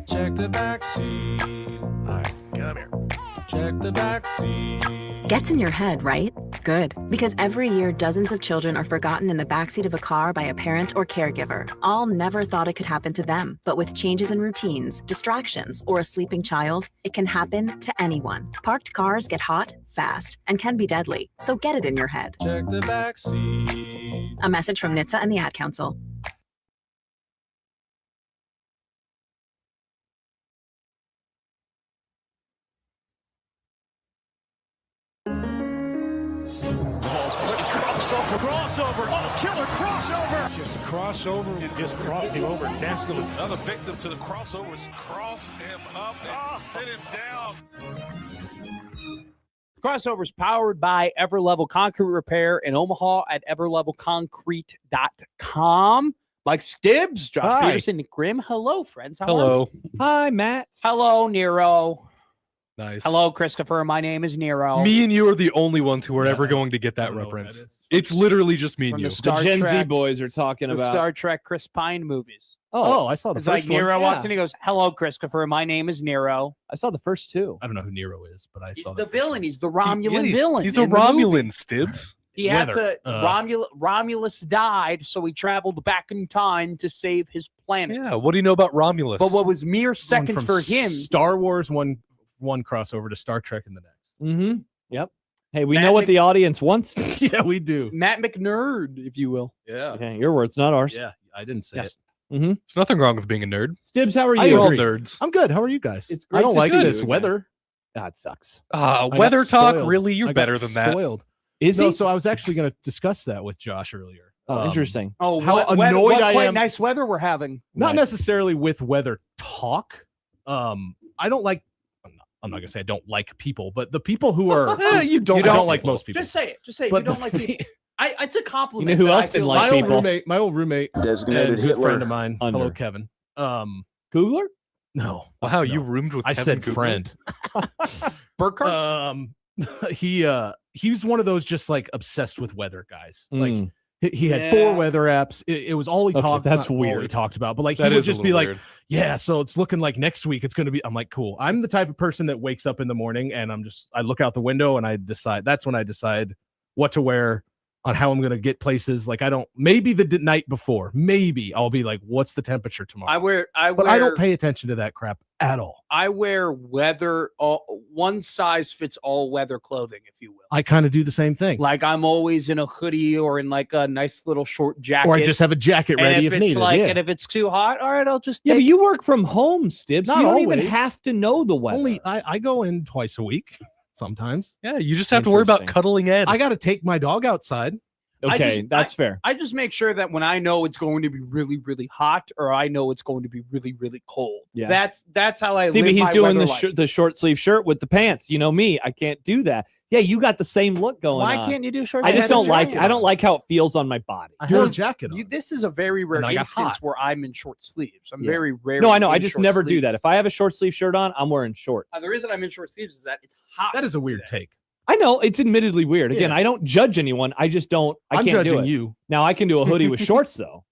Check the back seat. All right, come here. Check the back seat. Gets in your head, right? Good. Because every year, dozens of children are forgotten in the backseat of a car by a parent or caregiver. All never thought it could happen to them. But with changes in routines, distractions, or a sleeping child, it can happen to anyone. Parked cars get hot, fast, and can be deadly. So get it in your head. Check the back seat. A message from NHTSA and the Ad Council. Crossover. Oh, killer crossover. Just crossover. It just crossed him over nastily. Another victim to the crossovers. Cross him up and sit him down. Crossovers powered by Everlevel Concrete Repair in Omaha at everlevelconcrete.com. Mike Stibbs, Josh Hi. Peterson, Nick Grimm. Hello, friends. How are Hello. you? Hi, Matt. Hello, Nero. Nice. Hello, Christopher. My name is Nero. Me and you are the only ones who are ever going to get I that don't know what reference. that is. It's literally just me From and the you. Star The Gen Z Trek- boys are talking the about. Star Trek Chris Pine movies. Oh, I saw the It's first like Nero one. walks Yeah. in, he goes, "Hello, Christopher. My name is Nero." I saw the first two. I don't know who Nero is, but I He's saw the that. villain. He's the Romulan Yeah, villain. He's a in the movie. Romulan, Stibbs. He had Weather. to. Romulus died, so he traveled back in time to save his planet. Yeah, what do you know about Romulus? But what was mere Going seconds from for him? Star Wars one crossover to Star Trek in the next. Mm-hmm. Yep. Hey, we Matt know what Mc- the audience wants. Yeah, we do. Matt McNerd, if you will. Yeah. Okay, your words, not ours. Yeah, I didn't say Yes. it. Mm-hmm. There's nothing wrong with being a nerd. Stibbs, how are I you? We're all agree. nerds. I'm good. How are you guys? It's I great don't to like see you this again. weather. That sucks. I got Weather talk, spoiled. really? You're I got better than that. spoiled. Is No, he? so I was actually going to discuss that with Josh earlier. Oh, interesting. Oh, How what annoyed I quite am- nice weather we're having. Not Nice. necessarily with weather talk. I don't like. I'm not gonna say I don't like people, but the people who are You don't I don't like like people. most people. Just say it. Just say it. But you don't like people. It's a compliment. You know who that else I didn't feel like my old people? roommate, Designated and good Hitler. friend of mine. Hello, Under. Kevin. Googler? No. Wow, no. you roomed with I Kevin said Googler? friend. Burkhart? He's one of those just like obsessed with weather guys. Like Mm. he had Yeah. 4 weather apps. It was all he Okay, talked. that's not all he weird. talked about, but like That he would is a just be little like, weird. yeah, so it's looking like next week it's going to be. I'm like, cool. I'm the type of person that wakes up in the morning and I look out the window and I decide. That's when I decide what to wear, on how I'm going to get places. Like maybe the night before, maybe I'll be like, what's the temperature tomorrow? But I don't pay attention to that crap at all. I wear one size fits all weather clothing, if you will. I kind of do the same thing. Like I'm always in a hoodie or in like a nice little short jacket. Or I just have a jacket and ready if if it's needed. like, yeah. and if it's too hot, all right, I'll just Yeah, take but you work from home, Stibbs. Not You don't even always. have to know the weather. Only I go in twice a week sometimes. Yeah, you just have to worry about Interesting. cuddling Ed. I got to take my dog outside. Okay, that's fair. I just make sure that when I know it's going to be really, really hot, or I know it's going to be really, really cold. Yeah. That's how I See, live but he's my doing weather the life. the short sleeve shirt with the pants. You know me, I can't do that. Yeah, you got the same look going Why on. can't you do short? I just sleeve don't like. jacket? I don't like how it feels on my body. I have a jacket on. This is a very rare And I got instance hot. where I'm in short sleeves. I'm Yeah. very rare. No, I know. I just never do that. If I have a short sleeve shirt on, I'm wearing shorts. The reason I'm in short sleeves is that it's hot. That is a weird take. I know it's admittedly weird. Again, Yeah. I don't judge anyone. I just don't. I'm can't do judging it. you. Now I can do a hoodie with shorts though.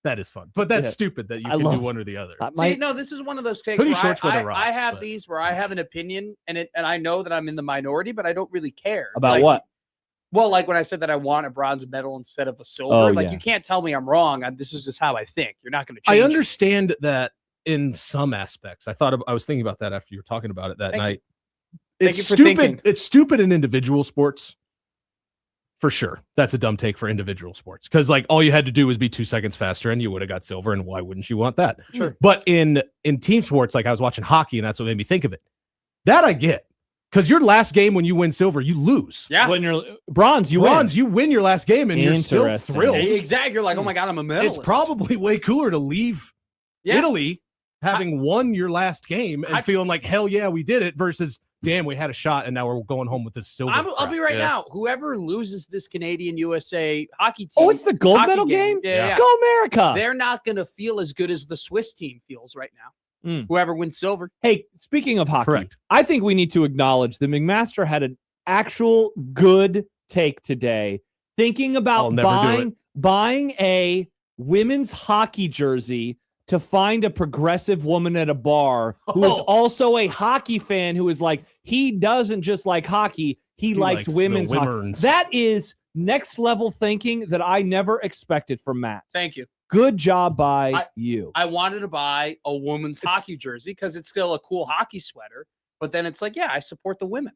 That is fun, but that's Yeah. stupid that you I can love- do one or the other. See, no, this is one of those takes Hoodie where shorts weather I rocks, have but- these where I have an opinion and I know that I'm in the minority, but I don't really care. About Like, what? Well, like when I said that I want a bronze medal instead of a silver, Oh, like yeah. you can't tell me I'm wrong. This is just how I think. You're not going to change. I me. understand that in some aspects. I was thinking about that after you were talking about it that Thank you. night. Thank It's you for stupid. thinking. It's stupid in individual sports. For sure. That's a dumb take for individual sports. Because like all you had to do was be 2 seconds faster and you would have got silver. And why wouldn't you want that? Sure. But in team sports, like I was watching hockey and that's what made me think of it. That I get. Because your last game when you win silver, you lose. Yeah. When you're bronze, you Bronze, win. you win your last game and you're still Interesting. thrilled. Exactly. You're like, oh my god, I'm a medalist. It's probably way cooler to leave Yeah. Italy having won your last game and feeling like, hell yeah, we did it versus, damn, we had a shot and now we're going home with this silver. I'll crap. be right Yeah. now. Whoever loses this Canadian USA hockey team. Oh, it's the gold hockey medal game. Yeah. Go America! They're not going to feel as good as the Swiss team feels right now. Mm. Whoever wins silver. Hey, speaking of hockey, Correct. I think we need to acknowledge that McMaster had an actual good take today, thinking I'll about never do buying a women's hockey jersey to find a progressive woman at a bar who is also a hockey fan who is like, he doesn't just like hockey, he likes women's hockey. That is next level thinking that I never expected from Matt. Thank you. Good job by you. I wanted to buy a woman's hockey jersey because it's still a cool hockey sweater. But then it's like, yeah, I support the women.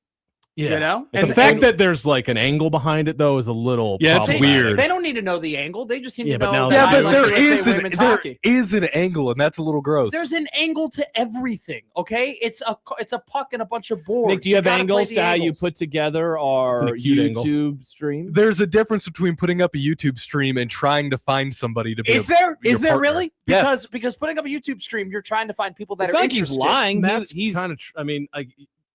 Yeah. You know? The fact that there's like an angle behind it, though, is a little it's weird. They don't need to know the angle. They just need to know. There is an angle, and that's a little gross. There's an angle to everything, okay? It's a puck and a bunch of boards. Nick, do you have angles to how you put together our YouTube stream? There's a difference between putting up a YouTube stream and trying to find somebody to be Is there really? Yes. Because putting up a YouTube stream, you're trying to find people that it's are like interested. He's lying. That's kind of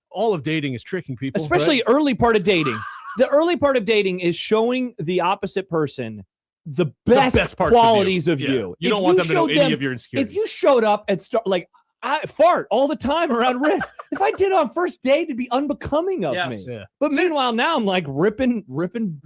all of dating is tricking people. Especially early part of dating. The early part of dating is showing the opposite person the best qualities of you. You don't want them to know any of your insecurities. If you showed up and I fart all the time around Riz. If I did it on first date, it'd be unbecoming of me. Yeah. But meanwhile, now I'm like ripping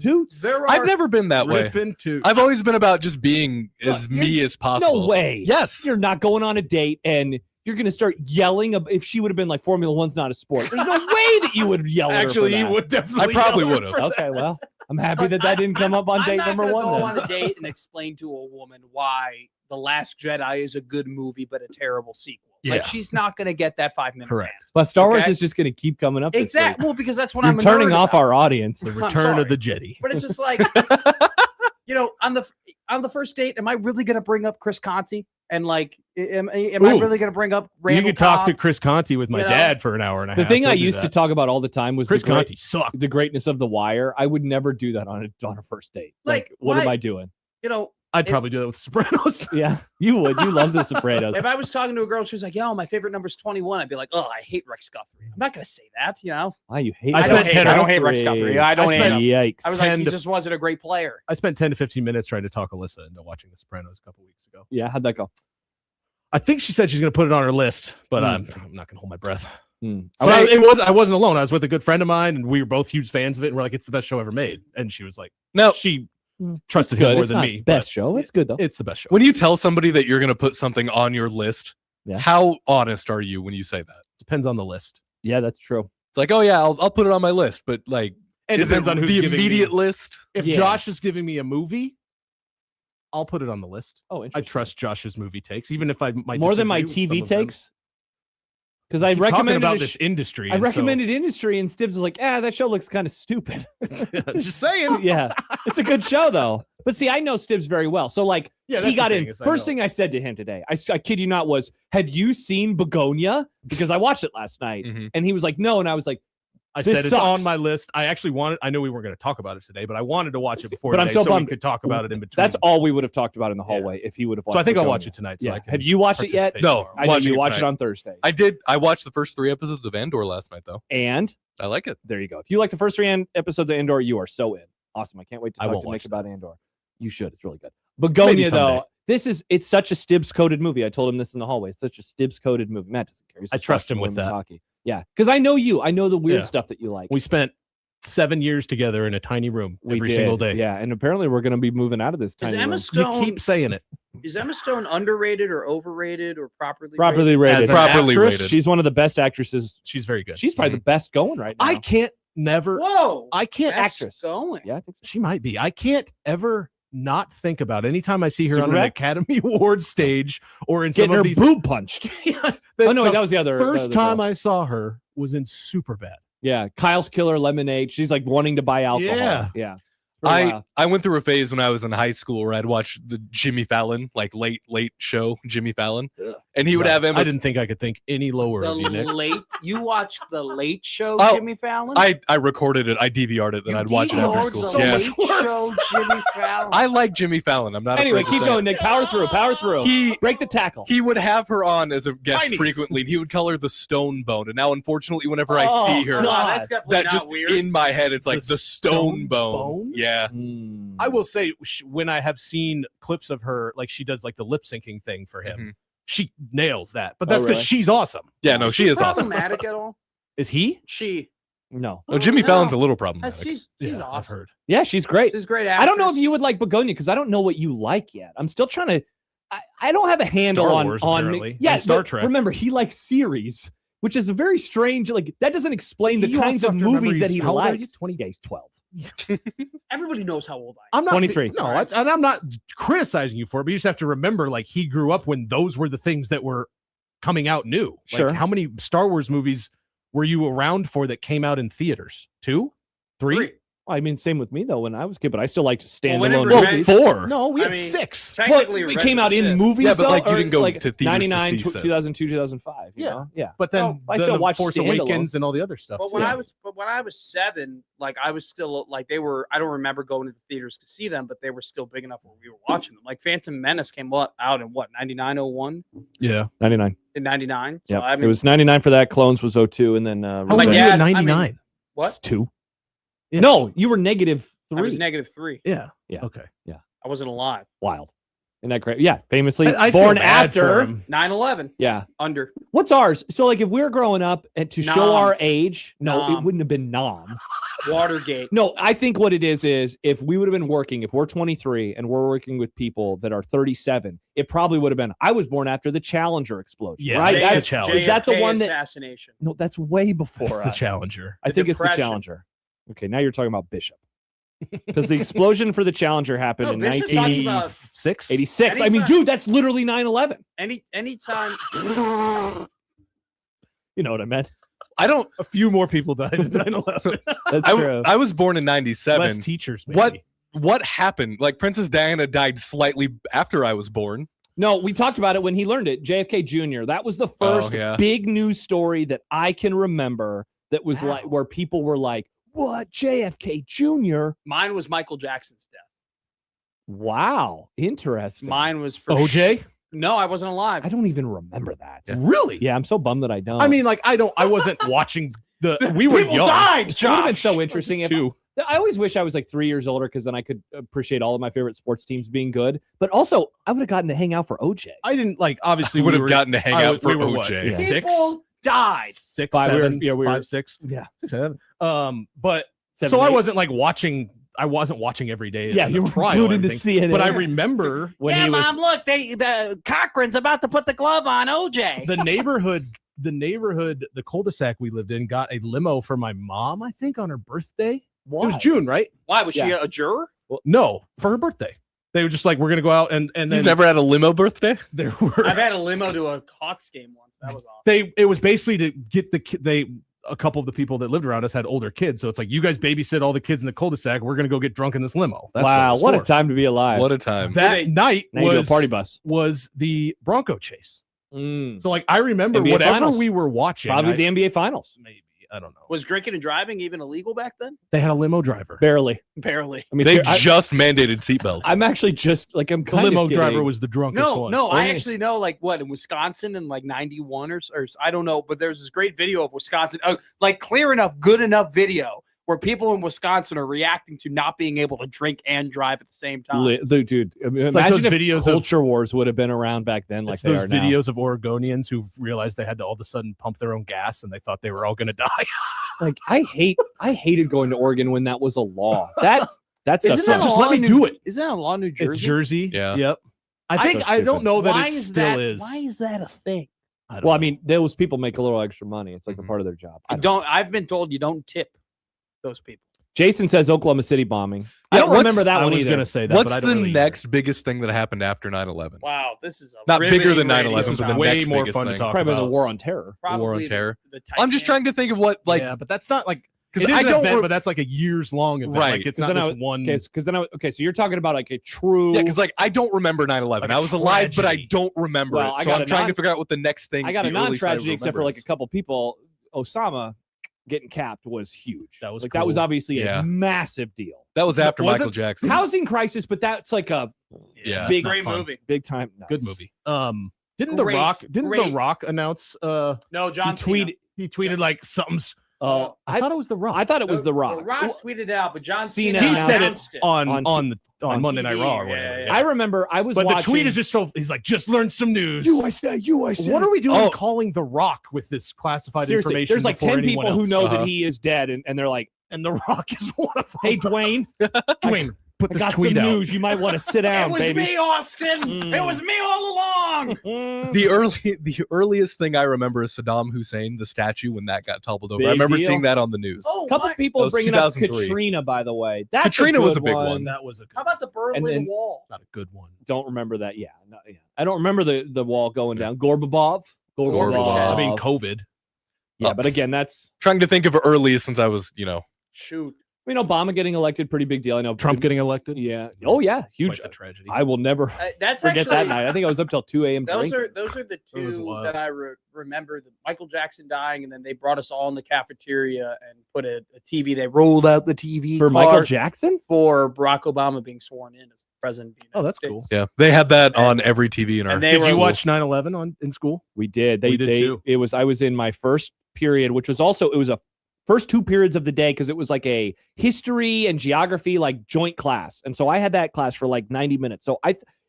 toots. I've never been that way. Ripping toots. I've always been about just being as me as possible. No way. Yes. You're not going on a date and you're going to start yelling. If she would have been like, Formula One's not a sport. There's no way that you would yell at her. Actually, for you that. would definitely. I probably would have. Okay, well, I'm happy that didn't come up on date number one. I'm not going to go on a date and explain to a woman why The Last Jedi is a good movie but a terrible sequel. Yeah. Like, she's not going to get that 5-minute Correct. rant. But Star Wars is just going to keep coming up. Exactly. Well, because that's what You're I'm turning off about. our audience. The Return of the Jedi. But it's just like, on the first date, am I really going to bring up Chris Conti? And like, am I really going to bring up Randall You could talk to Chris Conti with my dad for an hour and a half. The thing I used to talk about all the time was Chris Conti sucked. The greatness of The Wire. I would never do that on a first date. Like what am I doing? I'd probably do that with Sopranos. Yeah, you would. You love The Sopranos. If I was talking to a girl, she was like, "Yo, my favorite number is 21." I'd be like, "Oh, I hate Rex Guthrie." I'm not going to say that, Why you hate? I don't hate Rex Guthrie. I don't hate him. Yikes! I was like, he just wasn't a great player. I spent 10 to 15 minutes trying to talk Alyssa into watching The Sopranos a couple weeks ago. Yeah, how'd that go? I think she said she's going to put it on her list, but I'm not going to hold my breath. Mm. I wasn't alone. I was with a good friend of mine, and we were both huge fans of it. And we're like, "It's the best show ever made." And she was like, "No, she trusted him more than me." Best show. It's good though. It's the best show. When you tell somebody that you're going to put something on your list, how honest are you when you say that? Depends on the list. Yeah, that's true. It's like, oh yeah, I'll put it on my list, but like, it depends on who's the giving immediate me. list. If Josh is giving me a movie, I'll put it on the list. Oh, I trust Josh's movie takes, even if I might more than my disagree with TV some of them. takes. Because I recommended about this industry. I recommended industry, and Stibbs was like, that show looks kind of stupid. Just saying. Yeah, it's a good show though. But see, I know Stibbs very well, so like, he got in. First thing I said to him today, I kid you not, was, "Have you seen Begonia?" Because I watched it last night, and he was like, "No," and I was like, I said it's on my list. I actually wanted. I knew we weren't going to talk about it today, but I wanted to watch it before. But I'm so bummed we could talk about it in between. That's all we would have talked about in the hallway if he would have watched. So I think Begonia. I'll watch it tonight. So I can have you watched it yet? No, I know you watched it on Thursday. I did. I watched the first 3 episodes of Andor last night, though, and I like it. There you go. If you like the first 3 episodes of Andor, you are so in. Awesome. I can't wait to talk to Nick about Andor. You should. It's really good. Begonia, though, it's such a Stibbs coded movie. I told him this in the hallway. It's such a Stibbs coded movie. Matt doesn't care. I trust him with that. Hockey. Yeah, because I know you. I know the weird stuff that you like. We spent 7 years together in a tiny room every single day. Yeah, and apparently we're going to be moving out of this tiny room. You keep saying it. Is Emma Stone underrated or overrated or properly rated? Properly rated. She's one of the best actresses. She's very good. She's probably the best going right now. I can't never. Whoa! I can't. Actress going. Yeah, I think so. She might be. I can't ever not think about anytime I see her on an Academy Awards stage or in getting some of her these boob punched. Oh no, that was the other. First time I saw her was in Superbad. Yeah, Kyle's Killer Lemonade. She's like wanting to buy alcohol. Yeah. I went through a phase when I was in high school where I'd watch the Jimmy Fallon, like late show Jimmy Fallon, and he would have Emma. I didn't think I could think any lower of you, Nick. You watched the Late Show Jimmy Fallon? I recorded it. I DVR'd it, and I'd watch it after school. The Late Show Jimmy Fallon. I like Jimmy Fallon. I'm not. Anyway, keep going, Nick. Power through. Break the tackle. He would have her on as a guest frequently, and he would call her the Stone Bone. And now, unfortunately, whenever I see her, that's definitely that not just weird. in my head, it's like the Stone Bone. Bone? Yeah. I will say, when I have seen clips of her, like she does like the lip syncing thing for him, she nails that. But that's because she's awesome. Yeah, no, she is awesome. Problematic at all? Is he? No. Oh, Jimmy Fallon's a little problematic. She's I've awesome. heard. Yeah, she's great. She's a great actress. I don't know if you would like Begonia because I don't know what you like yet. I'm still trying to I don't have a handle Star on Wars, on apparently, yeah, and Star but Trek. Remember, he likes series, which is a very strange. Like that doesn't explain the You kinds also of have to remember movies that he how old are you? likes. 20 days, 12. Everybody knows how old I am. I'm not 23. No, and I'm not criticizing you for it, but you just have to remember, like, he grew up when those were the things that were coming out new. Sure. Like, how many Star Wars movies were you around for that came out in theaters? 2? 3? I mean, same with me though. When I was a kid, but I still liked Well, when it standalone remains- movies. 4. No, we I had mean, 6. Technically, Well, it Revenge came of out the in Sith. movies, Yeah, but, though, like, you or, didn't go like to theaters to 99, see stuff. 2002, 2005. You Yeah. know? Yeah. But then, I then still the watched Force standalone. Awakens and all the other stuff. But too. when I was 7, like I was still like they were. I don't remember going to the theaters to see them, but they were still big enough where we were watching them. Like Phantom Menace came out in 9901 yeah, 99. in 99. Yeah, So, I mean, it was 99 for that. Clones was 02, and then how my old were you dad- in I mean- 99? what? 2. Yeah. No, you were -3. I was -3. Yeah. Yeah. Okay. I wasn't alive. Wild. Isn't that great? Yeah, famously I feel born bad for after. him. 9/11 Yeah. under. What's ours? So, like, if we were growing up and to show Nom. our age, no, it Nom. wouldn't have been Nom. Watergate. No, I think what it is if we would have been working, if we're 23 and we're working with people that are 37, it probably would have been, I was born after the Challenger explosion. Yeah, right? that's That's- the Challenger. Is that the JFK one that? assassination? No, that's way before That's the us. Challenger. I The think it's the Depression. Challenger. Okay, now you're talking about Bishop. Because the explosion for the Challenger happened No, in Bishop talks 1986. about 6? I mean, Anytime- dude, that's literally 9/11. anytime. You know what I meant? I don't. A few more people died in 9/11. That's true. I was born in Less '97. teachers. Maybe. What happened? Like Princess Diana died slightly after I was born. No, we talked about it when he learned it. JFK Jr. That was the first yeah. big news story that I can remember that was like where people were like, "What, JFK Jr.?" Mine was Michael Jackson's death. Wow, interesting. Mine was for OJ? No, I wasn't alive. I don't even remember that. Yeah. Really? Yeah, I'm so bummed that I don't. I mean, like, I wasn't watching the. We were People young. died. it would have been so Josh. interesting if Two. I always wish I was like 3 years older because then I could appreciate all of my favorite sports teams being good. But also, I would have gotten to hang out for OJ. I didn't like. Obviously, We would we have were- gotten to hang I out was- for we were what, OJ. 6? People died. 6, Five, we were- 7, yeah, we were- 5, 6. Yeah, 6, 7. But 7, so I 8. wasn't like watching. I wasn't watching every day. Yeah, in you the were trial glued or into anything. CNN. But I remember when Yeah, he was Mom, look, the Cochran's about to put the glove on OJ. the neighborhood, the cul-de-sac we lived in got a limo for my mom. I think on her birthday. It was June, right? Why was she Yeah. a juror? No, for her birthday. They were just like, we're gonna go out and then You've never had a limo birthday? there were I've had a limo to a Hawks game once. That was awesome. it was basically to get a couple of the people that lived around us had older kids, so it's like, you guys babysit all the kids in the cul-de-sac. We're gonna go get drunk in this limo. That's wow, what, what it a was time to be alive. What a time. for. That night Now you do a was party bus. was the Bronco chase. Mm. So like, I remember NBA whatever Finals. we were watching. Probably I- the NBA Finals. maybe I don't know. Was drinking and driving even illegal back then? They had a limo driver. Barely. Barely. I mean, They I, just mandated seatbelts. I'm actually just like I'm The kind limo of driver kidding. was the drunkest No, one. no, I Only- actually know, like, what, in Wisconsin in like 91 or I don't know, but there's this great video of Wisconsin, like clear enough, good enough video where people in Wisconsin are reacting to not being able to drink and drive at the same time. Dude. I mean, It's like imagine those if videos of- culture wars would have been around back then, like It's they those are now. videos of Oregonians who realized they had to all of a sudden pump their own gas and they thought they were all going to die. It's like I hated going to Oregon when that was a law. That's Isn't that Just a let law me in do New- it. Isn't that a law in New Jersey? It's Jersey. Yeah. Yep. I So think I don't stupid. know that Why it is still that, is. Why is that a thing? don't well, I know. mean, those people make a little extra money. It's like a Mhm. part of their job. I've been told you don't tip those people. Jason says Oklahoma City bombing. I Yeah, don't what's- remember that I one was either. going to say that. What's but I don't the really next biggest thing that happened after 9/11? Wow, this is a Not bigger riveting than 9/11, radio This is but the topic. way next more biggest fun to thing. talk Probably the about. war on terror. The war on Probably terror. the I'm just trying to think of what, like, yeah, but that's not like because it is I an don't. event, but that's like a years long event. Right. Like it's 'Cause not then I this one. Okay, so you're talking about like a true. Yeah, because like I don't remember 9/11. Like a I was alive, but I tragedy. don't remember Well, it. I So got I'm a trying non- to figure out what the next thing. I got a the earliest I non-tragedy except for like a remember couple people. Osama getting capped was huge. That was like that was cool. obviously Yeah. a massive deal. is. That was after Was Michael it? Jackson. Housing crisis, but that's like a Yeah. big, Great movie. big time. Good nuts. movie. Didn't Great, The Rock? Didn't great. The Rock announce? No, John He tweeted like something's. Oh, I thought it was The Rock. I thought it was The Rock. The Rock tweeted it out, but John Cena Cena he said it announced it. on On on Monday Night TV, Raw or yeah, whatever. yeah. I remember I was But watching. the tweet is just so. He's like, just learned some news. USA. What are we doing Oh. calling The Rock with this classified Seriously, information? there's like before 10 anyone people who else? know Uh-huh. that he is dead, and they're like, And The Rock is one of them. "Hey, Dwayne, Dwayne, put I this got tweet some out. news. You might want to sit down, It was baby. me, Austin. It was me all along. The earliest thing I remember is Saddam Hussein, the statue, when that got toppled over. Big I remember deal. seeing that on the news. Oh, A couple my- people That was bringing up 2003. Katrina, by the way. That's Katrina a was good a big one. That was a good How about the And Berlin then- Wall? not a good one. Don't remember that. Yeah, I don't remember the wall going down. Gorbachev. Gorbachev. I mean, COVID. Yeah, but again, that's Trying to think of earliest since I was, Shoot. I mean, Obama getting elected, pretty big deal. I know Trump getting elected. Yeah. Oh yeah, huge. Quite the tragedy. I will never That's forget actually that night. I think I was up till 2 a.m. those drinking. are the It was two wild. that I remember. The Michael Jackson dying, and then they brought us all in the cafeteria and put a TV. They rolled out the TV For car Michael Jackson? for Barack Obama being sworn in as president. Of the Oh, United that's States. cool. Yeah, they had that And- on every TV in our. and they Did were- you watch 9/11 in school? We did. We did too. It was. I was in my first period, which was also it was a first 2 periods of the day because it was like a history and geography like joint class, and so I had that class for like 90 minutes. So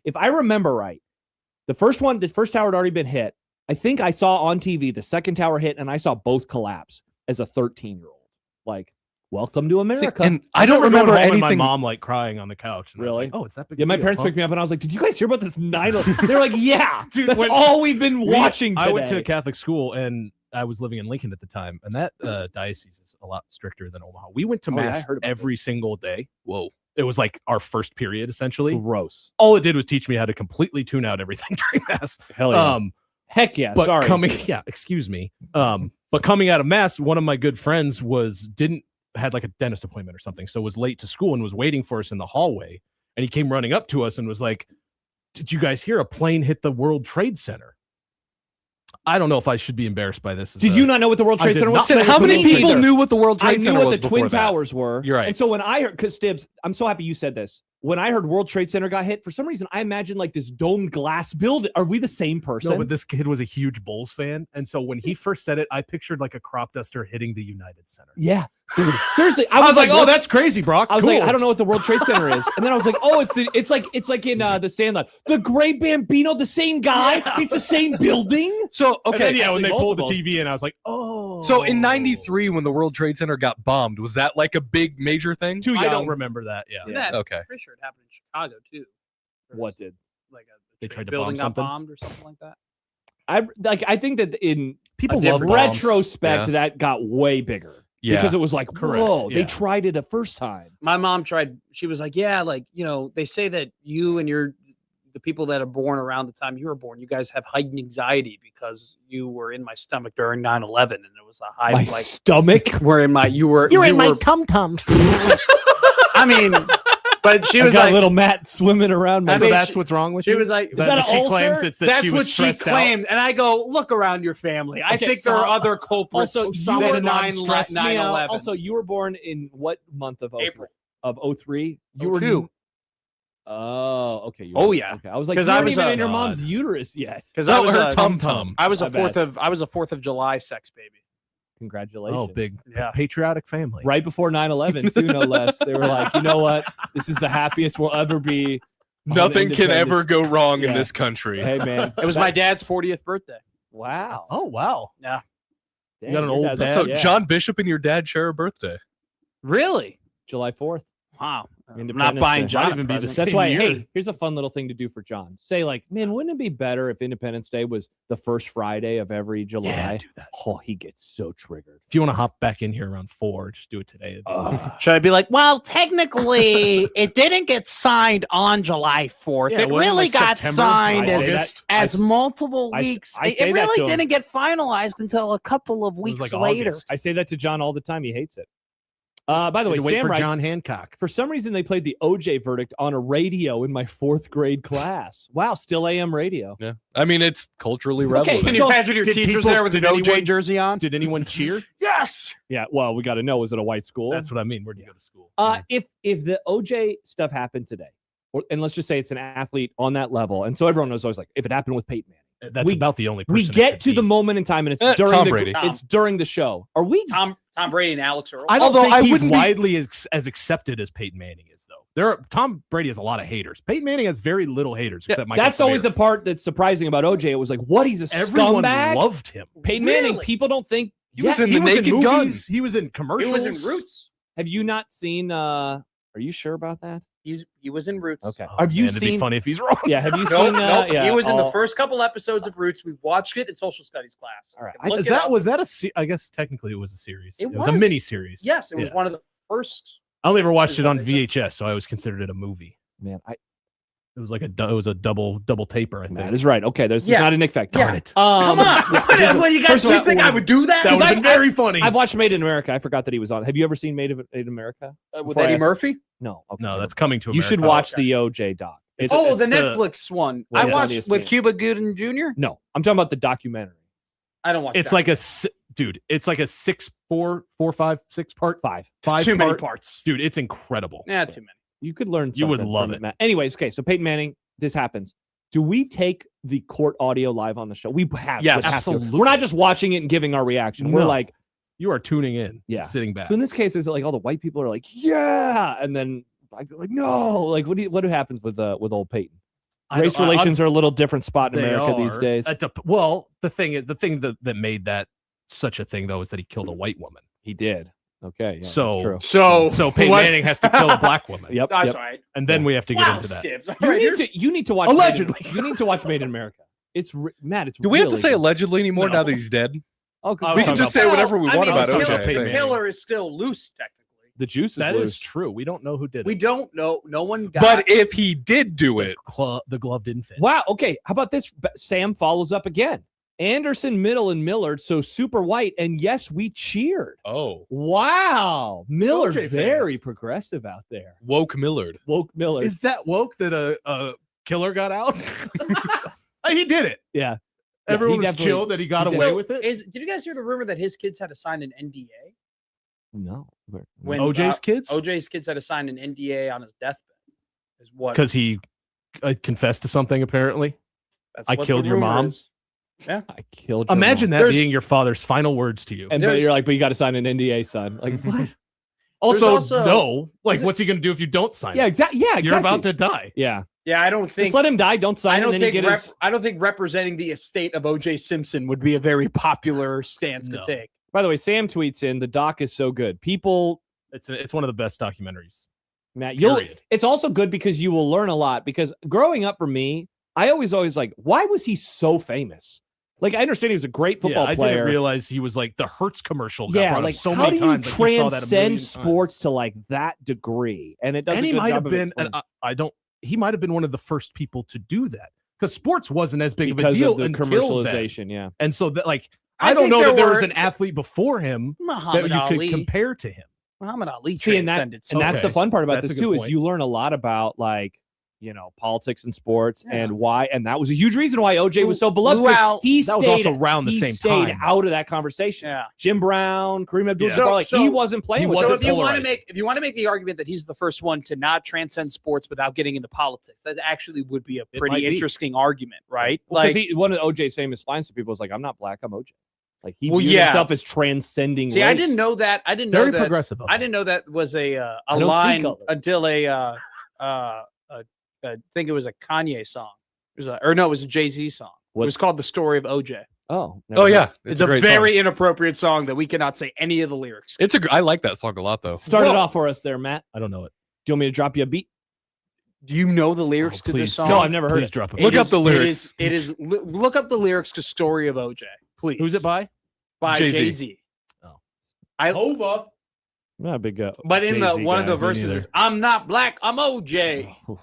if I remember right, the first tower had already been hit. I think I saw on TV the second tower hit, and I saw both collapse as a 13-year-old. Like, welcome to America. And I don't remember going home and anything. my mom like crying on the couch. And I was Really? like, oh, it's that big. Yeah, my a deal, parents huh? picked me up, and I was like, "Did you guys hear about this 9/11?" They were like, "Yeah, Dude, that's when- all we've been watching today." I went to a Catholic school and I was living in Lincoln at the time, and that diocese is a lot stricter than Omaha. We went to Oh, yeah, I mass heard about every this. single day. Whoa. It was like our first period, essentially. Gross. All it did was teach me how to completely tune out everything during mass. Hell yeah. Heck yeah. But Sorry. excuse me. But coming out of mass, one of my good friends had like a dentist appointment or something, so was late to school and was waiting for us in the hallway. And he came running up to us and was like, "Did you guys hear a plane hit the World Trade Center?" I don't know if I should be embarrassed by this. Did you not know what the World I Trade did Center not was? know How what many the World people Trade knew what the World I Trade knew Center what was the before Twin that? Towers were. You're right. And so when I heard, because Stibbs, I'm so happy you said this. When I heard World Trade Center got hit, for some reason I imagined like this domed glass building. Are we the same person? No, but this kid was a huge Bulls fan, and so when he first said it, I pictured like a crop duster hitting the United Center. Yeah. Dude, seriously, I was like, "Oh, what- that's crazy, Brock." I was Cool. like, I don't know what the World Trade Center is, and then I was like, oh, it's like in the Sandlot, the Great Bambino, the same guy, it's the same building. So And okay, then, yeah, when they pulled the multiple. TV in, I was like, "Oh." so in '93 when the World Trade Center got bombed, was that like a big major thing? Too I young. don't remember that. Yeah, And that, Okay. I'm pretty sure it happened in Chicago too. There What was, did? like They trade tried to building bomb got something? bombed or something like that. I think that in people A love different- bombs. retrospect, Yeah. that got way bigger. Yeah. Because it was like, Correct, whoa, they yeah. tried it a first time. My mom tried. She was like, "Yeah, like they say that you and the people that are born around the time you were born, you guys have heightened anxiety because you were in my stomach during 9/11, and it was a high My like stomach. were in my you were tum tum. I mean, but she I was got like, little Matt swimming around my So mean, that's what's wrong with she you. was like, Is that an she ulcer? claims it's that that's she was what she stressed out? claimed, and I go, look around your family. I Okay, think there are other culprits. Also, than you were 9/11. Also, you were born in what month of 03? April. Of 03? You 02. were Oh, okay. you Oh, were- yeah. Okay. I was like, 'Cause you I weren't was even a- in your God. mom's uterus yet. Because No, I was her a tum-tum. I was a My bad. Fourth of July sex baby. Congratulations. Oh, big Yeah. patriotic family. Right before 9/11, too, no less. They were like, you know what? This is the happiest we'll ever be. on Nothing can ever Independence. go wrong in Yeah. this country. Hey, man. It was my dad's 40th birthday. Wow. Oh wow. Dang, you got an your old dad's- dad? So yeah. John Bishop and your dad share a birthday. Really? July 4th. Wow. I'm not Independence buying Day. John. Might even be the presents. That's same why, year. hey, here's a fun little thing to do for John. Say, like, man, wouldn't it be better if Independence Day was the first Friday of every July? Yeah, do that. Oh, he gets so triggered. If you want to hop back in here around 4, just do it today. It'd be fun. Should I be like, well, technically, it didn't get signed on July 4th. Yeah, it wasn't it really like got September? signed I as, say that- as multiple I s- weeks. I say It that really to him. didn't get finalized until a couple of It was weeks like later. August. I say that to John all the time. He hates it. By the way, Had to wait Sam for writes, John Hancock. for some reason, they played the OJ verdict on a radio in my 4th grade class. Wow, still AM radio. Yeah. I mean, it's culturally Okay, relevant. Can so- you imagine your did teachers people- there with an did OJ anyone- jersey on? Did anyone cheer? Yes. Yeah, well, we got to know, was it a white school? That's what I mean. Where do you go to school? If the OJ stuff happened today, and let's just say it's an athlete on that level, and so everyone knows always like, if it happened with Peyton Manning, That's we- about the only person. we it get could to be. the moment in time, and it's during Tom the Brady. it's during the show. Are we? Tom Brady and Alex Earl. I don't Although think I he's wouldn't be- widely as accepted as Peyton Manning is, though. Tom Brady has a lot of haters. Peyton Manning has very little haters, except Michael That's always Samir. the part that's surprising about OJ. It was like, what? He's a Everyone scumbag. loved him. Peyton Manning. Really? People don't think He was in He the was Naked in Gun. movies. He was in He commercials. was in Roots. Have you not seen? Are you sure about that? He was in Roots. Okay. Oh, Have you man, it'd be seen? funny if he's wrong. Yeah. Have you Nope, seen? nope. Yeah. He was in the oh, first couple episodes of Roots. We watched it in social studies class. All right. Look Is it that up. was that a? I guess technically it was a series. It was a was. mini series. Yes, it was Yeah. one of the first. I only ever watched Is it what on they said. VHS, so I always considered it a movie. Man, It was like it was a double taper. I think Matt is right. Okay, there's Yeah. not a Nick fact. Darn it. Come on. What do you guys First of all, think I would do that? That would have I- been very funny. I've watched Made in America. I forgot that he was on. Have you ever seen Made in America? With Before I Eddie ask- Murphy? No. Okay, No, never that's coming to mind. You America. should watch Okay. the OJ doc. It's, Oh, it's the the- Netflix one. Well, I it's on watched with ESPN. Cuba Gooding Jr. No, I'm talking about the documentary. I don't watch. It's that. like it's like a 6 part five too many part. parts. Dude, it's incredible. Yeah, too many. You could learn. You would something love from it. Matt. Anyways, okay. So Peyton Manning, this happens. Do we take the court audio live on the show? We have. Yes, we have to. absolutely. We're not just watching it and giving our reaction. We're No. like, You are tuning in, Yeah. sitting back. so in this case, is it like all the white people are like, yeah, and then like no, like what happens with old Peyton? Race relations are a little different spot in They America these are. days. Well, the thing that made that such a thing though is that he killed a white woman. He did. Okay. Yeah, So- that's true. So Peyton what- Manning has to kill a black woman. Yep. That's yep. all right. And then we have to get Wow, into that. Stibbs. All You right, need here's- to watch Allegedly. you need to watch Made in America. It's Matt. It's Do we have to really say good. allegedly anymore No. now that he's dead? Oh, good I was We call. can talking just about- say whatever we I want mean, about the OJ. killer- I The think. killer is still loose, technically. The juice is That loose. is true. We don't know who did We it. don't know. No one got. But if he did do it, The glove didn't fit. Wow. Okay. How about this? Sam follows up again. Anderson, Middle, and Millard. So super white. And yes, we cheered. oh, Wow. Miller, OJ very fans. progressive out there. woke Millard. Woke Miller. Is that woke that a killer got out? He did it. yeah. Everyone he was definitely- chill that he got he away did. with it. did you guys hear the rumor that his kids had to sign an NDA? No. When OJ's kids? OJ's kids had to sign an NDA on his deathbed. Is what? Because he confessed to something, apparently. That's I what killed the your rumor mom. is. Yeah. I killed your Imagine mom. that There's- being your father's final words to you. And but There's- you're like, but you got to sign an NDA, son. Like, what? Also, also- no. Like, is it- what's he going to do if you don't sign Yeah, it? exactly. Yeah, exactly. You're about to die. Yeah. Yeah, I don't think. Just let him die. Don't sign I it. don't And then think. he get his... I don't think representing the estate of OJ Simpson would be a very popular stance No. to take. By the way, Sam tweets in, the doc is so good. People, It's one of the best documentaries. Matt, you'll. Period. It's also good because you will learn a lot. Because growing up for me, I always like, why was he so famous? Like, I understand he was a great football I player. didn't realize he was like the Hertz commercial. Got Yeah, brought like up so how many do you times. Like, you saw that a million transcend sports times. to like that degree? And it does. And a he good might job have of been. explaining. And I don't. He might have been one of the first people to do that because sports wasn't as big because of a deal of the until then. commercialization. Yeah. And so that, like, I I don't think know that there was were- an athlete before him that Muhammad you Ali. could compare to him. Muhammad Ali See, and transcended. And that's the Okay. fun part about That's this a good too, is point. you learn a lot about like, you know, politics and sports Yeah. and why, and that was a huge reason why OJ was so beloved. Blew because out- He That was stayed- also around the he same stayed time. out of that conversation. Yeah. Jim Brown, Kareem Abdul-Jabbar, Yeah. like So- he wasn't playing he with So wasn't us. if you want to make the argument that he's the first one to not transcend sports without getting into politics, that actually would be a It pretty might be. interesting argument, right? Because one of OJ's famous lines to people was like, "I'm not black, I'm OJ." Like he Well, viewed yeah. himself as transcending. See, I race. didn't know that. I didn't know Very that. progressive. Of I him. didn't know that was a I don't see line color. until I think it was a Kanye song. It was it was a Jay-Z song. What- It was called "The Story of OJ." Oh, Oh yeah, It's a great very song. inappropriate song that we cannot say any of the lyrics. I like that song a lot though. Start it Whoa. off for us there, Matt. I don't know it. Do you want me to drop you a beat? Do you know the lyrics to please this song? No, I've never heard Please it. drop it. It Look up is- the lyrics. It is look up the lyrics to "Story of OJ," please. Who's it by? By Jay-Z. Jay-Z. Oh. I Hova. I'm not a big but in the Jay-Z one of guy. the Me verses neither. is "I'm not black, I'm OJ." I was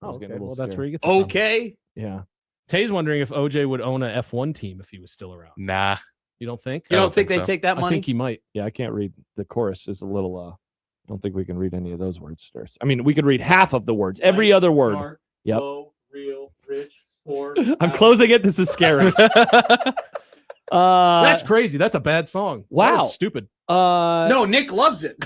Oh, getting okay. a little Well, that's scared. where he gets it from. Okay. Yeah. Tay's wondering if OJ would own a F1 team if he was still around. Nah, You don't think? You I don't don't think think they so. take that I money? think he might. Yeah, I can't read. The chorus is a little. I don't think we can read any of those words, Sturs. I mean, we could read half of the words. Every other word. Yep. Real, rich, poor. I'm closing it. This is scary. That's crazy. That's a bad song. Wow. That's stupid. No, Nick loves it.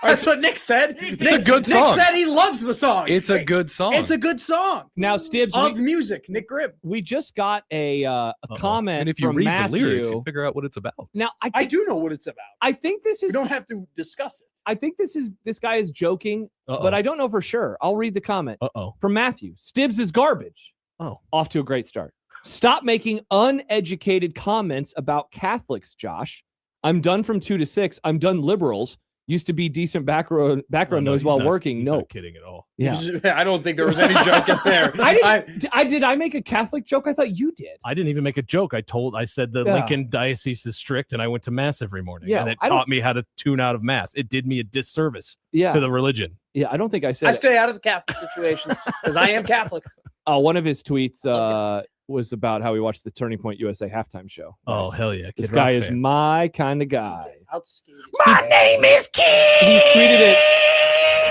That's what Nick said. a good song. Nick said he loves the song. it's a good song. It's a good song Now, Stibbs, of music. Nick Gribb. we just got a comment and if you from read Matthew. the lyrics, you figure out what it's about. Now, I do know what it's about. I think this We is. don't have to discuss it. I think this guy is joking, but I don't know for sure. I'll read the comment from Matthew. Stibbs is garbage. Oh. Off to a great start. Stop making uneducated comments about Catholics, Josh. I'm done from 2 to 6. I'm done liberals. Used to be decent background noise while working. He's No, not kidding at all. yeah. I don't think there was any joke in there. Did I make a Catholic joke? I thought you did. I didn't even make a joke. I said the Lincoln Diocese is strict, and I went to mass every morning. Yeah, and it taught me how to tune out of mass. It did me a disservice to the religion. Yeah, I don't think I said. I stay out of the Catholic situations because I am Catholic. One of his tweets was about how he watched the Turning Point USA halftime show. Oh, hell yeah. This guy is my kind of guy. Outstanding. My name is Kid. He tweeted it.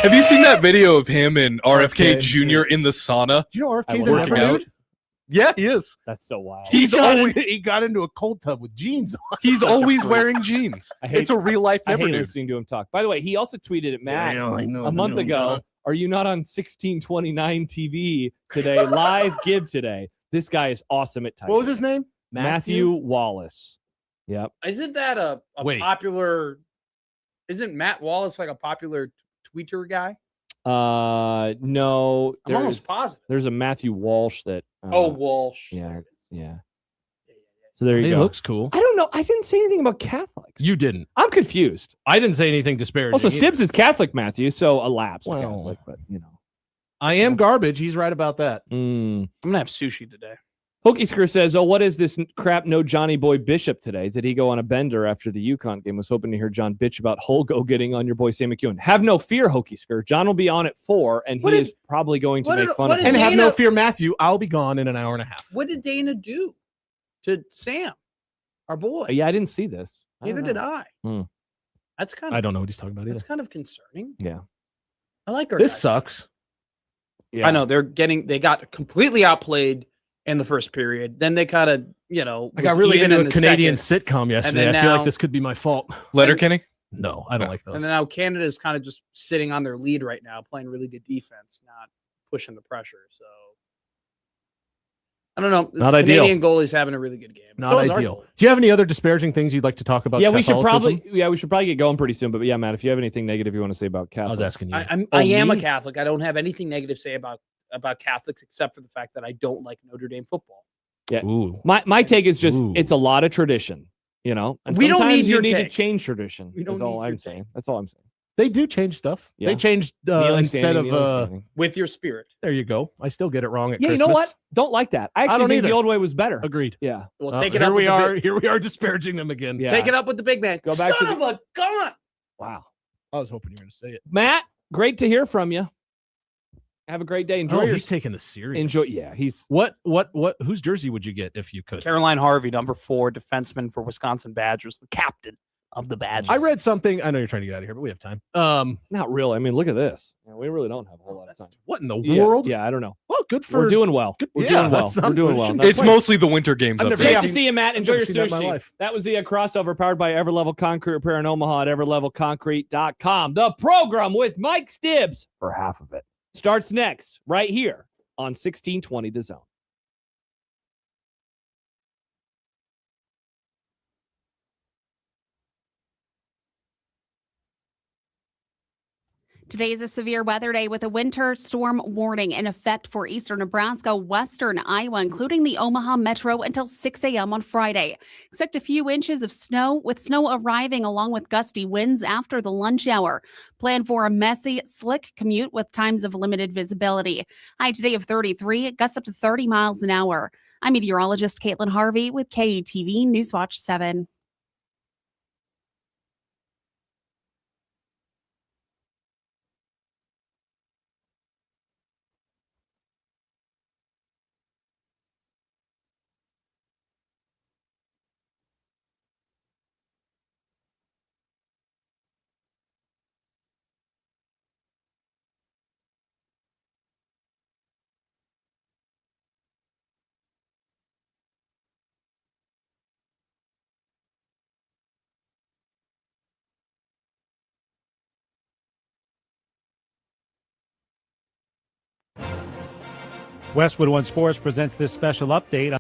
Have you seen that video of him and RFK Jr. in the sauna? Do you know RFK's working out? Yeah, he is. That's so wild. He got into a cold tub with jeans on. He's always wearing jeans. It's a real life I hate never listening to him talk. By the way, he also tweeted at Matt a month ago. Are you not on 1629 TV today? Live give today. This guy is awesome at typing. What was his name? Matthew Wallace. Yep. Isn't that a popular? Isn't Matt Wallace like a popular tweeter guy? No. I'm almost positive. There's a Matthew Walsh that. Walsh. Yeah. So there you go. He looks cool. I don't know. I didn't say anything about Catholics. You didn't. I'm confused. I didn't say anything disparaging. Also, Stibbs is Catholic, Matthew, so a lapse. Well, Catholic, but you know. I am garbage. He's right about that. I'm gonna have sushi today. Hokey Screw says, "Oh, what is this crap? No Johnny Boy Bishop today. Did he go on a bender after the UConn game? Was hoping to hear John bitch about Holgo getting on your boy Sam McEwen. Have no fear, Hokey Screw. John will be on at 4, and he is probably going to make fun of him. And have no fear, Matthew. I'll be gone in an hour and a half. What did Dana do to Sam, our boy? Yeah, I didn't see this. Neither did I. That's kind of. I don't know what he's talking about either. That's kind of concerning. Yeah, I like our this guys. sucks. Yeah. I know they got completely outplayed in the first period. Then they kind of, I got really into a Canadian sitcom yesterday. I feel like this could be my fault. Letterkenny? No, I don't like those. And then now Canada is kind of just sitting on their lead right now, playing really good defense, not pushing the pressure. So I don't know. This Not ideal. Canadian goalie's having a really good game. Not ideal. Do you have any other disparaging things you'd like to talk about? Yeah, we should probably get going pretty soon. But yeah, Matt, if you have anything negative you want to say about Catholics. I was asking you. I am a Catholic. I don't have anything negative to say about Catholics except for the fact that I don't like Notre Dame football. Yeah. Ooh. My take is just it's a lot of tradition, and we don't need you your need take. to change tradition. We don't That's all need I'm your saying. take. That's all I'm saying. They do change stuff. Yeah. They changed instead of with your spirit. There you go. I still get it wrong at Yeah, Christmas. you know what? Don't like that. I actually don't think either. the old way was better. Agreed. Yeah. Well, take it here up. we are. Here we are disparaging them again. Yeah. Take it up with the big man. Go back Son to of a gun. Wow. I was hoping you were going to say it. Matt, great to hear from you. Have a great day. Enjoy He's taking this serious. Enjoy. Yeah, he's what? Whose jersey would you get if you could? Caroline Harvey, number 4, defenseman for Wisconsin Badgers, the captain of the Badgers. I read something. I know you're trying to get out of here, but we have time. not really. I mean, look at this. We really don't have a whole lot of time. What in the world? Yeah, I don't know. Well, good for. We're doing well. We're doing well. We're doing well. It's mostly the winter games. I've That's never it. Great to see you, Matt. Enjoy your never seen that in my sushi. life. That was the crossover powered by Everlevel Concrete Repair in Omaha at everlevelconcrete.com. The program with Mike Stibbs for half of it starts next right here on 1620 The Zone. Today is a severe weather day with a winter storm warning in effect for eastern Nebraska, western Iowa, including the Omaha metro until 6 a.m. on Friday. Expect a few inches of snow, with snow arriving along with gusty winds after the lunch hour. Plan for a messy, slick commute with times of limited visibility. High today of 33, gusts up to 30 miles an hour. I'm meteorologist Caitlin Harvey with KETV Newswatch 7. Westwood One Sports presents this special update.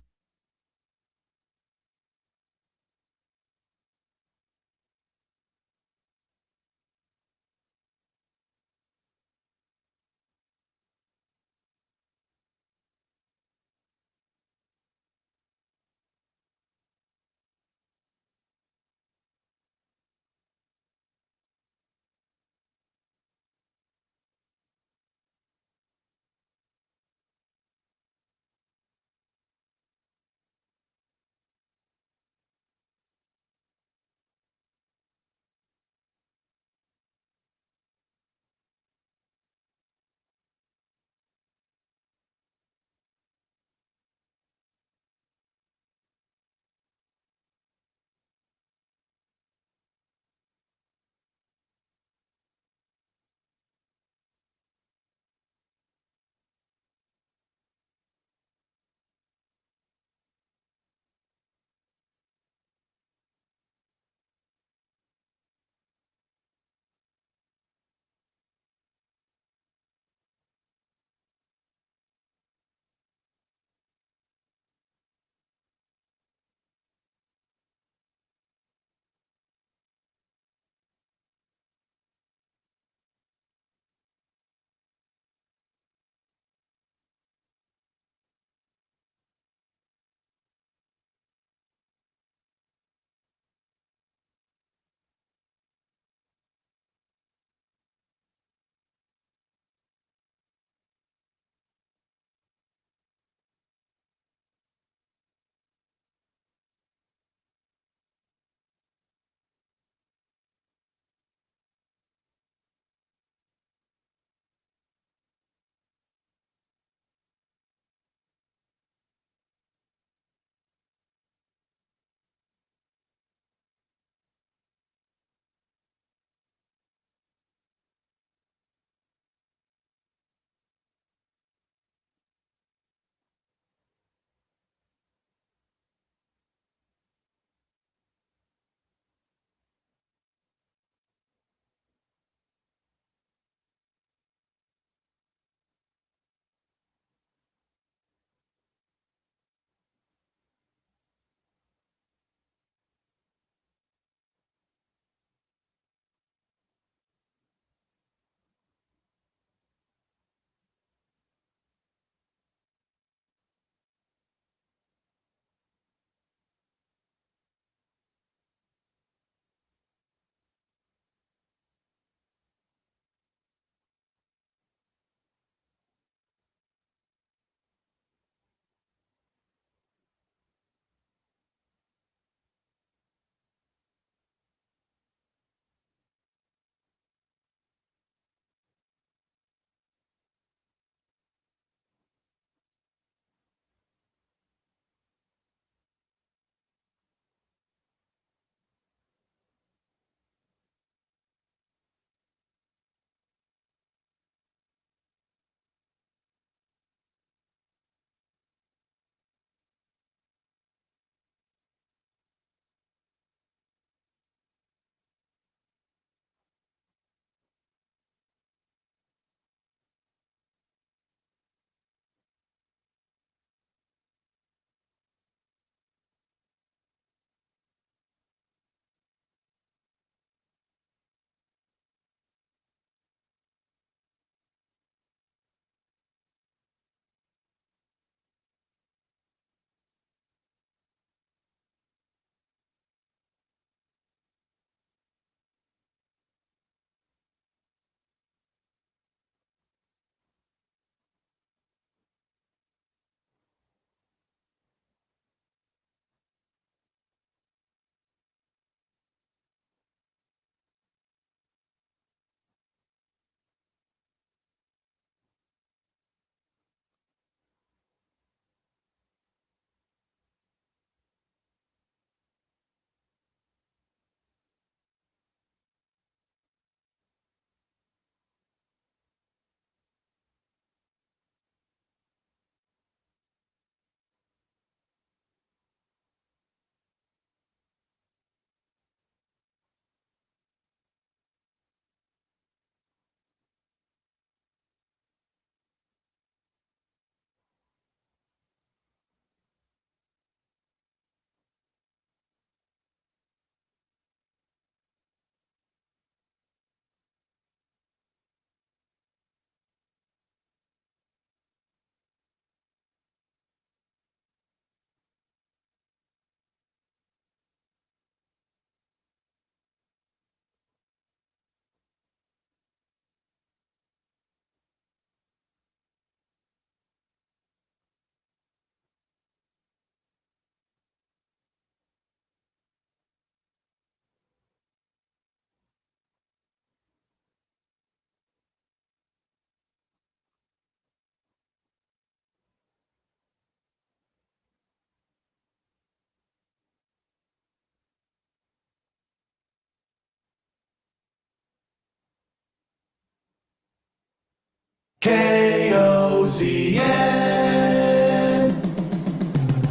KOZN.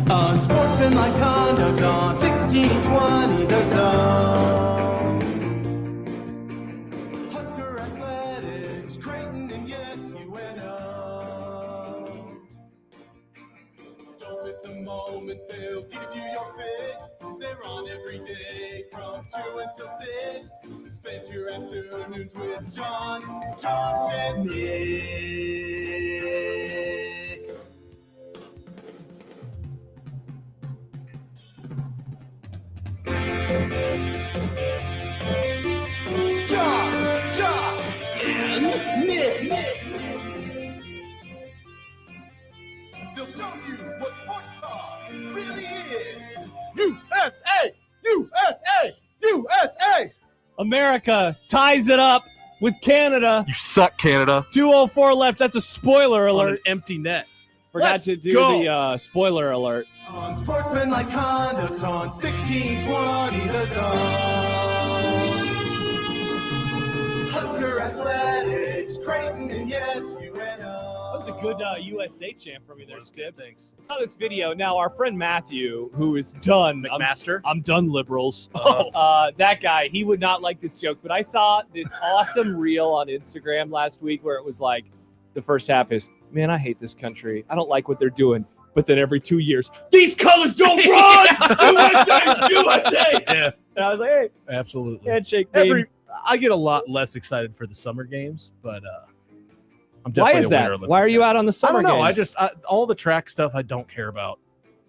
Unsportsmanlike conduct on 1620 The Zone. Husker Athletics, Creighton, and yes, UNO. Don't miss a moment, they'll give you your fix. They're on every day from 2 until 6. Spend your afternoons with John, Josh, and Nick. John, Josh, and Nick. They'll show you what sports talk really is. USA! USA! USA! America ties it up with Canada. You suck, Canada. 2:04 left. That's a spoiler On an alert. empty net. Forgot Let's to do go. the spoiler alert. Unsportsmanlike conduct on 1620 The Zone. Husker Athletics, Creighton, and yes, UNO. That was a good USA chant from you there, Skip. Thanks. I saw this video. Now, our friend Matthew, who is done. McMaster? I'm done, liberals. Oh. That guy, he would not like this joke. But I saw this awesome reel on Instagram last week where it was like, the first half is, man, I hate this country. I don't like what they're doing. But then every 2 years, these colors don't run! USA! USA! Yeah, And I was like, hey, absolutely. handshake. I get a lot less excited for the summer games, but I'm Why definitely is a Winter that? Olympics Why are you fan. out on the I summer don't know. games? All the track stuff I don't care about.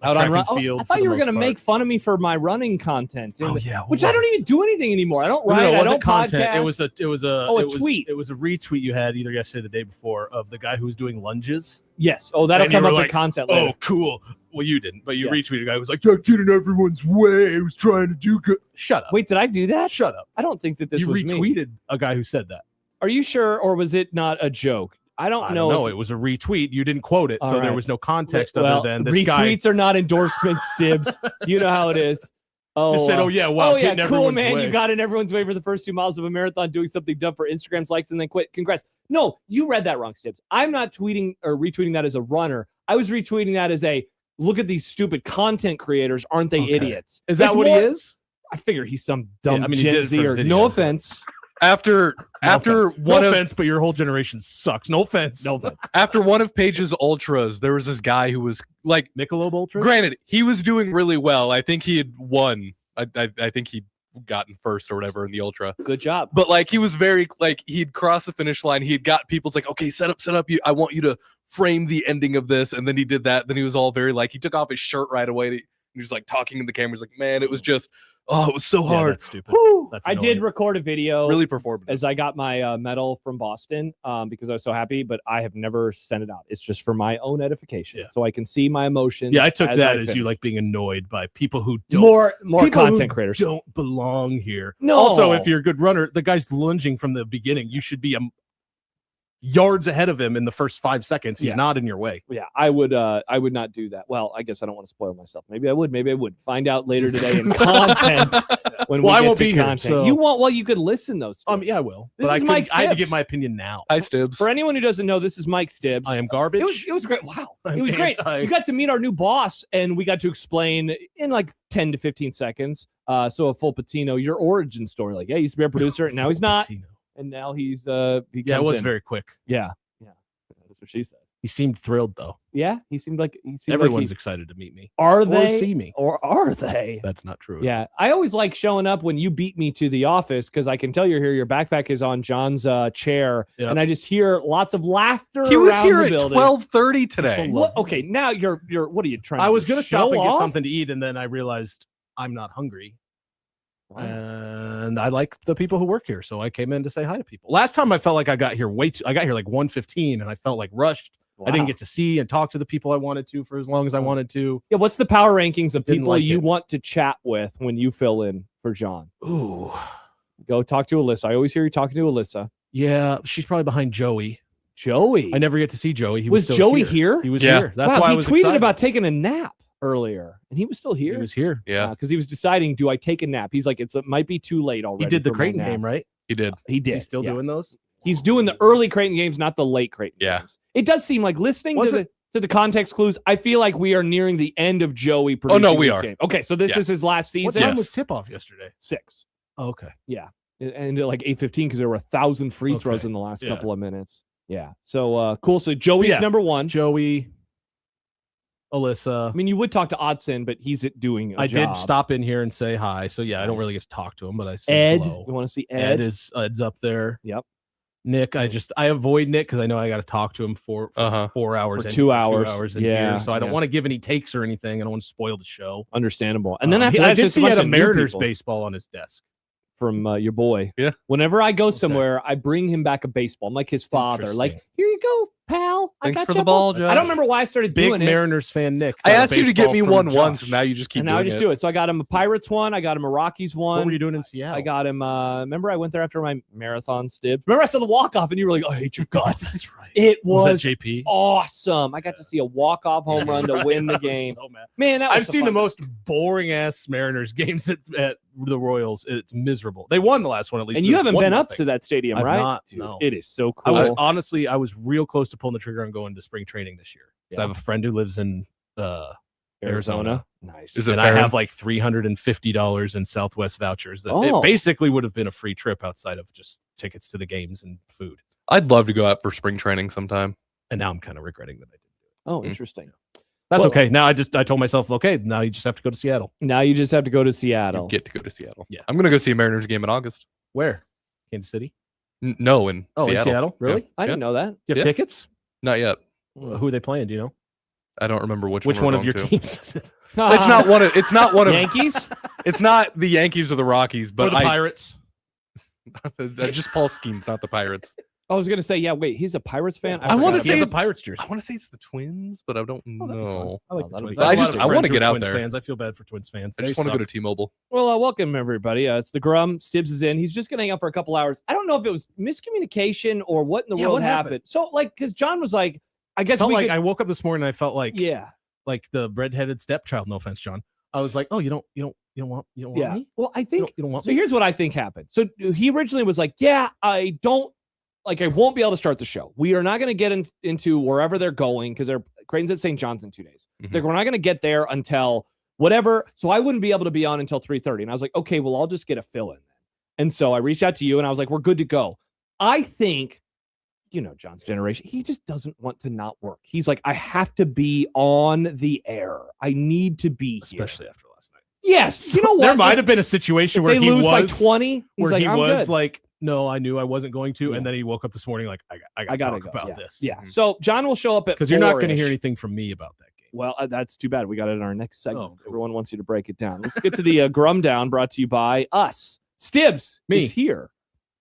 Like Out track on run. and field. I thought for you the were going to most part. make fun of me for my running content. Oh yeah, Which I don't even do anything anymore. I don't No, write. it I wasn't don't content. podcast. It was a Oh, a it was, tweet. It was a retweet you had either yesterday or the day before of the guy who was doing lunges. Yes. Oh, that'll And you come were up in like, content later. Oh, cool. Well, you didn't, but you Yeah. retweeted a guy who was like, "Don't get in everyone's way. I was trying to do good." Shut up. Wait, did I do that? Shut up. I don't think that this You was me. retweeted a guy who said that. Are you sure, or was it not a joke? I don't know. No, if- it was a retweet. You didn't quote it, All so there right. was no context well, other than this guy retweets are not endorsements, Sibs. You know how it is. Oh, just said, "Oh yeah, wow, oh yeah, getting cool, everyone's man. way." You got in everyone's way for the first 2 miles of a marathon, doing something dumb for Instagram's likes, and then quit. Congrats. No, you read that wrong, Sibs. I'm not tweeting or retweeting that as a runner. I was retweeting that as a look at these stupid content creators. Aren't they Okay. idiots? Is that It's what more- he is? I figure he's some dumb I mean, he did Gen it Z for or video. no offense. After offense. one no of offense, but your whole generation sucks. No offense. No offense. after one of Paige's ultras, there was this guy who was like, Michelob Ultra. granted, he was doing really well. I think he had won. I think he'd gotten first or whatever in the ultra. Good job. But like he was very like he'd crossed the finish line. He'd got people's like, okay, set up. I want you to frame the ending of this, and then he did that. Then he was all very like he took off his shirt right away. He was like talking to the camera. He's like, man, it was just it was so Yeah, hard. that's stupid. Whew. That's I did annoying. record a video Really performative. as I got my medal from Boston because I was so happy, but I have never sent it out. It's just for my own edification, Yeah. so I can see my emotions. Yeah, I took that as finish. you like being annoyed by people who don't more people content who creators. don't belong here. No. Also, if you're a good runner, the guy's lunging from the beginning. You should be yards ahead of him in the first 5 seconds. He's Yeah. not in your way. Yeah, I would not do that. Well, I guess I don't want to spoil myself. Maybe I would. Maybe I would. Find out later today in content when Well, we I get won't to be here, content. so- You won't. Well, you could listen though. Stibbs. Yeah, I will. This But is I Mike had to Stibbs. give my opinion now. Hi, Stibbs. For anyone who doesn't know, this is Mike Stibbs. I am garbage. It was great. Wow. I'm It was great. anti- You got to meet our new boss, and we got to explain in like 10 to 15 seconds. So a full Patino, your origin story. Like, yeah, he used to be a producer, and now he's not. Patino. And now he's he Yeah, it comes was in. very quick. Yeah. That's what she said. He seemed thrilled though. Yeah, he seemed like Everyone's excited to meet me. Are Or they? see me. Or are they? That's not true. Yeah, I always like showing up when you beat me to the office because I can tell you're here. Your backpack is on John's chair, Yep. and I just hear lots of laughter. He was around here the at building. 12:30 today. What? Okay, now you're. What are you trying? I to was do, gonna stop and show get off? something to eat, and then I realized I'm not hungry. Wow. And I like the people who work here, so I came in to say hi to people. Last time I felt like I got here I got here like 1:15, and I felt like rushed. I didn't Wow. get to see and talk to the people I wanted to for as long as I wanted to. Yeah, what's the power rankings of Didn't people like you it. want to chat with when you fill in for John? Ooh, Go talk to Alyssa. I always hear you talking to Alyssa. yeah, she's probably behind Joey. Joey. I never get to see Joey. He was still Joey here? He was Yeah. here. That's Wow, why I he was tweeted excited. about taking a nap earlier, and he was still here. He was here. Yeah, because he was deciding, do I take a nap? He's like, it might be too late already. He did the for my Creighton nap. game, right? he did. He Is did. he still yeah. doing those? He's doing the early Creighton games, not the late Creighton games. It does seem like listening to the context clues, I feel like we are nearing the end of Joey producing this game. Okay, so this is his last season. What time was tip-off yesterday? 6. Oh, okay. Yeah. And like 8:15 because there were 1,000 free throws in the last couple of minutes. Yeah. So cool. So Joey's number 1. Joey, Alyssa. I mean, you would talk to Odson, but he's doing a job. Did stop in here and say hi. So yeah, I don't really get to talk to him, but I see Ed. hello. You want to see Ed? Ed's up there. Yep. Nick, I avoid Nick because I know I got to talk to him for 4 hours or 2 hours. 2 hours in here, so I don't want to give any takes or anything. I don't want to spoil the show. Understandable. And then after that, I did see he had a Mariners baseball on his desk from your boy. Yeah. Whenever I go somewhere, I bring him back a baseball. I'm like his father. Like, here you go, pal. Thanks I got for you the ball, Joe. I don't remember why I started doing it. Big Mariners fan, Nick. I asked you to get me one once, and now you just keep and doing now I just do it. So I got him a Pirates one. I got him a Rockies one. What were you doing in Seattle? I got him. Remember, I went there after my marathon stibs. Remember, I saw the walk off, and you were like, "I hate your guts." That's right. It was that JP? Awesome. I got to see a walk off home run to win the game. So mad. Man, that was I've seen the most boring ass Mariners games at the Royals. It's miserable. They won the last one at least. And you haven't been up to that stadium, I've right? Not, Dude, no. it is so cool. I was real close to pulling the trigger on going to spring training this year. I have a friend who lives in Arizona. Nice. And I have like $350 in Southwest vouchers. That it basically would have been a free trip outside of just tickets to the games and food. I'd love to go out for spring training sometime. And now I'm kind of regretting that I didn't do it. Oh, interesting. That's okay. Now I told myself, okay, now you just have to go to Seattle. Now you just have to go to Seattle. You get to go to Seattle. Yeah. I'm going to go see a Mariners game in August. Where? Kansas City? No, in Seattle. In Seattle? Really? Yeah. I didn't know that. You have tickets? Not yet. Who are they playing? Do you know? I don't remember which one of your to. teams is it? It's not one of. It's not one of Yankees. It's not the Yankees or the Rockies, but or the Pirates. Just Paul Skeens, not the Pirates. I was gonna say, yeah. Wait, he's a Pirates fan. I want to say he has a Pirates jersey. I want to say it's the Twins, but I don't know. I like the Twins. I want to get out Twins there. Fans. I feel bad for Twins fans. I just want to go to T-Mobile. Well, welcome everybody. It's the Grum. Stibbs is in. He's just gonna hang out for a couple hours. I don't know if it was miscommunication or what in the world what happened. So, like, because John was like, I guess I woke up this morning and I felt like like the redheaded stepchild. No offense, John. I was like, oh, you don't want me? Well, I think you don't want so. me? Here's what I think happened. So he originally was like, yeah, I won't be able to start the show. We are not going to get into wherever they're going because Creighton's at St. John's in 2 days. It's like, we're not going to get there until whatever. So I wouldn't be able to be on until 3:30. And I was like, okay, well, I'll just get a fill in then. And so I reached out to you and I was like, we're good to go. I think, John's generation, he just doesn't want to not work. He's like, I have to be on the air. I need to be here. Especially after last night. Yes. You know what? There might have been a situation where they he lose was by 20. Where he was good. like, no, I knew I wasn't going to. And then he woke up this morning like, I got to talk about this. Yeah. So John will show up at because you're not going to hear anything from me about that game. Well, that's too bad. We got it in our next segment. Cool. Everyone wants you to break it down. Let's get to the Grum Down brought to you by us. Stibbs is here.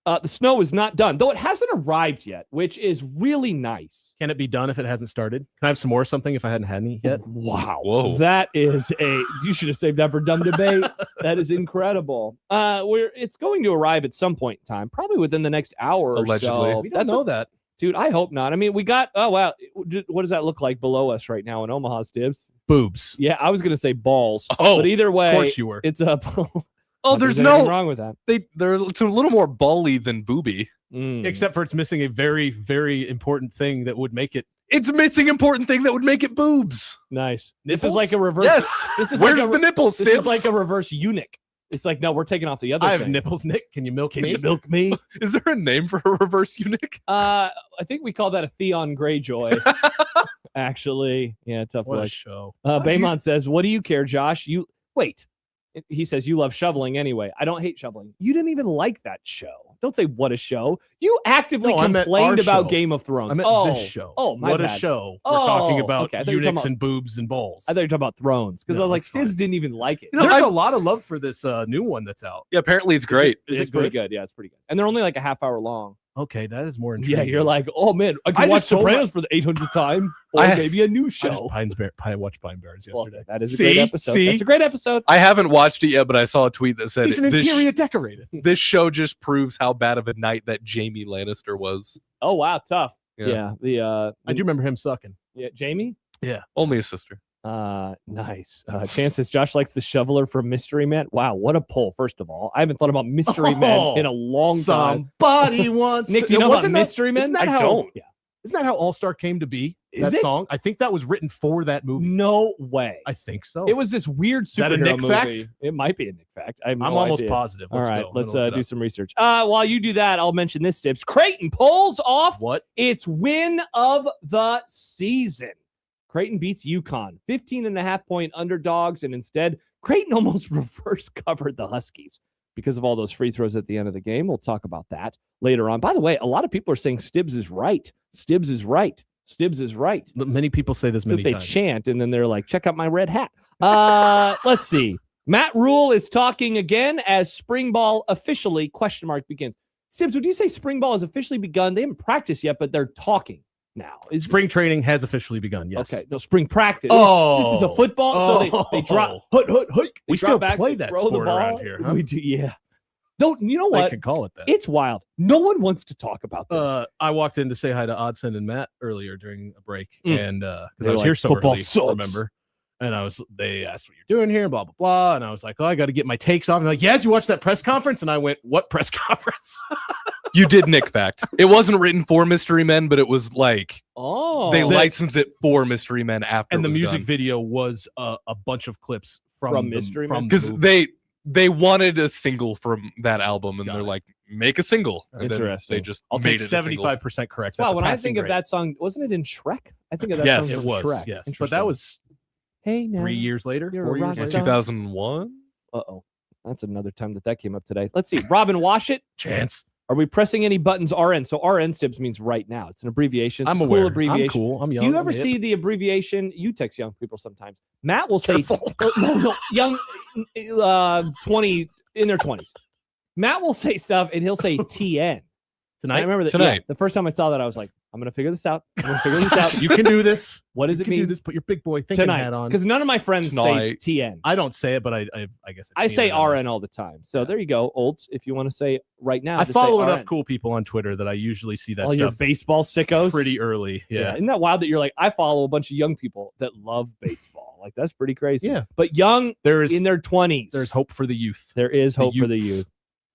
The snow is not done, though it hasn't arrived yet, which is really nice. Can it be done if it hasn't started? Can I have some more or something if I hadn't had any yet? Wow. Whoa. That is you should have saved that for dumb debate. That is incredible. It's going to arrive at some point in time, probably within the next hour Allegedly. or so. We don't know that. Dude, I hope not. I mean, we got, oh, wow. What does that look like below us right now in Omaha, Stibbs? Boobs. Yeah, I was going to say balls. Oh, but either way, of course you were. It's a... Oh, there's nothing no wrong with that. It's a little more bally than booby. Except for it's missing a very, very important thing that would make it. It's missing important thing that would make it boobs. Nice. Nipples? This is like a reverse. Yes. This is Where's like the nipples? This is like a reverse eunuch. It's like, no, we're taking off the other I have thing. nipples, Nick. Can you milk me? Can you milk me? Is there a name for a reverse eunuch? I think we call that a Theon Greyjoy. Actually, yeah, tough What a luck. show. Baymont says, "What do you care, Josh? You wait." He says, "You love shoveling anyway." I don't hate shoveling. You didn't even like that show. Don't say what a show. You actively complained about Game of Thrones. I meant this show. Oh, my what bad. a show. We're talking about okay. I thought you were talking eunuchs about- and boobs and balls. I thought you were talking about Thrones because No, I was like, that's fine. Stibbs didn't even like it. There's a lot of love for this new one that's out. Yeah, apparently it's great. It's pretty good. Yeah, it's pretty good. And they're only like a half hour long. Okay, that is more intriguing. Yeah, you're like, oh man, I can I watch just told Sopranos for the 800th time, or maybe a new I just show. I watched Pine Barrens yesterday. That is a great episode. See? That's a great episode. I haven't watched it yet, but I saw a tweet that said He's an interior decorator. This show just proves how bad of a night that Jamie Lannister was. Oh wow, tough. Yeah. Yeah, I do remember him sucking. yeah, Jamie. Yeah, Only his sister. Nice. Chance says Josh likes the shoveler from Mystery Men. Wow, what a pull! First of all, I haven't thought about Mystery Men in a long time. Somebody wants. Nick, do you know about Mystery Men? I don't. Yeah. Isn't that how All Star came to be? Is that it? song? I think that was written for that movie. No way. I think so. It was this weird that a superhero Nick movie. fact? It might be a Nick fact. I'm almost positive. All right, let's look it do up. some research. While you do that, I'll mention this, Stips. Creighton pulls off its win of the season. Creighton beats UConn, 15.5-point underdogs, and instead, Creighton almost reverse covered the Huskies because of all those free throws at the end of the game. We'll talk about that later on. By the way, a lot of people are saying Stibbs is right. Stibbs is right. Stibbs is right. Many people say this many times. They chant, and then they're like, check out my red hat. Let's see. Matt Rule is talking again as spring ball officially, ? Begins. Stibbs, would you say spring ball has officially begun? They haven't practiced yet, but they're talking now. Spring training has officially begun, yes. Okay, no, spring practice. Oh. This is a football, so they drop. We still play that sport around here, huh? We do, yeah. Don't you know what? I could call it that. It's wild. No one wants to talk about this. I walked in to say hi to Odson and Matt earlier during a break, and because I was like, here so football early, sucks. remember? And they asked what you're doing here, blah blah blah, and I was like, oh, I got to get my takes off. And they're like, yeah, did you watch that press conference? And I went, what press conference? You did Nick fact. It wasn't written for Mystery Men, but it was like they licensed it for Mystery Men after. And it the was music done. video was a bunch of clips from Mystery Men, because they wanted a single from that album, and they're like, make a single. And interesting. They just I'll made take it a single. 75% correct. Wow, That's when I think of that song, wasn't it in Shrek? I think of that song. Yes, it was. Shrek. Yes, but that was hey, now 3 years later, you're 4 a years rock later. star. 2001. Uh-oh. That's another time that came up today. Let's see. Robin Washut. Chance. Are we pressing any buttons? RN. So RN Stibbs means right now. It's an abbreviation. It's I'm a aware. Cool abbreviation. I'm cool. I'm young. Do you ever I'm hip. see the abbreviation? You text young people sometimes. Matt will say, young, 20, in their 20s. Matt will say stuff, and he'll say TN. Tonight? I remember that. Tonight. Yeah, the first time I saw that, I was like, I'm going to figure this out. I'm going to figure this out. You can do this. What does it mean? Do this. Put your big boy thinking Tonight. hat on. Because none of my friends say TN. I don't say it, but I guess I say RN all the time. So there you go, Olds. If you want to say right now, I just follow say enough RN. cool people on Twitter that I usually see that All your stuff baseball sickos pretty early. Yeah. Isn't that wild that you're like, I follow a bunch of young people that love baseball. Like, that's pretty crazy. Yeah. But young in their 20s. There's hope for the youth. There is hope for the youths. youth.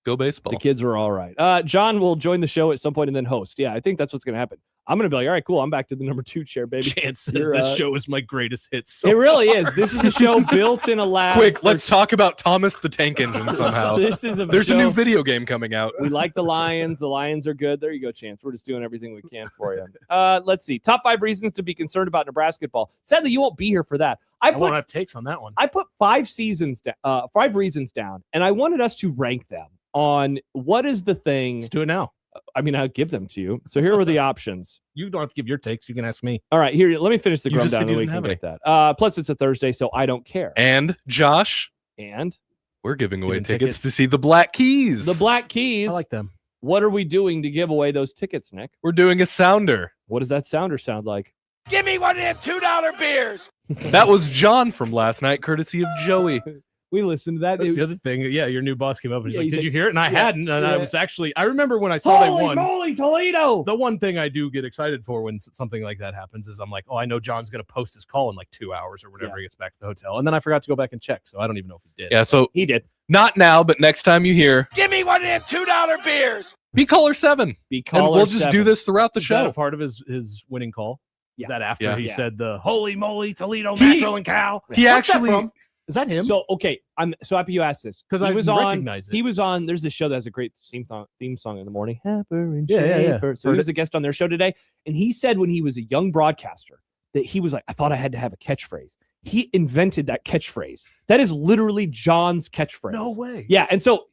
Go baseball. The kids are all right. John will join the show at some point and then host. Yeah, I think that's what's going to happen. I'm going to be like, all right, cool. I'm back to the number 2 chair, baby. Chance says this show is my greatest hit. It really is. This is a show built in a lab. Quick, let's talk about Thomas the Tank Engine somehow. There's a new video game coming out. We like the Lions. The Lions are good. There you go, Chance. We're just doing everything we can for you. Let's see. Top 5 reasons to be concerned about Nebraska football. Sadly, you won't be here for that. I won't have takes on that one. I put 5 reasons down, and I wanted us to rank them on what is the thing. Let's do it now. I mean, I'll give them to you. So here were the options. You don't have to give your takes. You can ask me. All right, here. Let me finish the You grum just down, said and you we didn't can have get that. Plus, it's a Thursday, so I don't care. And Josh, And we're giving away Giving tickets tickets. to see the Black Keys. the Black Keys. I like them. What are we doing to give away those tickets, Nick? We're doing a sounder. What does that sounder sound like? Give me one of them $2 beers. That was John from last night, courtesy of Joey. We listened to that. That's the other thing. Yeah, your new boss came up and he's Yeah, like, he's "Did like, you hear it?" And I yeah, hadn't. And I yeah. was actually. I remember when I saw they Holy won. moly, Toledo! The one thing I do get excited for when something like that happens is I'm like, oh, I know John's going to post his call in like 2 hours or whatever he gets back to the hotel. And then I forgot to go back and check. So I don't even know if he did. Yeah, so He did. not now, but next time you hear, Give me one of them $2 beers. be caller 7. Be And caller we'll just 7. do this throughout the Is that a show. part of his winning call? Yeah. Is that after Yeah. he Yeah. said the holy moly Toledo He- Metro and Cal? He What's that actually from? Is that him? So okay, I'm so happy you asked this 'Cause he I was on. recognize it. He was on. There's this show that has a great theme song in the morning. Happer and Yeah. Schaefer. So he was a guest on their show today, and he said when he was a young broadcaster that he was like, I thought I had to have a catchphrase. He invented that catchphrase. That is literally John's catchphrase. No way. Yeah, and so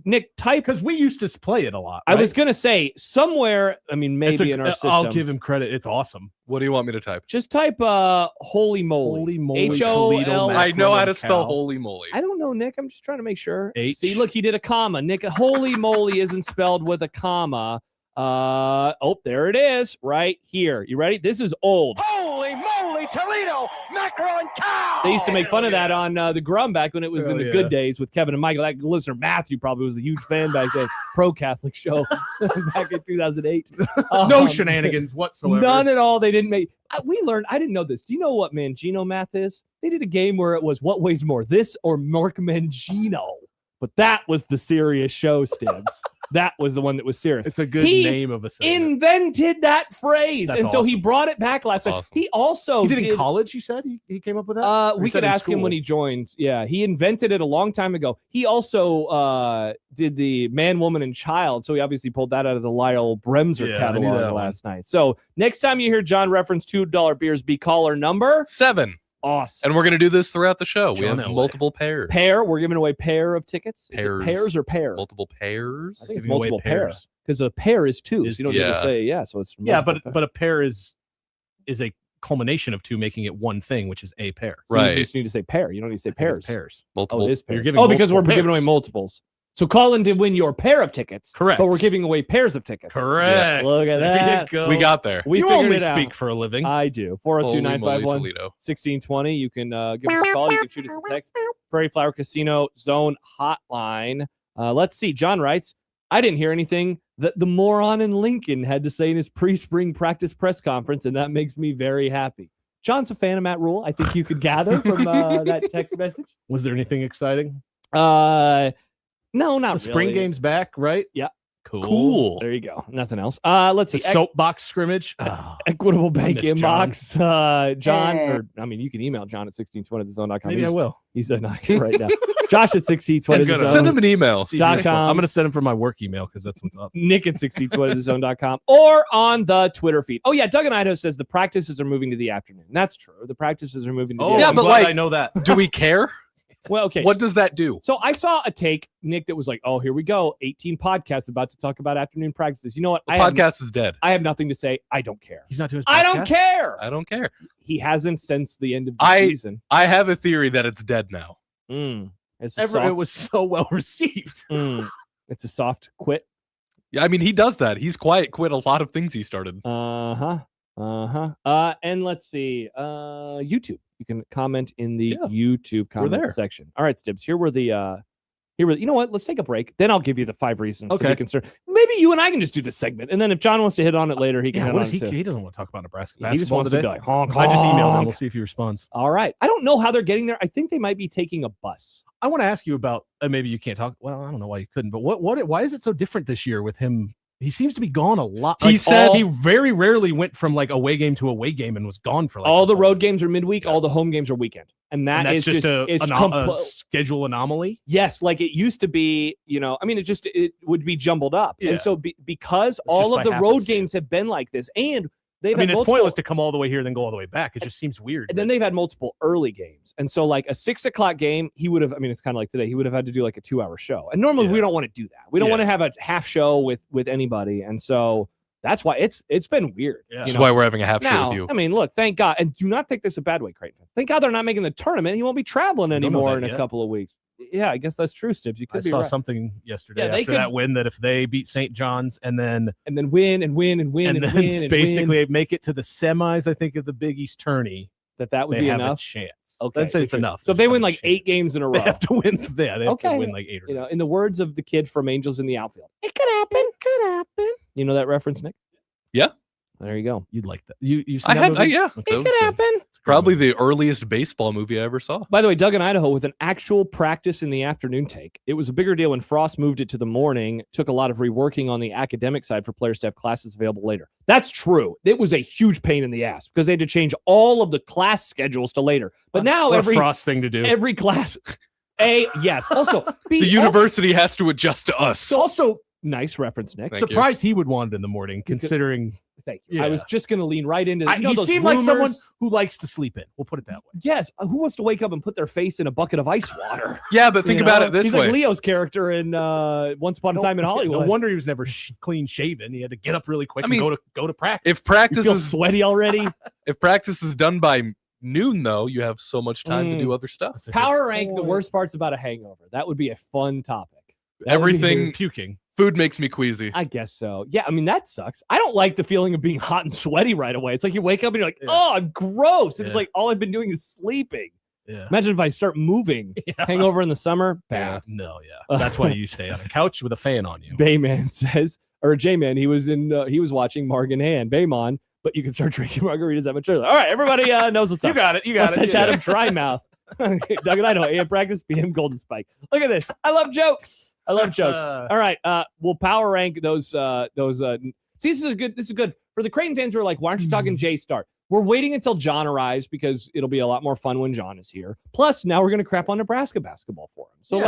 Nick, type. Because we used to play it a lot. I right? was gonna say somewhere. I mean, maybe in our system. I'll give him credit. It's awesome. What do you want me to type? Just type holy moly. Holy moly, H-O-L- Toledo I know how to and spell Cal. holy moly. I don't know, Nick. I'm just trying to make sure. H. See, look, he did a comma. Nick, holy moly isn't spelled with a comma. Oh, there it is, right here. You ready? This is old. Holy moly, baby, Toledo, mackerel and cow. They used to make fun of that on the Grum back when it was in the good days with Kevin and Michael. That listener Matthew probably was a huge fan back then. Pro Catholic show back in 2008. No shenanigans whatsoever. None at all. They didn't make. We learned. I didn't know this. Do you know what Mangino math is? They did a game where it was what weighs more, this or Mark Mangino. But that was the serious show, Stibbs. That was the one that was serious. It's a good name of a segment. Invented that phrase. That's so he awesome. brought it back last time. He also He did in college, you said? He came up with that? Or we you said could in ask him when school? he joins. Yeah, he invented it a long time ago. He also did the man, woman, and child. So he obviously pulled that out of the Lyle Bremser Yeah, I knew catalog that last night. So next time you hear John reference $2 beers, be caller number 7. Awesome. And we're going to do this throughout the show. We John have Elway. multiple pairs. Pair. We're giving away pair of tickets. Is it Pairs. pairs or pair? Multiple pairs. I think it's Giving away multiple pair. pairs. Because a pair is two. Is So you don't two. need to Yeah. say yeah. So it's Yeah, multiple but a pair is a culmination of two, making it one thing, which is a pair. So you Right. just need to say pair. You don't need to say I think pairs. it's pairs. Multiple. Oh, it is pairs. You're giving because we're multiple giving away pairs. multiples. So call in to win your pair of tickets. Correct. But we're giving away pairs of tickets. Correct. Look at There you that. go. We got there. We you figured only it out. speak for a living. I do. Holy moly, 402-951 Toledo. 1620. You can give us a call. You can shoot us a text. Prairie Flower Casino Zone Hotline. Let's see. John writes, I didn't hear anything that the moron in Lincoln had to say in his pre-spring practice press conference, and that makes me very happy. John's a fan of Matt Rule. I think you could gather from that text message. Was there anything exciting? No, not The spring really. game's back, right? Yeah. Cool. There you go. Nothing else. Let's The see. soapbox scrimmage. Equitable Bank miss John. inbox. John, or I mean, you can email John at 1620thezone.com. Maybe I will. He's not here right now. Josh at 1620thezone. Send him an email. .com. I'm going to send him from my work email because that's what's up. Nick at 1620thezone.com or on the Twitter feed. Oh, yeah. Doug and Idaho says the practices are moving to the afternoon. That's true. The practices are moving to the Oh, Yeah, I'm but glad like- I know that. Do we care? Well, okay. What does that do? So I saw a take, Nick, that was like, oh, here we go. 18 podcasts about to talk about afternoon practices. You know what? The podcast is dead. I have nothing to say. I don't care. He's not doing his I don't podcast? care. I don't care. He hasn't since the end of the I- season. I have a theory that it's dead now. It's a It soft, was so well received. it's a soft quit. Yeah, I mean, he does that. He's quiet quit a lot of things he started. And let's see. YouTube. You can comment in the YouTube comment there. section. All right, Stibbs. Here were the you know what? Let's take a break. Then I'll give you the 5 reasons to be Okay. concerned. Maybe you and I can just do this segment. And then if John wants to hit on it later, he can Yeah, hit what on does he? it too. He doesn't want to talk about Nebraska He basketball just wants today. to be like, honk, I just emailed him. honk. We'll see if he responds. All right. I don't know how they're getting there. I think they might be taking a bus. I want to ask you about. Maybe you can't talk. Well, I don't know why you couldn't. But why is it so different this year with him? He seems to be gone a lot. He said- he very rarely went from like away game to away game and was gone for like All a the whole- road games are midweek. All the home games are weekend. And And that's is just a it's schedule anomaly. Yes, like it used to be, I mean, it would be jumbled up. Yeah. And so because It's all just of the by road happenstance. games have been like this, and they've I mean, had it's multiple, pointless to come all the way here then go all the way back. It just seems weird. and then they've had multiple early games. And so like a 6:00 game, he would have, I mean, it's kind of like today, he would have had to do like a 2-hour show. And normally we Yeah. don't want to do that. We don't Yeah. want to have a half show with anybody. And so that's why it's been weird. Yeah. That's why we're having a half show Now, with you. I mean, look, thank God. And do not take this a bad way, Creighton. Thank God they're not making the tournament. He won't be traveling don't know anymore that in a yet. couple of weeks. Yeah, I guess that's true, Stibbs. You I could be saw right. something yesterday Yeah, they after could- that win that if they beat St. John's and then win and win and win and then win and basically win, make it to the semis, I think, of the Big East tourney, that would they be have enough. a chance. Okay, I'd say it's okay. enough. So if They they just win have a like chance. 8 games in a row, They have to win. Yeah, they have Okay. to win like 8 or 9. in the words of the kid from Angels in the Outfield, it could happen. Could happen. You know that reference, Nick? Yeah. There you go. You'd like that. You seen I that had, movie? yeah. Okay. It could happen. Probably the earliest baseball movie I ever saw. By the way, Doug in Idaho with an actual practice in the afternoon take. It was a bigger deal when Frost moved it to the morning. Took a lot of reworking on the academic side for players to have classes available later. That's true. It was a huge pain in the ass because they had to change all of the class schedules to later. But now What a every Frost thing to do. every class, yes. Also, The university has to adjust to us. Also, nice reference, Nick. Thank you. Surprised he would want it in the morning, considering Thank you. I Yeah. was just going to lean right into he those seemed like someone rumors. who likes to sleep in. We'll put it that way. Yes, who wants to wake up and put their face in a bucket of ice water? Yeah, but think You about know? it this He's way. like Leo's character in Once Upon a Time in Hollywood. No wonder he was never clean shaven. He had to get up really quick I mean, and go to practice. If practice You feel is sweaty already. if practice is done by noon, though, you have so much time to do other stuff. That's a good Power rank the worst parts about a hangover. That would be a fun topic. Everything puking. Food makes me queasy. I guess so. Yeah, I mean, that sucks. I don't like the feeling of being hot and sweaty right away. It's like you wake up and you're like, oh, I'm gross. It's like all I've been doing is sleeping. Yeah. Imagine if I start moving. Hangover in the summer? Bad. No, That's why you stay on a couch with a fan on you. Bayman says, or J-Man, he was watching Morgan Hand. Baymon, but you can start drinking margaritas that much earlier. All right, everybody knows what's up. You got it. Let's Adam Trymouth. Doug and I know. AM practice, PM Golden Spike. Look at this. I love jokes. All right, we'll power rank those. See, this is good for the Creighton fans who are like, why aren't you talking J-Star? We're waiting until John arrives because it'll be a lot more fun when John is here. Plus, now we're going to crap on Nebraska basketball for him. So,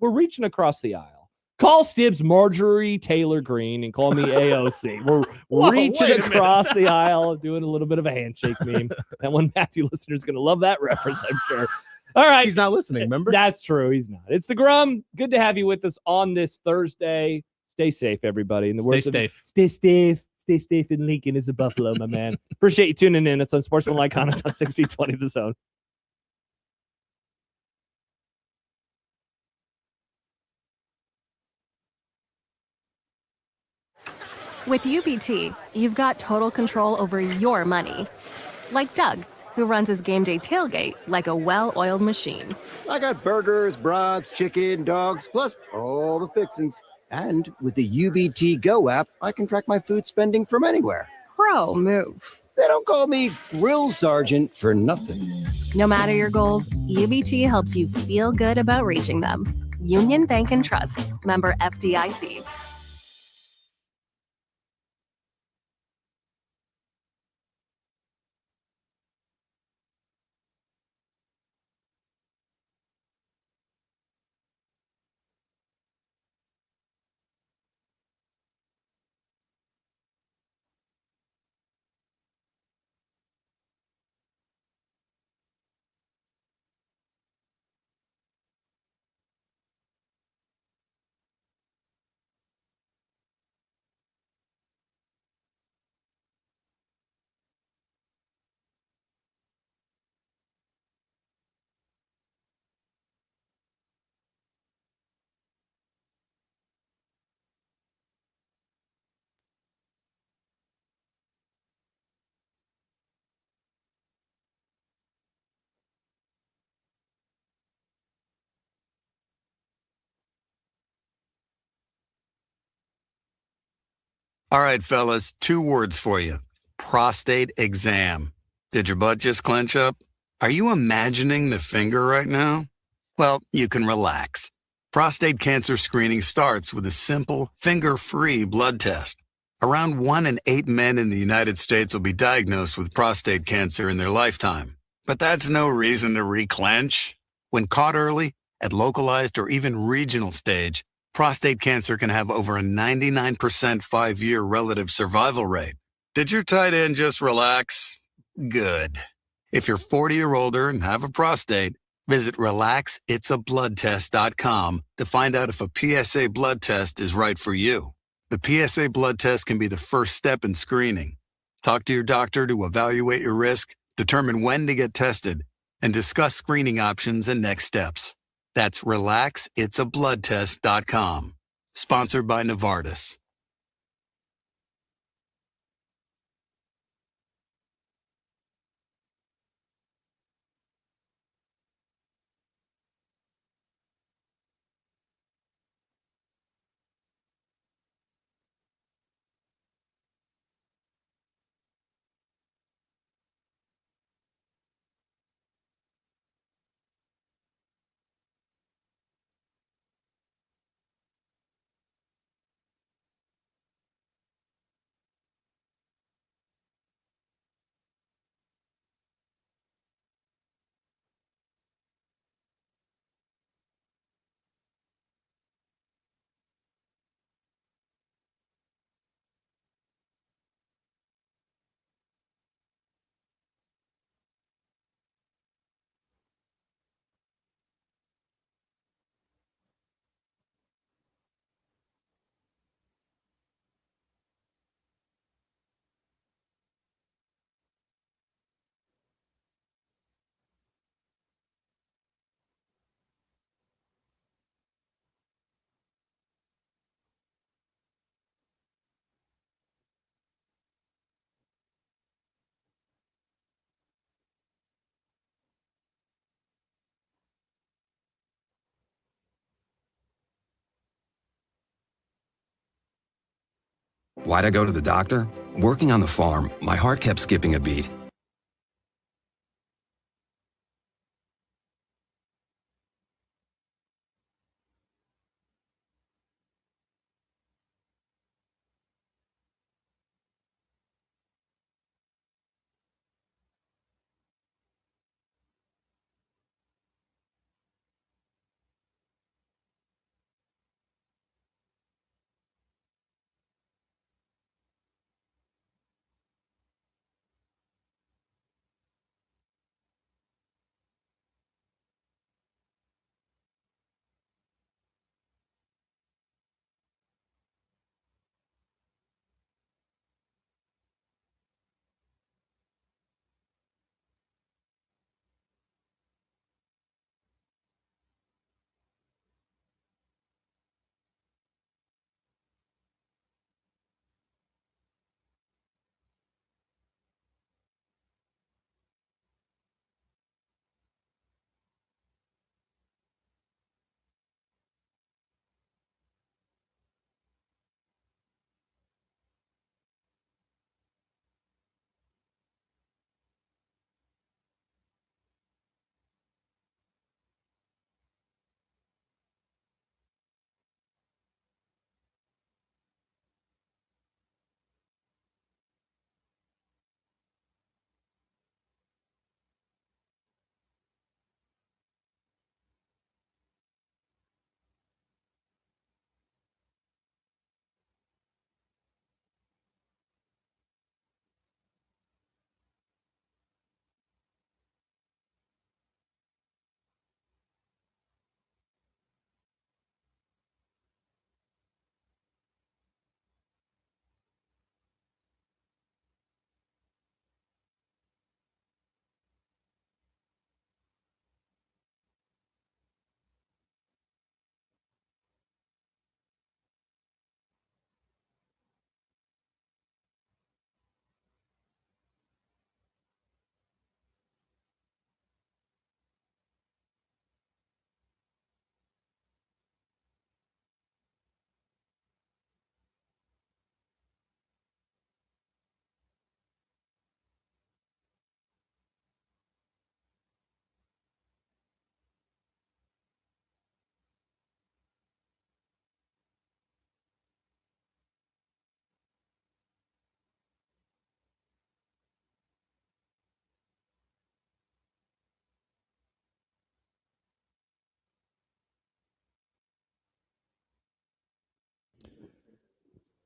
we're reaching across the aisle. Call Stibbs Marjorie Taylor Greene and call me AOC. We're reaching across the aisle, doing a little bit of a handshake meme. That one Matthew listener is going to love that reference, I'm sure. All right. He's not listening, remember? That's true. He's not. It's the Grum. Good to have you with us on this Thursday. Stay safe, everybody. Stay safe. Stay safe in Lincoln is a Buffalo, my man. Appreciate you tuning in. It's Unsportsmanlike content on 6020 The Zone. With UBT, you've got total control over your money. Like Doug, who runs his game day tailgate like a well-oiled machine. I got burgers, brats, chicken, dogs, plus all the fixins'. And with the UBT Go app, I can track my food spending from anywhere. Pro move. They don't call me Grill Sergeant for nothing. No matter your goals, UBT helps you feel good about reaching them. Union Bank and Trust. Member FDIC. All right, fellas, 2 words for you. Prostate exam. Did your butt just clench up? Are you imagining the finger right now? Well, you can relax. Prostate cancer screening starts with a simple, finger-free blood test. Around 1 in 8 men in the United States will be diagnosed with prostate cancer in their lifetime. But that's no reason to reclench. When caught early, at localized or even regional stage, prostate cancer can have over a 99% 5-year relative survival rate. Did your tight end just relax? Good. If you're 40 or older and have a prostate, visit RelaxIt'sABloodTest.com to find out if a PSA blood test is right for you. The PSA blood test can be the first step in screening. Talk to your doctor to evaluate your risk, determine when to get tested, and discuss screening options and next steps. That's RelaxIt'sABloodTest.com. Sponsored by Novartis. Why'd I go to the doctor? Working on the farm, my heart kept skipping a beat.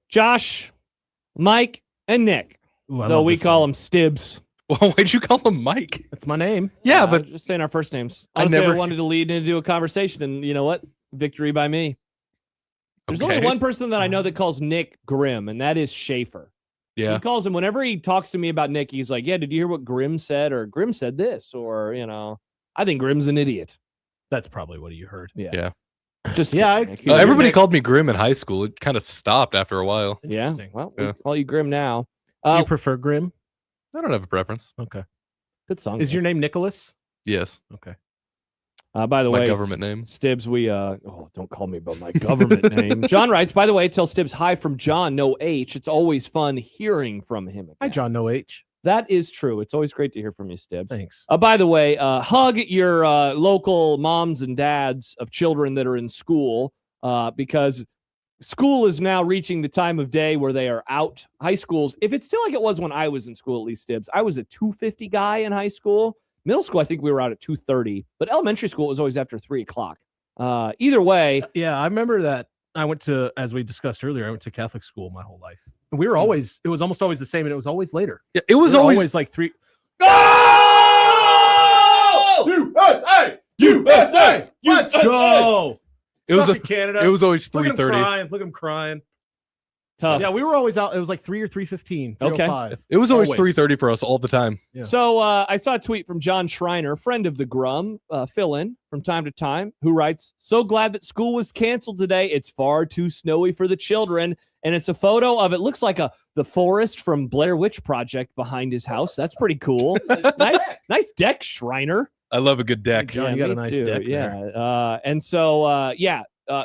Josh, Mike, and Nick. So we call them Stibs. Well, why'd you call him Mike? That's my name. Yeah, but just saying our first names. Honestly, I wanted to lead into a conversation, and you know what? Victory by me. There's only one person that I know that calls Nick Grimm, and that is Schaefer. Yeah. He calls him whenever he talks to me about Nick, he's like, yeah, did you hear what Grimm said? Or Grimm said this, or, I think Grimm's an idiot. That's probably what you heard. Yeah. Just everybody called me Grimm in high school. It kind of stopped after a while. Yeah. Well, we call you Grimm now. Do you prefer Grimm? I don't have a preference. Okay. Good song. Is your name Nicholas? Yes. Okay. By the my way, government name. Stibbs, don't call me by my government name. John writes, by the way, tell Stibbs hi from John, no H. It's always fun hearing from him again. Hi, John, no H. That is true. It's always great to hear from you, Stibbs. Thanks. By the way, hug your local moms and dads of children that are in school because school is now reaching the time of day where they are out. High schools, if it's still like it was when I was in school, at least, Stibbs, I was a 2:50 guy in high school. Middle school, I think we were out at 2:30, but elementary school was always after 3 o'clock. Either way. Yeah, I remember that. I went to, as we discussed earlier, I went to Catholic school my whole life. We were always, it was almost always the same, and it was always later. Yeah, it was always like 3. Go! USA! USA! Let's go! It was Canada. It was always Look at him 3:30. crying. Look at him crying. Tough. Yeah, we were always out. It was like 3 or 3:15. Okay. It was always 3:30 for us all the time. Yeah. So I saw a tweet from John Schreiner, friend of the Grum, fill-in from time to time, who writes, so glad that school was canceled today. It's far too snowy for the children. And it's a photo of, it looks like the forest from Blair Witch Project behind his house. That's pretty cool. nice deck, Schreiner. I love a good deck. John, you got a nice deck there. And so,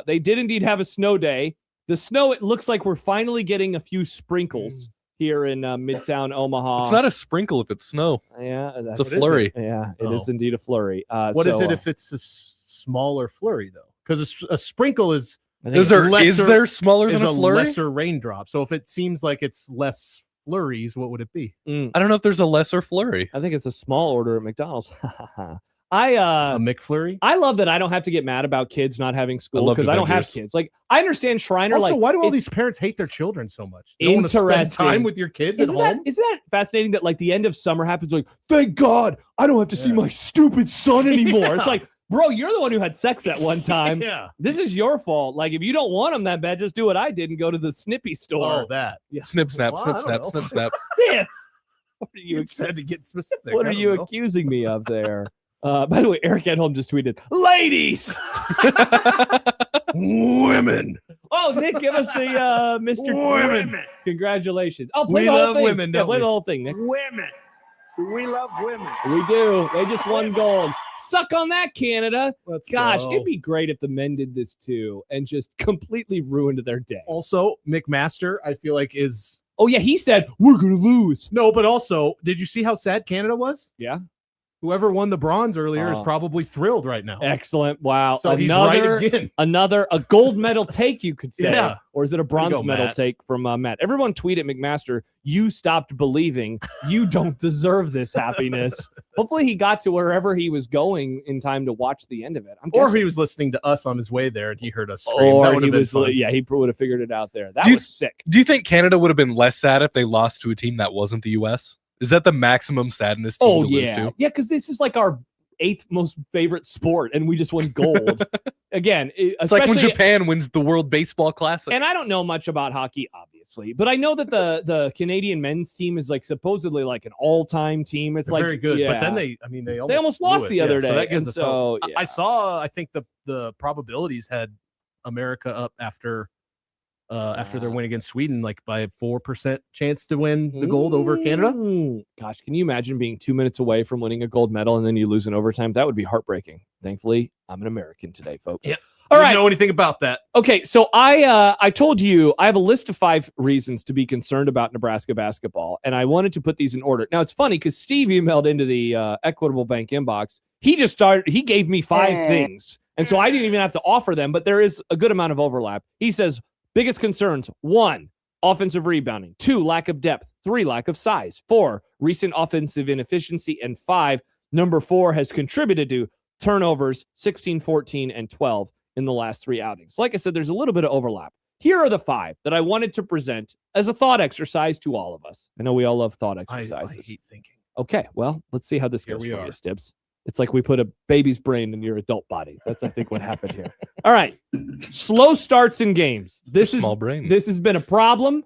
they did indeed have a snow day. The snow, it looks like we're finally getting a few sprinkles here in Midtown Omaha. It's not a sprinkle if it's snow. Yeah, it's a flurry. It is indeed a flurry. What is it if it's a smaller flurry though? Because a sprinkle is is there smaller than a flurry? Lesser raindrop. So if it seems like it's less flurries, what would it be? I don't know if there's a lesser flurry. I think it's a small order at McDonald's. A McFlurry. I love that I don't have to get mad about kids not having school because I don't have kids. Like I understand Schreiner. Also, like, why do all these parents hate their children so much? You interesting. don't want to spend time with your kids at home. Isn't that fascinating that like the end of summer happens? Like, thank God I don't have to see my stupid son anymore. It's like, bro, you're the one who had sex that one time. This is your fault. Like, if you don't want them that bad, just do what I did and go to the Snippy store. Oh, that. Yeah. Snip, snap, snip, snap, snip, snap. Snips. What are you had to get specific? What are you accusing me of there? By the way, Eric Edholm just tweeted, "Ladies, women." Oh, Nick, give us the Mr. Women. Congratulations. Oh, play We the whole love thing. women, Yeah, don't play we? the whole thing, Nick. Women. We love women. We do. They just won gold. Suck on that, Canada. Gosh, go. it'd be great if the men did this too and just completely ruined their day. Also, McMaster, I feel like is. Oh yeah, he said we're gonna lose. No, but also, did you see how sad Canada was? Yeah. Whoever won the bronze earlier is probably thrilled right now. Excellent. Wow. So he's right again. A gold medal take, you could say. Yeah. Or is it a bronze medal Matt. take from Matt? Everyone tweet at McMaster, you stopped believing. You don't deserve this happiness. Hopefully he got to wherever he was going in time to watch the end of it. Or he was listening to us on his way there and he heard us scream. Or That he been was, fun. he would have figured it out there. That was sick. Do you think Canada would have been less sad if they lost to a team that wasn't the U.S.? Is that the maximum sadness team to lose to? Yeah, because this is like our 8th most favorite sport, and we just won gold. Again, It's like when Japan wins the World Baseball Classic. And I don't know much about hockey, obviously, but I know that the Canadian men's team is like supposedly like an all-time team. It's They're like very good, yeah. but then they almost lost the other day. So that gives and us so hope. I saw. I think the probabilities had America up after their win against Sweden, like by a 4% chance to win the gold over Canada. Gosh, can you imagine being 2 minutes away from winning a gold medal and then you lose in overtime? That would be heartbreaking. Thankfully, I'm an American today, folks. Yeah. All right. Didn't know anything about that. Okay, so I told you I have a list of 5 reasons to be concerned about Nebraska basketball, and I wanted to put these in order. Now, it's funny because Steve emailed into the Equitable Bank inbox. He gave me 5 things, and so I didn't even have to offer them, but there is a good amount of overlap. He says, biggest concerns, 1, offensive rebounding, 2, lack of depth, 3, lack of size, 4, recent offensive inefficiency, and 5, number 4 has contributed to turnovers, 16, 14, and 12 in the last 3 outings. Like I said, there's a little bit of overlap. Here are the 5 that I wanted to present as a thought exercise to all of us. I know we all love thought exercises. I hate thinking. Okay, well, let's see how this Here goes we for are. you, Stibbs. It's like we put a baby's brain in your adult body. That's, I think, what happened here. All right. Slow starts in games. Small brain. This has been a problem,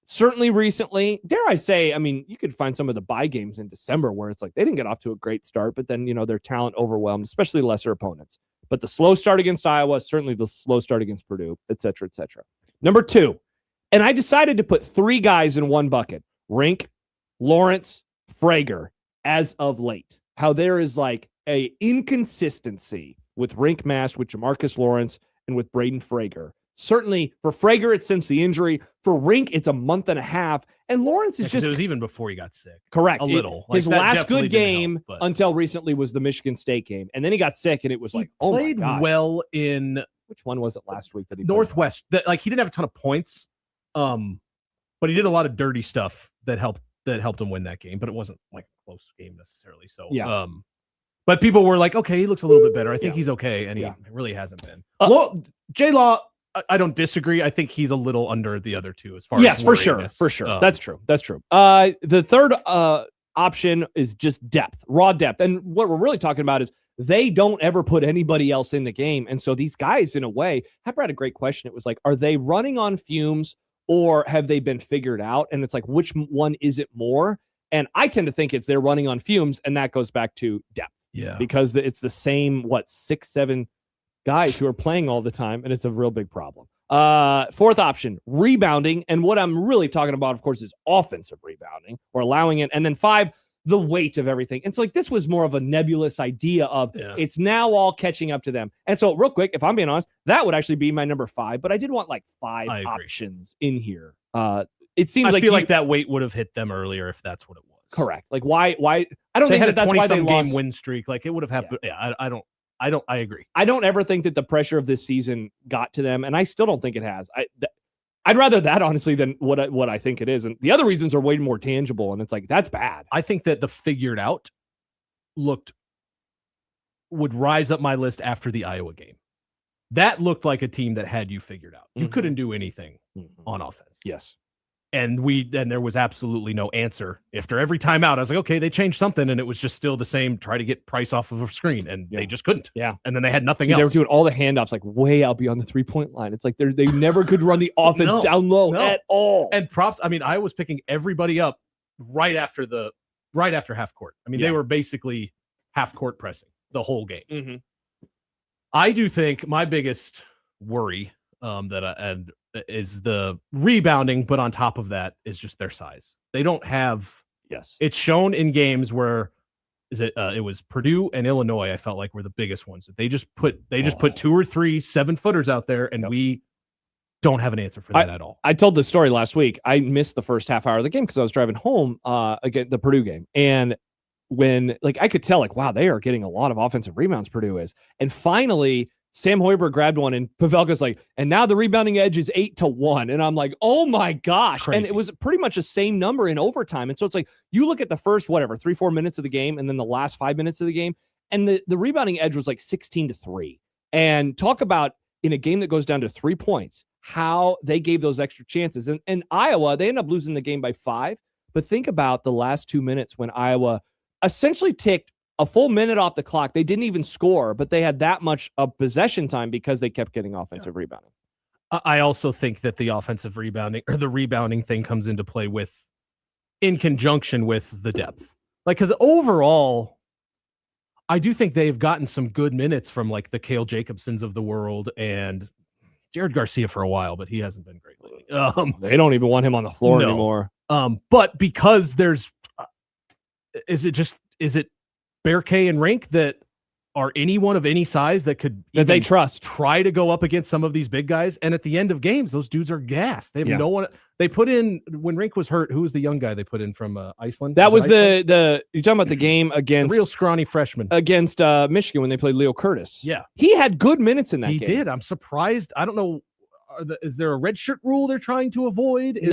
certainly recently. Dare I say, I mean, you could find some of the bye games in December where it's like they didn't get off to a great start, but then, their talent overwhelmed, especially lesser opponents. But the slow start against Iowa, certainly the slow start against Purdue, et cetera, et cetera. Number 2, and I decided to put 3 guys in one bucket, Rink, Lawrence, Frager, as of late. How there is like a inconsistency with Rink Mast, with Jamarcus Lawrence, and with Braden Frager. Certainly for Frager, it's since the injury. For Rink, it's a month and a half. And Lawrence is just... It was even before he got sick. Correct. A little. His Like, that last definitely good didn't game help, but- until recently was the Michigan State game. And then he got sick, and it was like, oh my played gosh. well in Which one was it last week that he played Northwest. Like he didn't have a ton of points, but he did a lot of dirty stuff that helped him win that game. But it wasn't like a close game necessarily. So Yeah. But people were like, okay, he looks a little bit better. I think he's okay, and he really hasn't been. J-Law, I don't disagree. I think he's a little under the other 2 as far as for sure. worryiness. For sure. That's true. The third option is just depth, raw depth. And what we're really talking about is they don't ever put anybody else in the game. And so these guys, in a way, Hepper had a great question. It was like, are they running on fumes or have they been figured out? And it's like, which one is it more? And I tend to think it's they're running on fumes, and that goes back to depth. Yeah. Because it's the same, 6, 7 guys who are playing all the time, and it's a real big problem. 4th option, rebounding. And what I'm really talking about, of course, is offensive rebounding or allowing it. And then 5, the weight of everything. And so like this was more of a nebulous idea of it's now all catching up to them. And so real quick, if I'm being honest, that would actually be my number 5, but I did want like 5 options in here. It seems I feel like that weight would have hit them earlier if that's what it was. Correct. Like why I don't think had that's why they lost. game win streak. Like it would have happened. Yeah, I agree. I don't ever think that the pressure of this season got to them, and I still don't think it has. I'd rather that, honestly, than what I think it is. And the other reasons are way more tangible, and it's like, that's bad. I think that the figured out would rise up my list after the Iowa game. That looked like a team that had you figured out. You couldn't do anything on offense. Yes. And there was absolutely no answer. After every timeout, I was like, okay, they changed something, and it was just still the same, try to get Price off of a screen, and they just couldn't. Yeah. And then they had nothing else. They were doing all the handoffs like way out beyond the 3-point line. It's like they never could run the offense down low at all. And props, I mean, I was picking everybody up right after half court. I mean, they were basically half court pressing the whole game. I do think my biggest worry is the rebounding, but on top of that is just their size. They don't have. Yes, it's shown in games where it was Purdue and Illinois. I felt like were the biggest ones. They just put 2 or 3 7-footers out there, and we don't have an answer for that at all. I told this story last week. I missed the first half hour of the game because I was driving home again the Purdue game, and when I could tell wow, they are getting a lot of offensive rebounds. Purdue is, and finally Sam Hoiberg grabbed one, and Pavelka's like, and now the rebounding edge is 8-1. And I'm like, oh my gosh. Crazy. And it was pretty much the same number in overtime. And so it's like, you look at the first, 3-4 minutes of the game, and then the last 5 minutes of the game, and the rebounding edge was 16-3. And talk about in a game that goes down to 3 points, how they gave those extra chances. And Iowa, they ended up losing the game by 5. But think about the last 2 minutes when Iowa essentially ticked a full minute off the clock. They didn't even score, but they had that much of possession time because they kept getting offensive rebounding. I also think that the offensive rebounding or the rebounding thing comes into play in conjunction with the depth. Because overall, I do think they've gotten some good minutes from the Cale Jacobsons of the world and Jared Garcia for a while, but he hasn't been great lately. They don't even want him on the floor anymore. But because there's, is it Bear K and Rink that are anyone of any size that they trust try to go up against some of these big guys? And at the end of games, those dudes are gassed. They have no one. They put in, when Rink was hurt, who was the young guy they put in from Iceland? That was you're talking about the game against the real scrawny freshman against Michigan when they played Leo Curtis. Yeah, he had good minutes in that game. He did. I'm surprised. I don't know. Is there a red shirt rule they're trying to avoid? He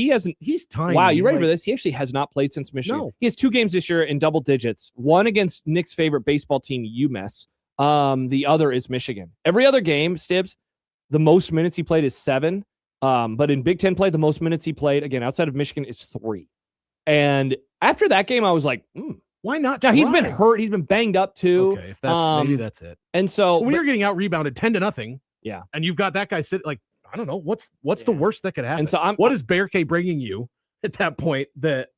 hasn't. He's tiny. Wow, you ready for this? He actually has not played since Michigan. No. He has 2 games this year in double digits. One against Nick's favorite baseball team, UMass. The other is Michigan. Every other game, Stibbs, the most minutes he played is 7. But in Big Ten play, the most minutes he played, again, outside of Michigan, is 3. And after that game, I was like, why not? Now, he's been hurt. He's been banged up, too. Okay, if that's maybe that's it. And so when you're getting out rebounded 10-0, yeah, and you've got that guy sitting I don't know what's the worst that could happen. And so what is Bear K bringing you at that point that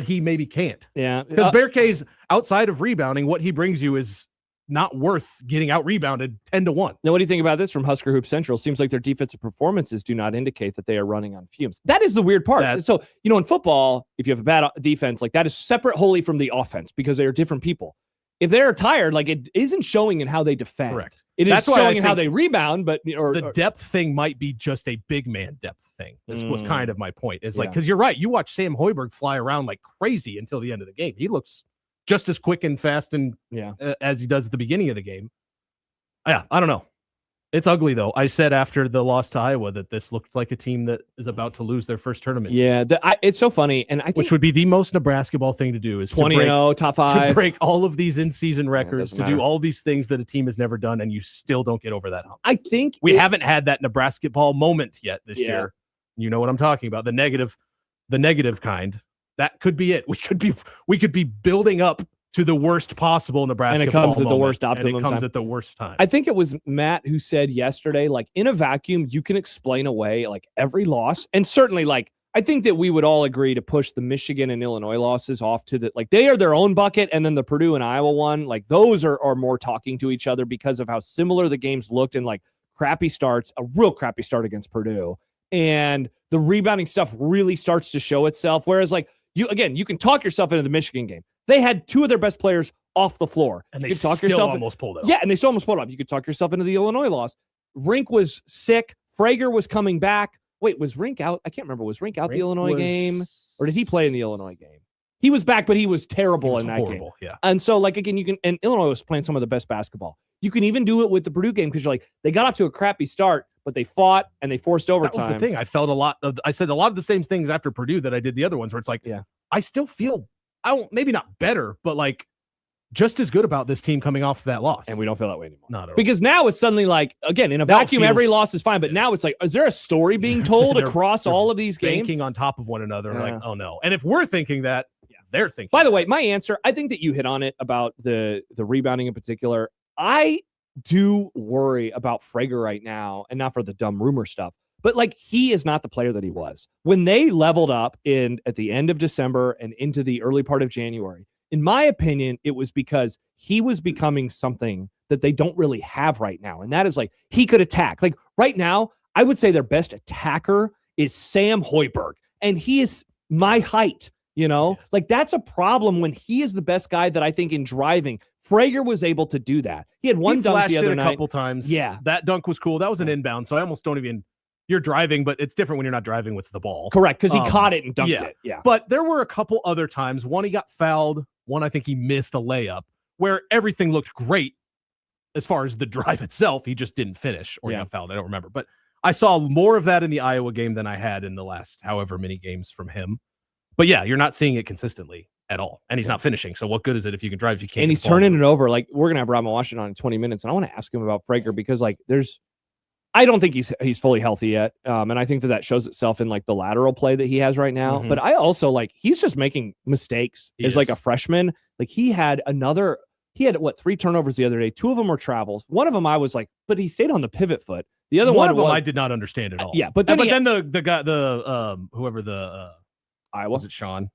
he maybe can't? Yeah, because Bear K's outside of rebounding, what he brings you is not worth getting out rebounded 10-1. Now, what do you think about this from Husker Hoop Central? Seems like their defensive performances do not indicate that they are running on fumes. That is the weird part. So in football, if you have a bad defense, that is separate wholly from the offense because they are different people. If they're tired, it isn't showing in how they defend. Correct. It is showing in how they rebound, but the depth thing might be just a big man depth thing. This was kind of my point. It's because you're right. You watch Sam Hoiberg fly around like crazy until the end of the game. He looks just as quick and fast and as he does at the beginning of the game. Yeah, I don't know. It's ugly, though. I said after the loss to Iowa that this looked like a team that is about to lose their first tournament. Yeah, it's so funny. And I think which would be the most Nebraska ball thing to do is 20-0, top 5. To break all of these in-season records, to do all these things that a team has never done, and you still don't get over that hump. I think we haven't had that Nebraska ball moment yet this year. You know what I'm talking about. The negative kind. That could be it. We could be building up to the worst possible Nebraska. And it comes at the worst optimum and it comes time. at the worst time. I think it was Matt who said yesterday, in a vacuum, you can explain away every loss. And certainly I think that we would all agree to push the Michigan and Illinois losses off to they are their own bucket. And then the Purdue and Iowa one, those are more talking to each other because of how similar the games looked and crappy starts, a real crappy start against Purdue. And the rebounding stuff really starts to show itself. Whereas You can talk yourself into the Michigan game. They had 2 of their best players off the floor. And they you could talk still yourself almost pulled it off. Yeah, and they still almost pulled it off. You could talk yourself into the Illinois loss. Rink was sick. Frager was coming back. Wait, was Rink out? I can't remember. Was Rink out the Illinois game? Or did he play in the Illinois game? He was back, but he was terrible in that game. Yeah. And so, like, again, and Illinois was playing some of the best basketball. You can even do it with the Purdue game because you're like, they got off to a crappy start, but they fought and they forced overtime. That was the thing. I said a lot of the same things after Purdue that I did the other ones where it's like, I still feel, maybe not better, but like just as good about this team coming off of that loss. And we don't feel that way anymore. Not at all. Because now it's suddenly like, again, in a vacuum, every loss is fine. But now it's like, is there a story being told across all of these games? Banking on top of one another. Like, oh no. And if we're thinking that, they're thinking. By the way, my answer, I think that you hit on it about the rebounding in particular. I do worry about Frager right now, and not for the dumb rumor stuff, but like he is not the player that he was. When they leveled up at the end of December and into the early part of January, in my opinion, it was because he was becoming something that they don't really have right now. And that is like, he could attack. Like right now, I would say their best attacker is Sam Hoiberg, and he is my height. Like that's a problem when he is the best guy that I think in driving. Frager was able to do that. He had one dunk the other night. A couple times. Yeah. That dunk was cool. That was an inbound. So I almost don't even, you're driving, but it's different when you're not driving with the ball. Correct. Because he caught it and dunked it. Yeah. But there were a couple other times. One, he got fouled. One, I think he missed a layup where everything looked great as far as the drive itself. He just didn't finish or he got fouled. I don't remember. But I saw more of that in the Iowa game than I had in the last however many games from him. But yeah, you're not seeing it consistently at all. And he's not finishing. So what good is it if you can drive, if you can't? And he's turning it over. Like we're going to have Robin Washut on in 20 minutes. And I want to ask him about Frager because like I don't think he's fully healthy yet. And I think that shows itself in like the lateral play that he has right now. Mm-hmm. But I also like, he's just making mistakes as like a freshman. Like he had 3 turnovers the other day. 2 of them were travels. One of them I was like, but he stayed on the pivot foot. The other one of them I did not understand at all. Yeah. But then the guy, whoever Iowa, was it Sean?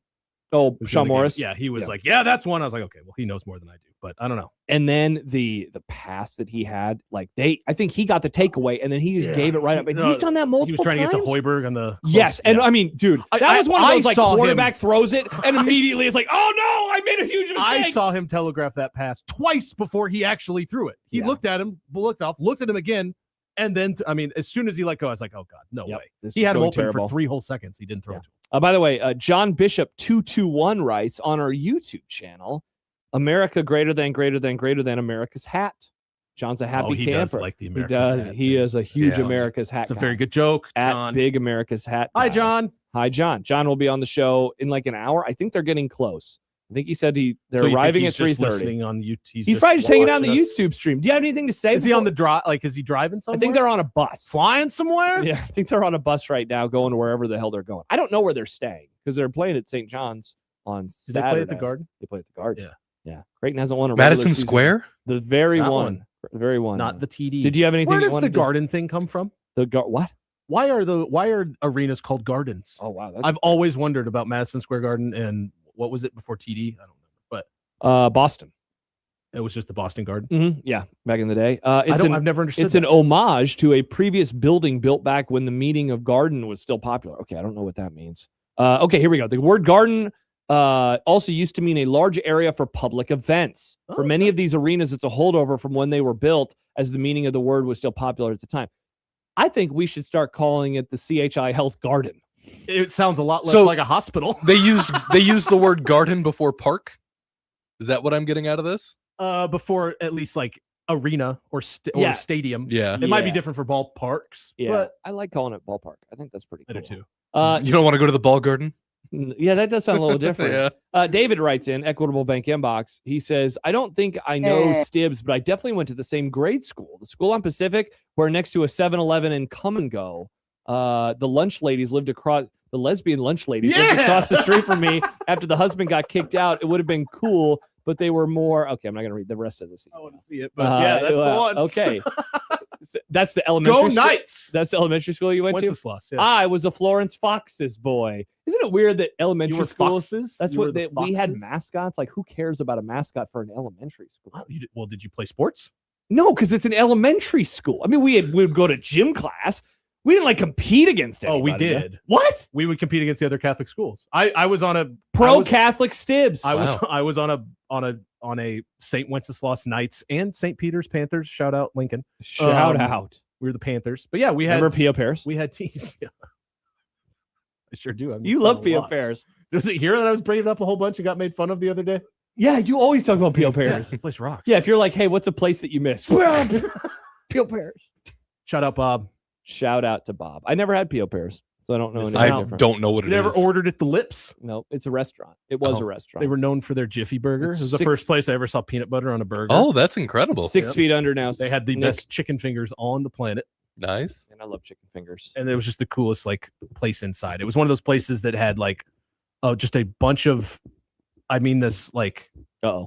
Oh, Sean Morris. Yeah, he was like, yeah, that's one. I was like, okay, well, he knows more than I do, but I don't know. And then the pass that he had, like I think he got the takeaway, and then he just gave it right up. And he's done that multiple times. He was trying to get to Hoiberg on the and I mean, dude, that was one of those like quarterback throws it, and immediately it's like, oh no, I made a huge mistake. I saw him telegraph that pass twice before he actually threw it. He looked at him, looked at him again. And then, as soon as he let go, I was like, oh, God, no way. He had him open for 3 whole seconds. He didn't throw it to him. By the way, John Bishop 221 writes on our YouTube channel, America greater than America's hat. John's a happy camper. Does like the America's hat. He is a huge America's hat It's a guy. very good joke, John. At Big America's Hat guy. Hi, John. Hi, John. John will be on the show in like an hour. I think they're getting close. I think he said they're arriving at 3:30. On YouTube. He's probably just hanging out on the YouTube stream. Do you have anything to say? Is he on the drive? Like, is he driving somewhere? I think they're on a bus. Flying somewhere? Yeah, I think they're on a bus right now going to wherever the hell they're going. I don't know where they're staying because they're playing at St. John's on Saturday. Did they play at the Garden? They play at the Garden. Yeah. Yeah. Creighton hasn't won a Madison Square? The very one. The very one. Not the TD. Did you have anything? Where does the Garden thing come from? What? Why are arenas called gardens? Oh, wow. I've always wondered about Madison Square Garden and what was it before TD? I don't know. Boston. It was just the Boston Garden. Mm-hmm. Yeah, back in the day. I've never understood. It's an homage to a previous building built back when the meaning of garden was still popular. Okay, I don't know what that means. Okay, here we go. The word garden also used to mean a large area for public events. For many of these arenas, it's a holdover from when they were built, as the meaning of the word was still popular at the time. I think we should start calling it the CHI Health Garden. It sounds a lot less like a hospital. They used the word garden before park. Is that what I'm getting out of this? Before at least like arena or stadium. Yeah. It might be different for ballparks. Yeah. But I like calling it ballpark. I think that's pretty cool. I do too. You don't want to go to the ball garden? Yeah, that does sound a little different. Yeah. David writes in Equitable Bank Inbox. He says, I don't think I know Stibbs, but I definitely went to the same grade school. The school on Pacific, where next to a 7-Eleven and Come and Go, the lunch ladies lived across. The lesbian lunch ladies lived across the street from me. After the husband got kicked out, it would have been cool, but they were more. Okay, I'm not going to read the rest of this. I want to see it, but that's the one. Okay. That's the elementary Go school. Knights! That's the elementary school you went to? Wenceslas, yeah. I was a Florence Fox's boy. Isn't it weird that elementary schools? Foxes? That's what we had mascots. Like, who cares about a mascot for an elementary school? Well, did you play sports? No, because it's an elementary school. I mean, we would go to gym class. We didn't like compete against anybody. Oh, we did. What? We would compete against the other Catholic schools. I was on a pro-Catholic Stibs. I was on a St. Wenceslas Knights and St. Peter's Panthers. Shout out Lincoln. Shout out. We were the Panthers. But yeah, we had Remember P.O. Pairs? We had teams. Yeah. I sure do. You love P.O. Pairs. Was it here that I was bringing up a whole bunch and got made fun of the other day? Yeah, you always talk about P.O. Pairs. Yeah, the place rocks. Yeah, if you're like, hey, what's a place that you missed? P.O. Pairs. Shout out Bob. Shout out to Bob. I never had P.O. Pairs, so I don't know. I don't know what it is. Never ordered at the Lips? No, it's a restaurant. It was a restaurant. They were known for their Jiffy Burger. It was the first place I ever saw peanut butter on a burger. Oh, that's incredible. It's 6 feet under now. They had the best chicken fingers on the planet. Nice. And I love chicken fingers. And it was just the coolest like place inside. It was one of those places that had like just a bunch of, I mean this like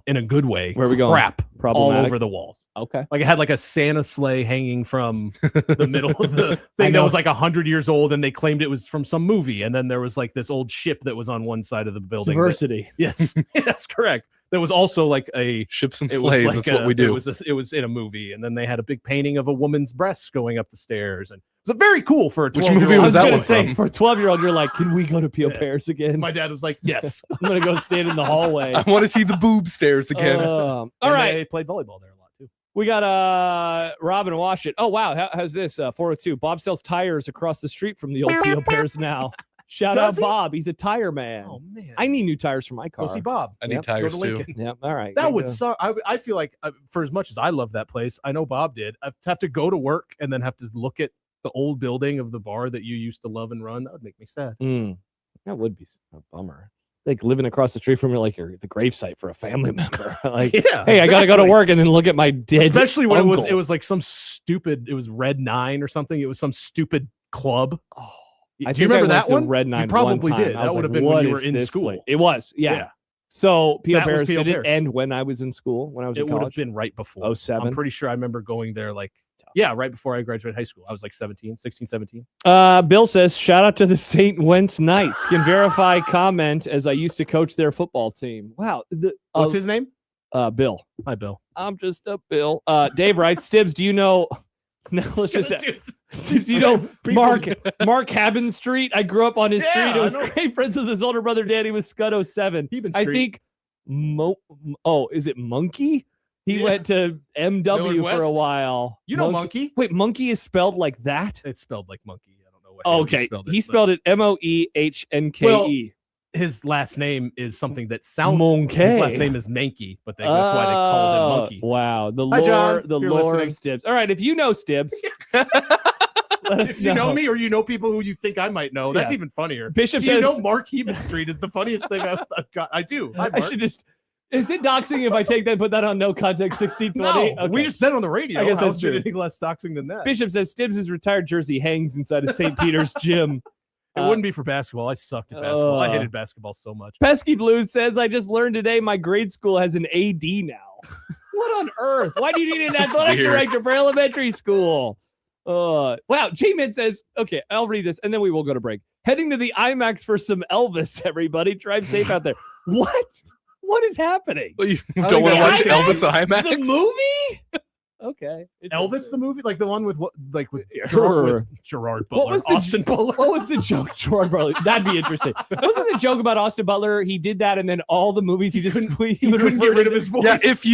in a good way. Where are we going? Crap all over the walls. Okay. Like it had like a Santa sleigh hanging from the middle of the thing that was like 100 years old, and they claimed it was from some movie. And then there was like this old ship that was on one side of the building. Diversity. Yes, that's correct. There was also like a ships and sleighs. Like that's what we do. It was in a movie, and then they had a big painting of a woman's breasts going up the stairs, and it was very cool for a 12-year-old. Which movie was that one from? For a 12-year-old, you're like, can we go to P.O. Pairs again? My dad was like, yes. I'm gonna go stand in the hallway. I want to see the boob stairs again. All right. They played volleyball there a lot too. We got Robin Washut. Oh wow, how's this? 402. Bob sells tires across the street from the old P.O. Pairs now. Shout out Bob. He's a tire man. Oh man, I need new tires for my car. Go see Bob. I need tires too. Yep. All right. That would suck. I feel like for as much as I love that place, I know Bob did. I'd have to go to work and then have to look at the old building of the bar that you used to love and run. That would make me sad. That would be a bummer. Like living across the street from you're the gravesite for a family member. Like, yeah, hey, I got to go to work and then look at my dead. Especially when uncle. it was like some stupid. It was Red 9 or something. It was some stupid club. Oh, do you remember that one? Red 9. You probably one time. did. I That would was have like, been when you what were in is this school. place? It was, yeah. So P.O. That was Pairs P.O. did it Pairs. end when I was in school, when I was in It would have college? been right before. 07. I'm pretty sure I remember going there right before I graduated high school. I was like 16, 17. Bill says, shout out to the St. Wentz Knights. Can verify comment as I used to coach their football team. Wow. What's his name? Bill. Hi, Bill. I'm just a Bill. Dave writes, Stibbs, do you know... No, let's just you know Mark Haben Street. I grew up on his street. It was great friends with his older brother Danny with Scud 07. I think is it Monkey? He went to MW for a while. You know Monkey? Wait, Monkey is spelled like that? It's spelled like Monkey. I don't know what. Okay, he spelled it Moehnke. Well, his last name is something that sounds. Monkey. His last name is Mankey, but that's why they called him Monkey. Wow, the Hi, John, lore, the if you're lore listening. of Stibbs. All right, if you know Stibbs, if you know me or you know people who you think I might know, that's even funnier. Bishop do says, you know Mark Heben Street is the funniest thing I've got. I do. Hi, I Mark. should just. Is it doxing if I take that and put that on no context 1620? No, we just said it on the radio. I guess How that's is it true. anything less doxing than that? Bishop says Stibbs' retired jersey hangs inside of St. Peter's gym. It wouldn't be for basketball. I sucked at basketball. I hated basketball so much. Pesky Blues says, I just learned today my grade school has an AD now. What on earth? Why do you need an athletic director for elementary school? Wow. J-Man says, okay, I'll read this and then we will go to break. Heading to the IMAX for some Elvis, everybody. Drive safe out there. What? What is happening? Well, you don't want to watch Elvis IMAX? The movie? Okay. Elvis the movie, like the one with Gerard Butler, What was Austin Butler. What was the joke, Gerard Butler? That'd be interesting. Wasn't the joke about Austin Butler? He did that, and then all the movies he couldn't get rid of his voice. Yeah, if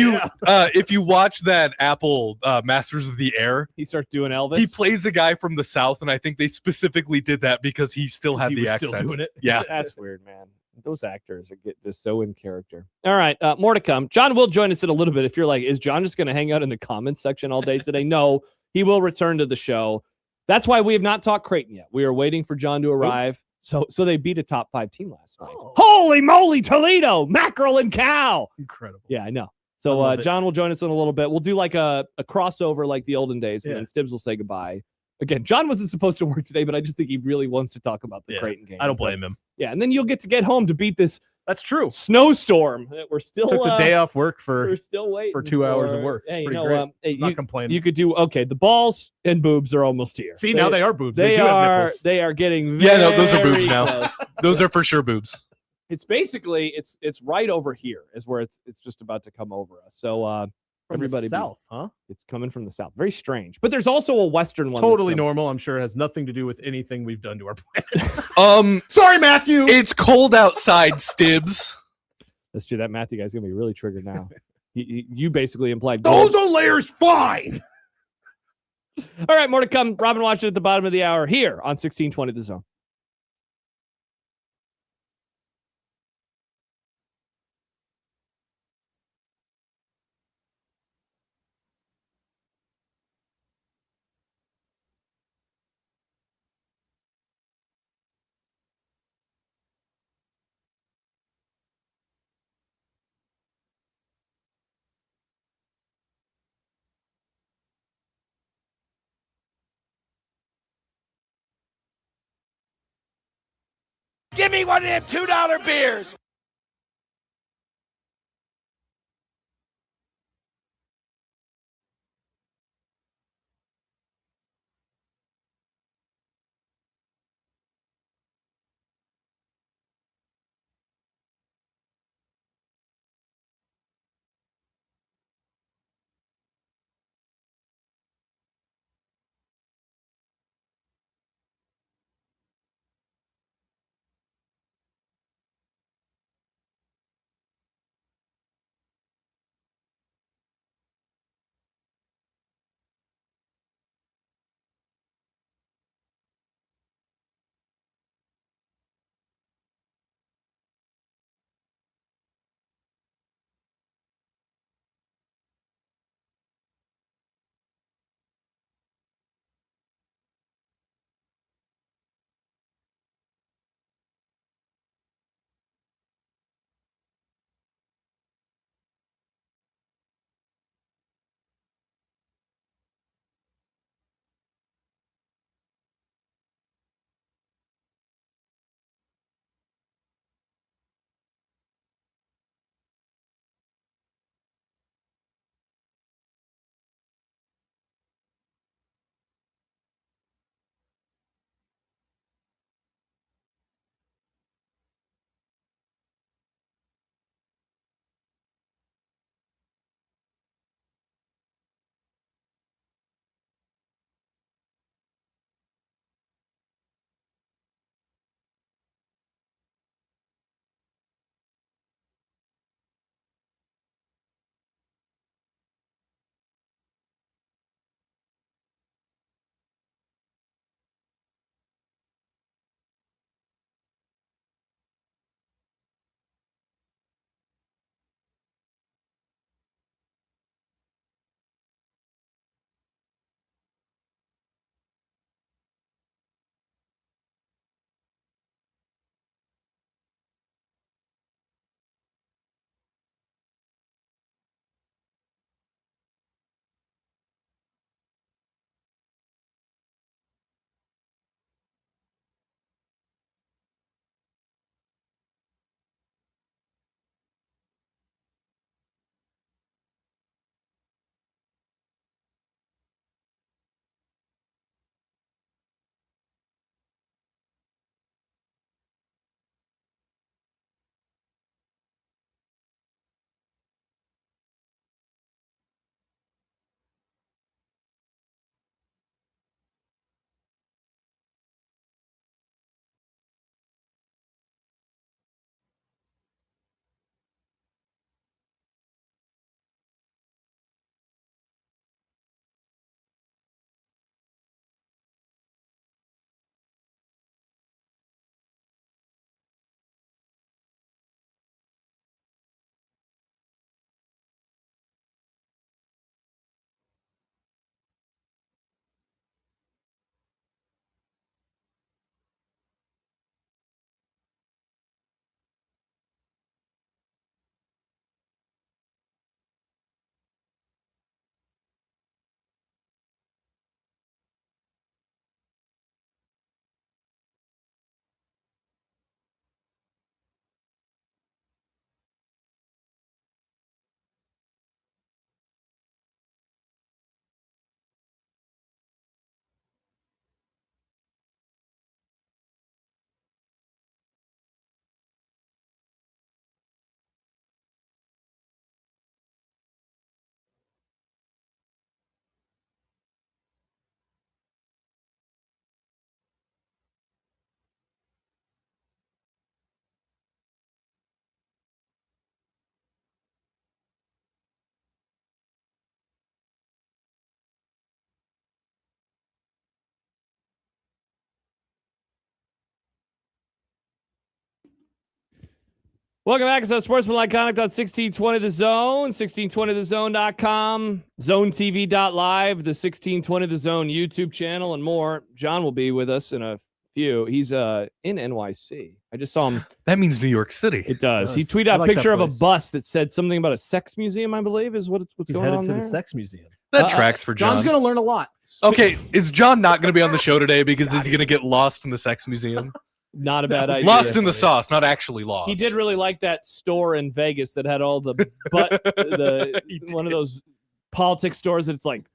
you watch that Apple Masters of the Air, he starts doing Elvis. He plays a guy from the South, and I think they specifically did that because he still had the accent. Still doing it. Yeah, that's weird, man. Those actors are just so in character. All right, more to come. John will join us in a little bit. If you're like, is John just going to hang out in the comments section all day today? No, he will return to the show. That's why we have not talked Creighton yet. We are waiting for John to arrive. So they beat a top 5 team last night. Holy moly, Toledo, mackerel and cow. Incredible. Yeah, I know. So John will join us in a little bit. We'll do like a crossover like the olden days, and then Stibbs will say goodbye. Again, John wasn't supposed to work today, but I just think he really wants to talk about the Creighton game. I don't blame him. Yeah, and then you'll get home to beat this. That's true. Snowstorm. We're still took the day off work we're still waiting for 2 hours of work. Hey, Pretty great. Not complaining. You could do the balls and boobs are almost here. See, now they are boobs. They do are. have nipples. They are getting. those are boobs now. Close. Those are for sure boobs. It's basically it's right over here is where it's just about to come over us. So Everybody south, huh? It's coming from the south. Very strange. But there's also a western one. Totally normal. I'm sure it has nothing to do with anything we've done to our planet. Sorry, Matthew. It's cold outside, Stibbs. Let's do that. Matthew guy's gonna be really triggered now. You basically implied the ozone layer's fine. All right, more to come. Robin Washut at the bottom of the hour here on 1620 The Zone. Give me one of them $2 beers. Welcome back. It's Unsportsmanlike Conduct on 1620 The Zone, 1620thezone.com, zonetv.live, the 1620 The Zone YouTube channel, and more. John will be with us in a few. He's in NYC. I just saw him. That means New York City. It does. He tweeted out a picture of a bus that said something about a sex museum, I believe, is what's going on He's headed to there. the sex museum. That tracks for John. John's going to learn a lot. Okay, is John not going to be on the show today because he's going to get lost in the sex museum? Not a bad idea. Lost in the sauce, not actually lost. He did really like that store in Vegas that had all the one of those politics stores that's like,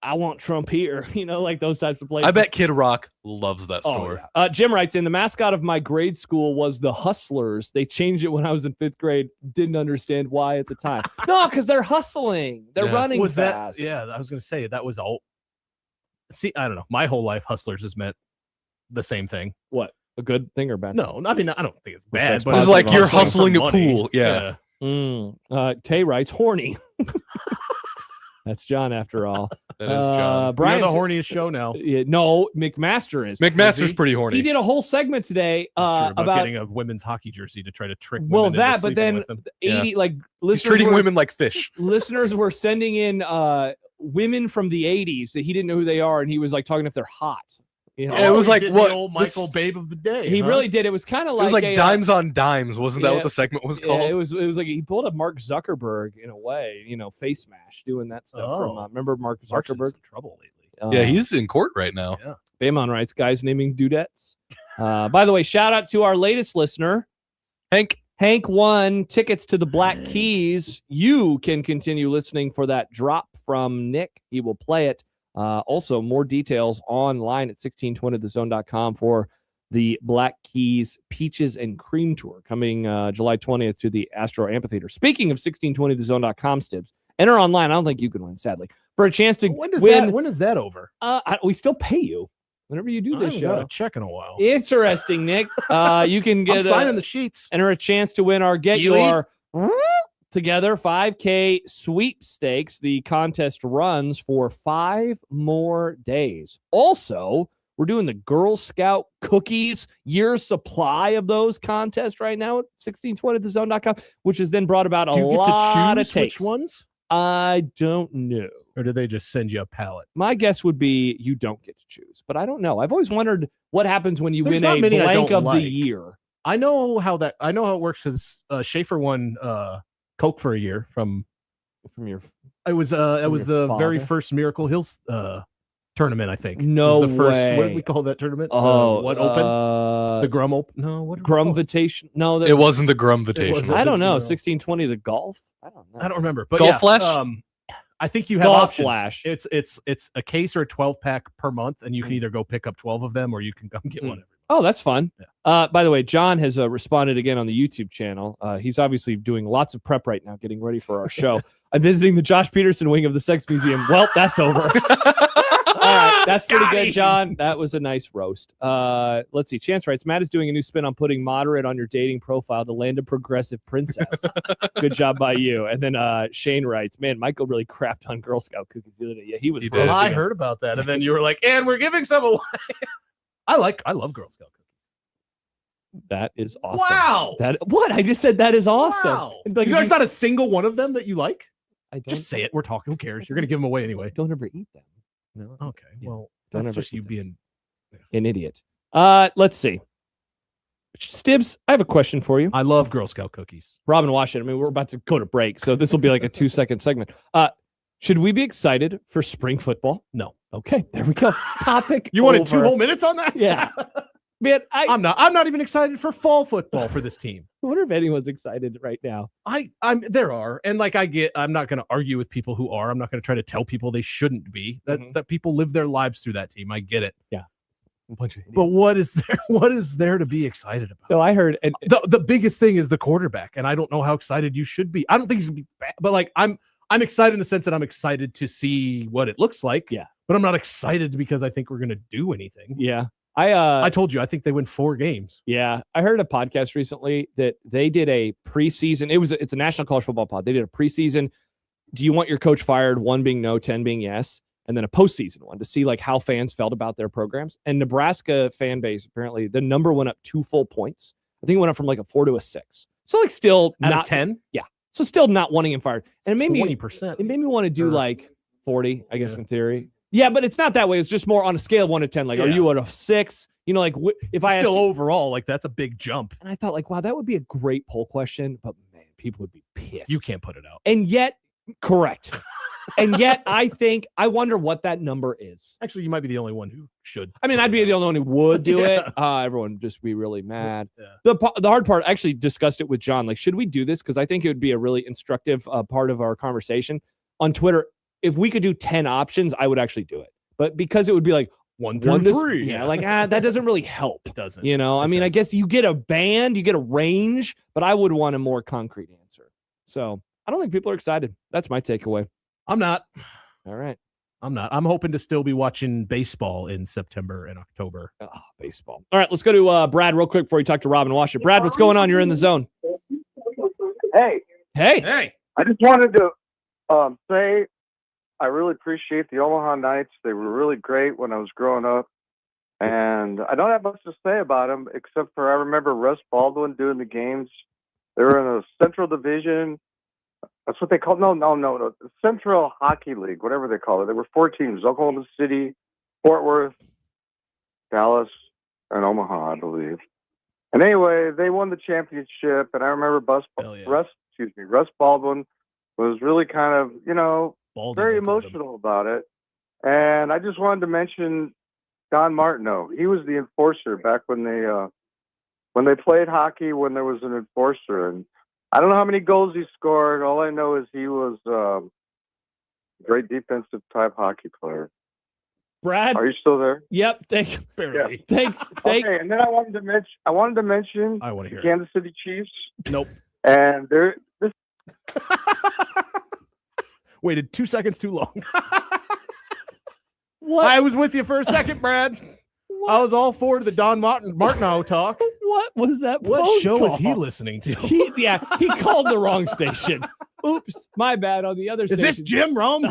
I want Trump here, like those types of places. I bet Kid Rock loves that store. Oh, yeah. Jim writes in, the mascot of my grade school was the Hustlers. They changed it when I was in 5th grade. Didn't understand why at the time. No, because they're hustling. They're running fast. I was going to say that was all. See, I don't know. My whole life, Hustlers has meant the same thing. What? A good thing or bad? No, I mean, I don't think it's bad. But it's like you're hustling a pool. Yeah. Tay writes, horny. That's John after all. That is John. Brian's the horniest show now. No, McMaster is. McMaster's pretty horny. He did a whole segment today about getting a women's hockey jersey to try to trick women. Well, into that, but sleeping then with him. 80 like He's listeners treating women like fish. Listeners were sending in women from the 80s that he didn't know who they are, and he was like talking if they're hot. It was like what the old Michael Babe of the day. He really did. It was kind of like it was like Dimes on Dimes. Wasn't that what the segment was called? Yeah, it was like he pulled a Mark Zuckerberg in a way, face smash, doing that stuff. From remember Mark Mark's Zuckerberg? in some trouble lately. Yeah, he's in court right now. Yeah. Bamon writes, guys naming dudettes. By the way, shout out to our latest listener, Hank. Hank won tickets to the Black Keys. You can continue listening for that drop from Nick. He will play it. Also, more details online at 1620thezone.com for the Black Keys Peaches and Cream Tour coming July 20th to the Astro Amphitheater. Speaking of 1620thezone.com, Stibbs, enter online. I don't think you can win, sadly. For a chance to when is that over? We still pay you whenever you do this show. I haven't got a check in a while. Interesting, Nick. You can get I'm signing the sheets. Enter a chance to win our Get Your Together 5K sweepstakes. The contest runs for 5 more days. Also, we're doing the Girl Scout cookies year supply of those contests right now at 1620thezone.com, which has then brought about a lot of takes. Which ones? I don't know. Or do they just send you a pallet? My guess would be you don't get to choose, but I don't know. I've always wondered what happens when you There's win not a many I blank don't of like. the year. I know how it works because Schaefer won Coke for a year from your. It was the very father? first Miracle Hills tournament, I think. No it was the first, way. What did we call that tournament? Open? The Grum Open? No, what? Grumvitation? No, It wasn't the Grumvitation. I don't know. No. 1620 the golf? I don't know. I don't remember. But Golf yeah, Flash? I think you have Golf options. Flash. It's a case or a 12-pack per month, and you can either go pick up 12 of them or you can come get one. Oh, that's fun. By the way, John has responded again on the YouTube channel. He's obviously doing lots of prep right now, getting ready for our show. I'm visiting the Josh Peterson wing of the Sex Museum. Well, that's over. All right, that's pretty good, John. That was a nice roast. Let's see. Chance writes, Matt is doing a new spin on putting moderate on your dating profile to land a progressive princess. Good job by you. And then Shane writes, man, Michael really crapped on Girl Scout cookies the other day. Yeah, he was roasting I them. heard about that, and then you were like, and we're giving some away. I love Girl Scout cookies. That is awesome. Wow. What? I just said that is awesome. Wow. Like, There's not a single one of them that you like? I don't, Just say it. We're talking. Who cares? You're going to give them away anyway. Don't ever eat them. No. Okay. Well, Don't that's ever just you eat them. being An idiot. Let's see. Stibbs, I have a question for you. I love Girl Scout cookies. Robin Washut. I mean, we're about to go to break, so this will be like a 2-second segment. Should we be excited for spring football? No. Okay, there we go. Topic. You wanted over. 2 whole minutes on that? Yeah. Man, I'm not even excited for fall football for this team. I wonder if anyone's excited right now. There are, and like I'm not going to argue with people who are. I'm not going to try to tell people they shouldn't be. That people live their lives through that team. I get it. Yeah. A bunch of idiots. But what is there to be excited about? So I heard, and the biggest thing is the quarterback, and I don't know how excited you should be. I don't think he's going to be bad, but like I'm excited in the sense that I'm excited to see what it looks like. Yeah. But I'm not excited because I think we're going to do anything. Yeah. I told you I think they win 4 games. Yeah, I heard a podcast recently that they did a preseason. It's a national college football pod. They did a preseason. Do you want your coach fired? 1 being no, 10 being yes, and then a postseason one to see like how fans felt about their programs. And Nebraska fan base apparently the number went up 2 full points. I think it went up from like a 4 to a 6. So like still out not of 10. Yeah. So still not wanting him fired. And it made 20%. It made me want to do like 40, I guess, in theory. Yeah, but it's not that way. It's just more on a scale of 1 to 10. Like, are you at a 6? You know, like if I still asked you, overall, like that's a big jump. and I thought like, wow, that would be a great poll question, but man, people would be pissed. You can't put it out. And yet, correct. And yet, I wonder what that number is. Actually, you might be the only one who should. I mean, I'd be the only one who would do Yeah. it. Everyone would just be really mad. Yeah. The hard part, I actually discussed it with John. Like, should we do this? Because I think it would be a really instructive part of our conversation on Twitter. If we could do 10 options, I would actually do it. But because it would be like 1 through 3. Yeah, like that doesn't really help. It doesn't. You know, I mean, I guess you get a band, you get a range, but I would want a more concrete answer. So I don't think people are excited. That's my takeaway. I'm not. All right. I'm not. I'm hoping to still be watching baseball in September and October. Oh, baseball. All right, let's go to Brad real quick before we talk to Robin Washut. Brad, what's going on? You're in the zone. Hey. Hey. I just wanted to say I really appreciate the Omaha Knights. They were really great when I was growing up. And I don't have much to say about them, except for I remember Russ Baldwin doing the games. They were in the Central Division. That's what they call no. The Central Hockey League, whatever they call it. There were 4 teams: Oklahoma City, Fort Worth, Dallas, and Omaha, I believe. And anyway, they won the championship. And I remember Russ Baldwin was really kind of, very emotional about it. And I just wanted to mention Don Martineau. He was the enforcer back when they played hockey, when there was an enforcer. And I don't know how many goals he scored. All I know is he was a great defensive type hockey player. Brad, are you still there? Yep. Thanks. Barely. Yeah. Thanks. Okay, and then I wanted to mention I want to hear Kansas City Chiefs. Nope. And this waited 2 seconds too long. What? I was with you for a second, Brad. I was all for the Don Martineau talk. What was that? What phone show call? is he listening to? He called the wrong station. Oops, my bad. On the other Is station. this Jim Rome?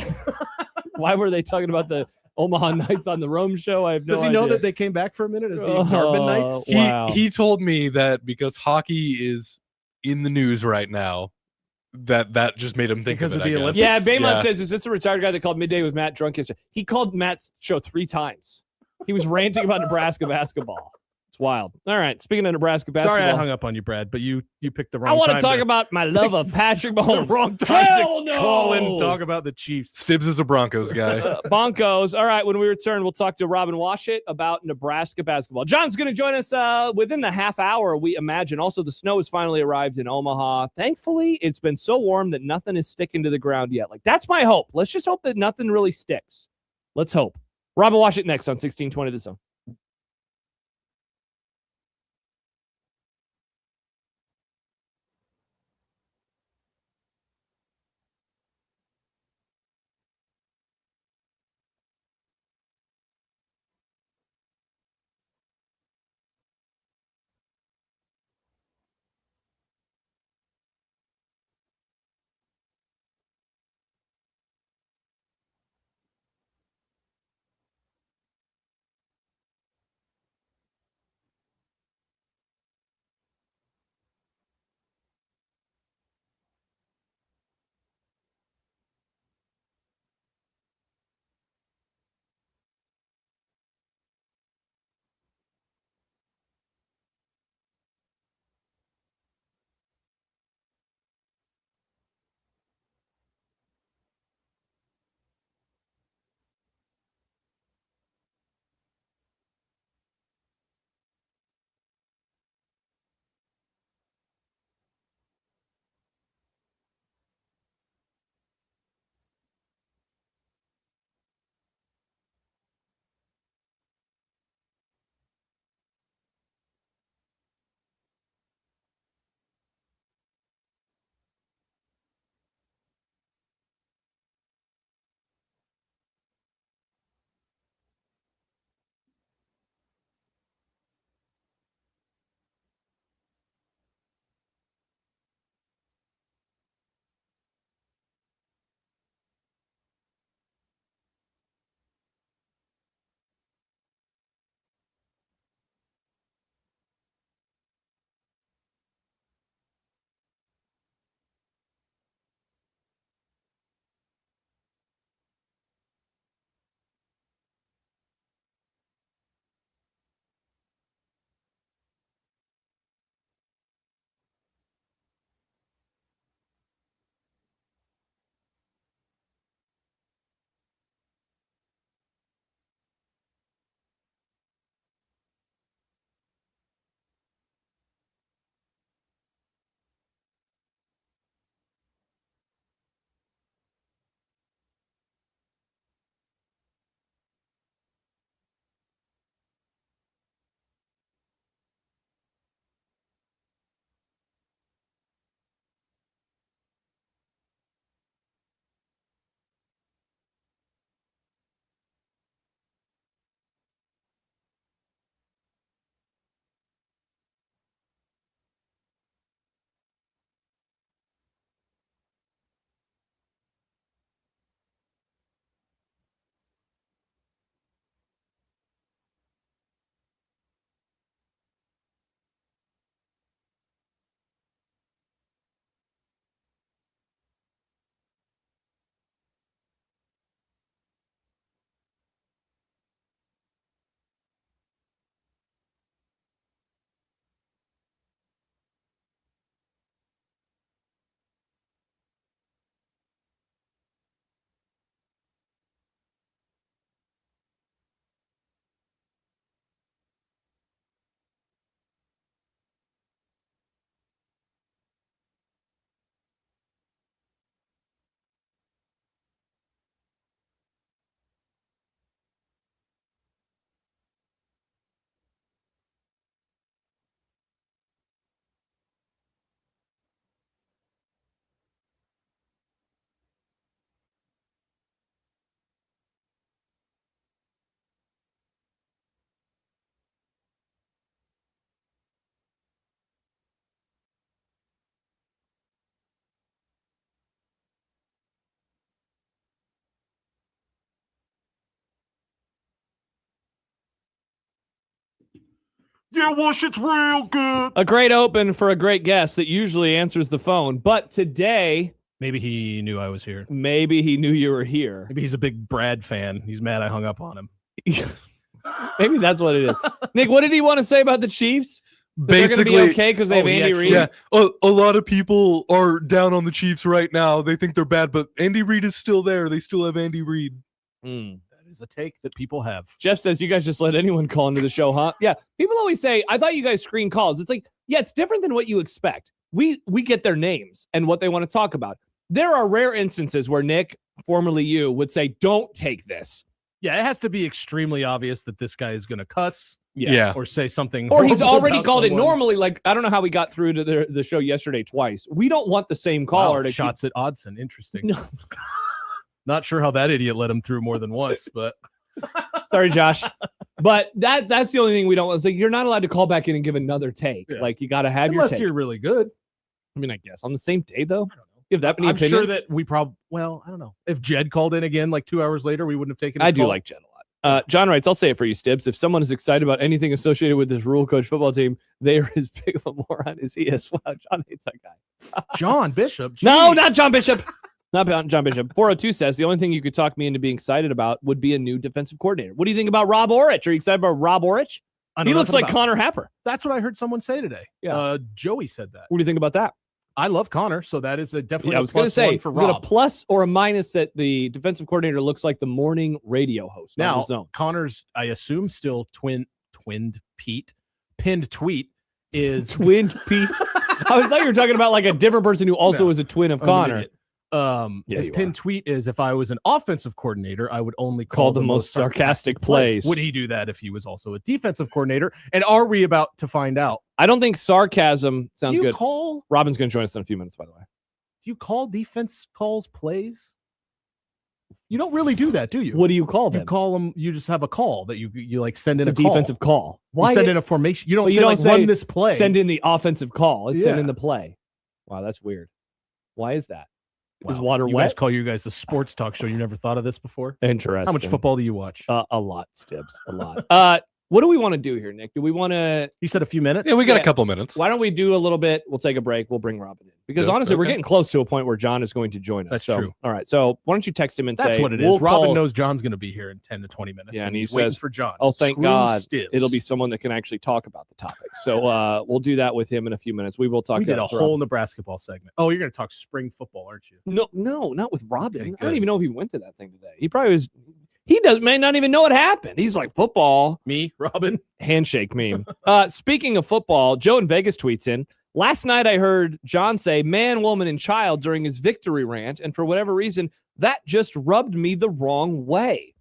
Why were they talking about the Omaha Knights on the Rome show? I have no idea. Does he know that they came back for a minute as the Exarban Knights? Wow. He told me that because hockey is in the news right now, that just made him think because of the it, I Olympics. guess. Yeah, Baymont says, is this a retired guy that called Midday with Matt drunk yesterday? He called Matt's show 3 times. He was ranting about Nebraska basketball. It's wild. All right, speaking of Nebraska basketball. Sorry I hung up on you, Brad, but you picked the wrong I want time to talk about my love of Patrick Mahomes. wrong time Hell to no! call and talk about the Chiefs. Stibbs is a Broncos guy. Broncos. All right, when we return, we'll talk to Robin Washut about Nebraska basketball. John's going to join us within the half hour, we imagine. Also, the snow has finally arrived in Omaha. Thankfully, it's been so warm that nothing is sticking to the ground yet. Like, that's my hope. Let's just hope that nothing really sticks. Let's hope. Robin Washut next on 1620 The Zone. Yeah, Washut's real good. A great open for a great guest that usually answers the phone. But today, maybe he knew I was here. Maybe he knew you were here. Maybe he's a big Brad fan. He's mad I hung up on him. Maybe that's what it is. Nick, what did he want to say about the Chiefs? Basically, they're going to be okay because they have Andy Reid? Yeah, a lot of people are down on the Chiefs right now. They think they're bad, but Andy Reid is still there. They still have Andy Reid. That is a take that people have. Jeff says, you guys just let anyone call into the show, huh? Yeah. People always say, I thought you guys screen calls. It's like, yeah, it's different than what you expect. We get their names and what they want to talk about. There are rare instances where Nick, formerly you, would say, don't take this. Yeah, it has to be extremely obvious that this guy is going to cuss. Yeah. Or say something. Or he's already called someone. it normally. Like, I don't know how we got through to the show yesterday twice. We don't want the same caller to shots at Odson. Interesting. No. Not sure how that idiot let him through more than once, but sorry, Josh. But that's the only thing we don't. It's like you're not allowed to call back in and give another take. Yeah. Like you got to have unless your take. You're really good. I mean, I guess on the same day though. I don't know. You have that many opinions? I'm sure that we probably. Well, I don't know. If Jed called in again like 2 hours later, we wouldn't have taken. I do like Jed a lot. John writes, I'll say it for you, Stibbs. If someone is excited about anything associated with this rule coach football team, they are as big of a moron as he is. Wow, John hates that guy. John Bishop? Jeez. No, not John Bishop. Not John Bishop. 402 says, the only thing you could talk me into being excited about would be a new defensive coordinator. What do you think about Rob Orich? Are you excited about Rob Orich? He looks like Connor Happer. That's what I heard someone say today. Yeah. Joey said that. What do you think about that? I love Connor, so that is definitely I was going to say, is it a plus or a minus that the defensive coordinator looks like the morning radio host? Now, Connor's, I assume, still pinned tweet is twinned Pete. I thought you were talking about like a different person who also is a twin of Connor. His pinned tweet is, if I was an offensive coordinator, I would only call the most sarcastic plays. Would he do that if he was also a defensive coordinator? And are we about to find out? I don't think sarcasm sounds good. Call Robin's going to join us in a few minutes, by the way. Do you call defense calls plays? You don't really do that, do you? What do you call them? You call them. You just have a call that you like send in a defensive call. Why send in a formation? You don't say run this play. Send in the offensive call. It's send in the play. Wow, that's weird. Why is that? Wow. Is water you wet? Guys call you guys a sports talk show. You never thought of this before? Interesting. How much football do you watch? A lot, Stibbs. A lot. What do we want to do here, Nick? Do we want to... You said a few minutes? Yeah, we got a couple minutes. Why don't we do a little bit? We'll take a break. We'll bring Robin in. Because honestly, we're getting close to a point where John is going to join us. That's true. All right. So why don't you text him and say... That's what it is. Robin knows John's going to be here in 10 to 20 minutes. Yeah, and he waiting says... for John. Oh, thank God. Stibbs. It'll be someone that can actually talk about the topic. So we'll do that with him in a few minutes. We will talk We did a whole Nebraska ball segment. Oh, you're going to talk spring football, aren't you? No, not with Robin. Okay, I don't even know if he went to that thing today. He probably was... He may not even know what happened. He's like, football. Me, Robin. Handshake meme. Speaking of football, Joe in Vegas tweets in, last night I heard John say man, woman, and child during his victory rant, and for whatever reason, that just rubbed me the wrong way.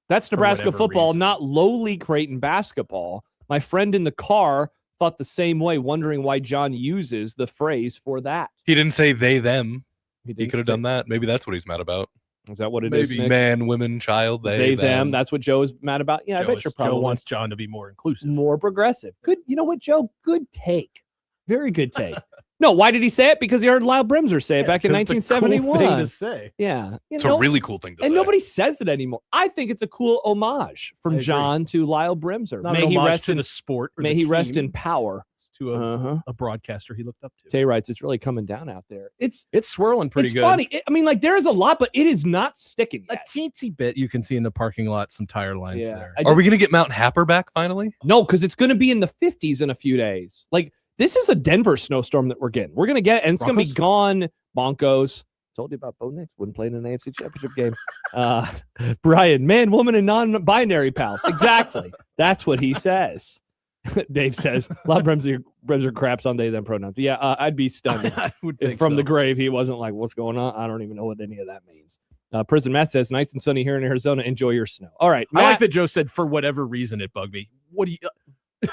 That's Nebraska football, not lowly Creighton basketball. My friend in the car thought the same way, wondering why John uses the phrase for that. He didn't say they, them. He could have done that. Maybe that's what he's mad about. Is that what it is? Maybe man, women, child, they them. That's what Joe is mad about. Yeah, I bet you're probably Joe wants John to be more inclusive, more progressive. Good. You know what, Joe? Good take. Very good take. No, why did he say it? Because he heard Lyle Brimser say it back in 1971. Cool thing to say. Yeah, it's a really cool thing to say. And nobody says it anymore. I think it's a cool homage from John to Lyle Brimser. May he rest in the sport. May he rest in power. To a broadcaster he looked up to. Tay writes, it's really coming down out there. It's swirling pretty good. It's funny. I mean, like there is a lot, but it is not sticking yet. A teensy bit you can see in the parking lot, some tire lines there. Are we going to get Mount Happer back finally? No, because it's going to be in the 50s in a few days. Like this is a Denver snowstorm that we're getting. We're going to get, and it's going to be gone. Bonkos. Told you about Bo Nix. Wouldn't play in an AFC championship game. Brian, man, woman, and non-binary pals. Exactly. That's what he says. Dave says, a lot of Bremser craps on they them pronouns. Yeah, I'd be stunned if from the grave he wasn't like, what's going on? I don't even know what any of that means. Prison Matt says, nice and sunny here in Arizona. Enjoy your snow. All right. Matt, I like that Joe said, for whatever reason, it bugged me. What do you...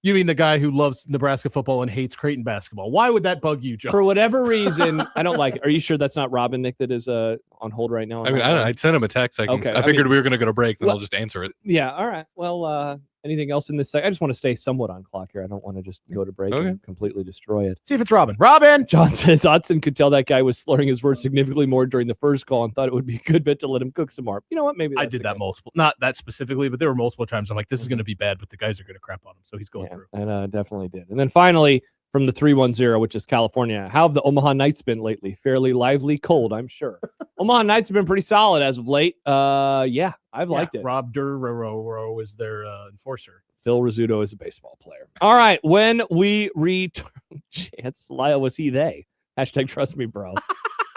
You mean the guy who loves Nebraska football and hates Creighton basketball? Why would that bug you, Joe? For whatever reason, I don't like it. Are you sure that's not Robin, Nick, that is on hold right now? I mean, I sent him a text. I figured we were going to go to break, then I'll just answer it. Yeah, all right. Well, Anything else in this segment? I just want to stay somewhat on clock here. I don't want to just go to break and completely destroy it. See if it's Robin. Robin! John says Hudson could tell that guy was slurring his words significantly more during the first call and thought it would be a good bet to let him cook some more. You know what? Maybe I did that multiple. Not that specifically, but there were multiple times. I'm like, this is going to be bad, but the guys are going to crap on him. So he's going through. And definitely did. And then finally, from the 310, which is California, how have the Omaha Knights been lately? Fairly lively, cold, I'm sure. Omaha Knights have been pretty solid as of late. Yeah, I've liked it. Rob Durro is their enforcer. Phil Rizzuto is a baseball player. All right, when we return, Chance, Lyle, was he they? Hashtag trust me, bro.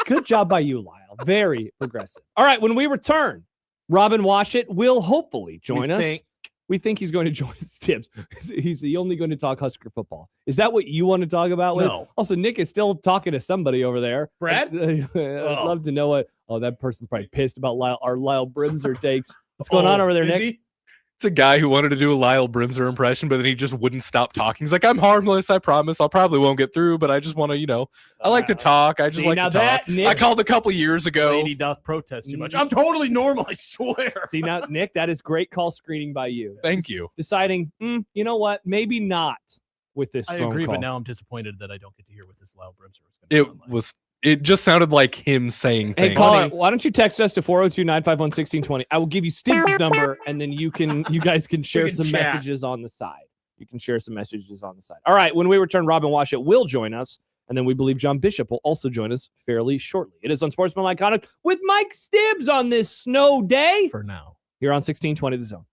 Good job by you, Lyle. Very progressive. All right, when we return, Robin Washut will hopefully join us. We think he's going to join us, Tibbs. He's only going to talk Husker football. Is that what you want to talk about? No. Also, Nick is still talking to somebody over there. Brad? I'd love to know what. Oh, that person's probably pissed about our Lyle Brimser takes. What's going on over there, Nick? It's a guy who wanted to do a Lyle Brimser impression, but then he just wouldn't stop talking. He's like, I'm harmless. I promise. I'll probably won't get through, but I just want to, I like to talk. I just like to talk. Nick, I called a couple years ago. Lady doth protest too much. I'm totally normal, I swear. See, now, Nick, that is great call screening by you. Thank you. Deciding, you know what? Maybe not with this I phone agree, call. but now I'm disappointed that I don't get to hear what this Lyle Brimser was. It just sounded like him saying things. Hey, caller, why don't you text us to 402-951-1620? I will give you Stibbs' number, and then you guys can share some messages on the side. You can share some messages on the side. All right, when we return, Robin Washut will join us, and then we believe John Bishop will also join us fairly shortly. It is Unsportsmanlike Conduct with Mike Stibbs on this snow day. For now. Here on 1620 The Zone.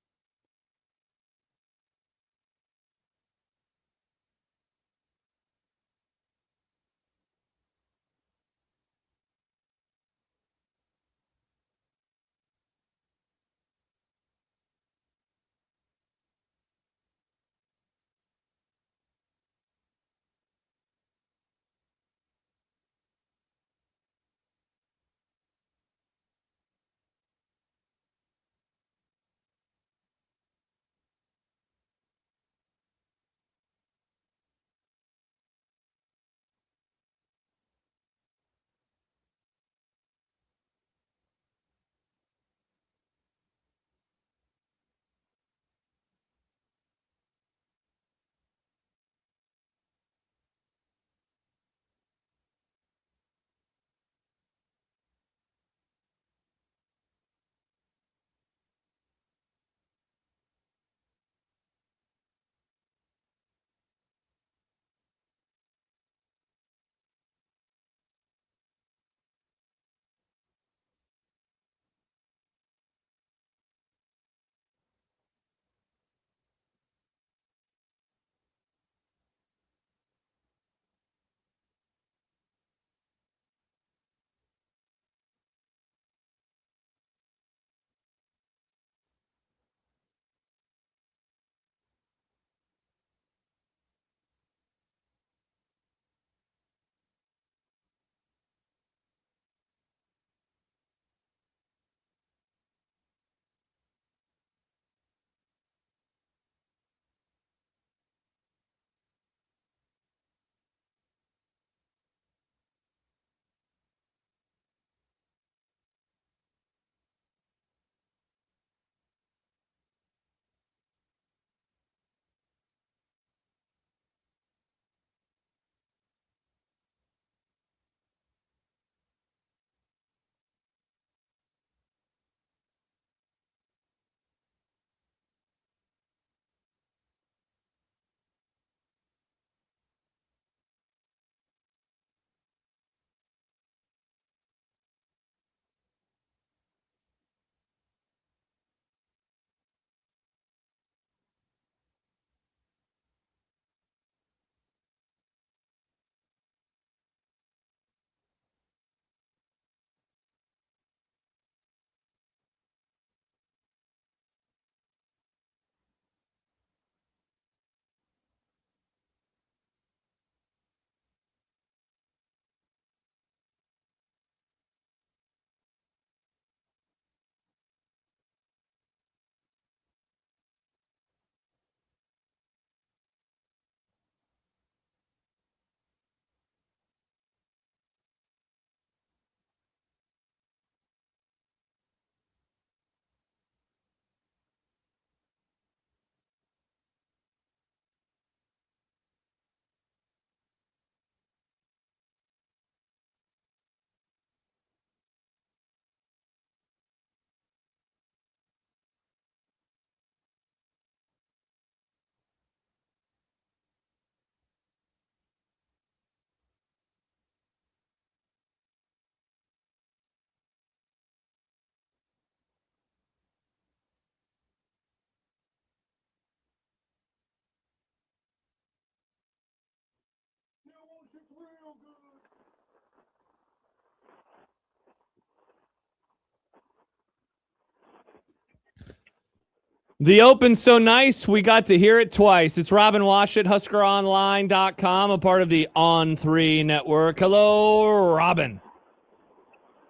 The Open's so nice, we got to hear it twice. It's Robin Washut, HuskerOnline.com, a part of the On3 network. Hello, Robin.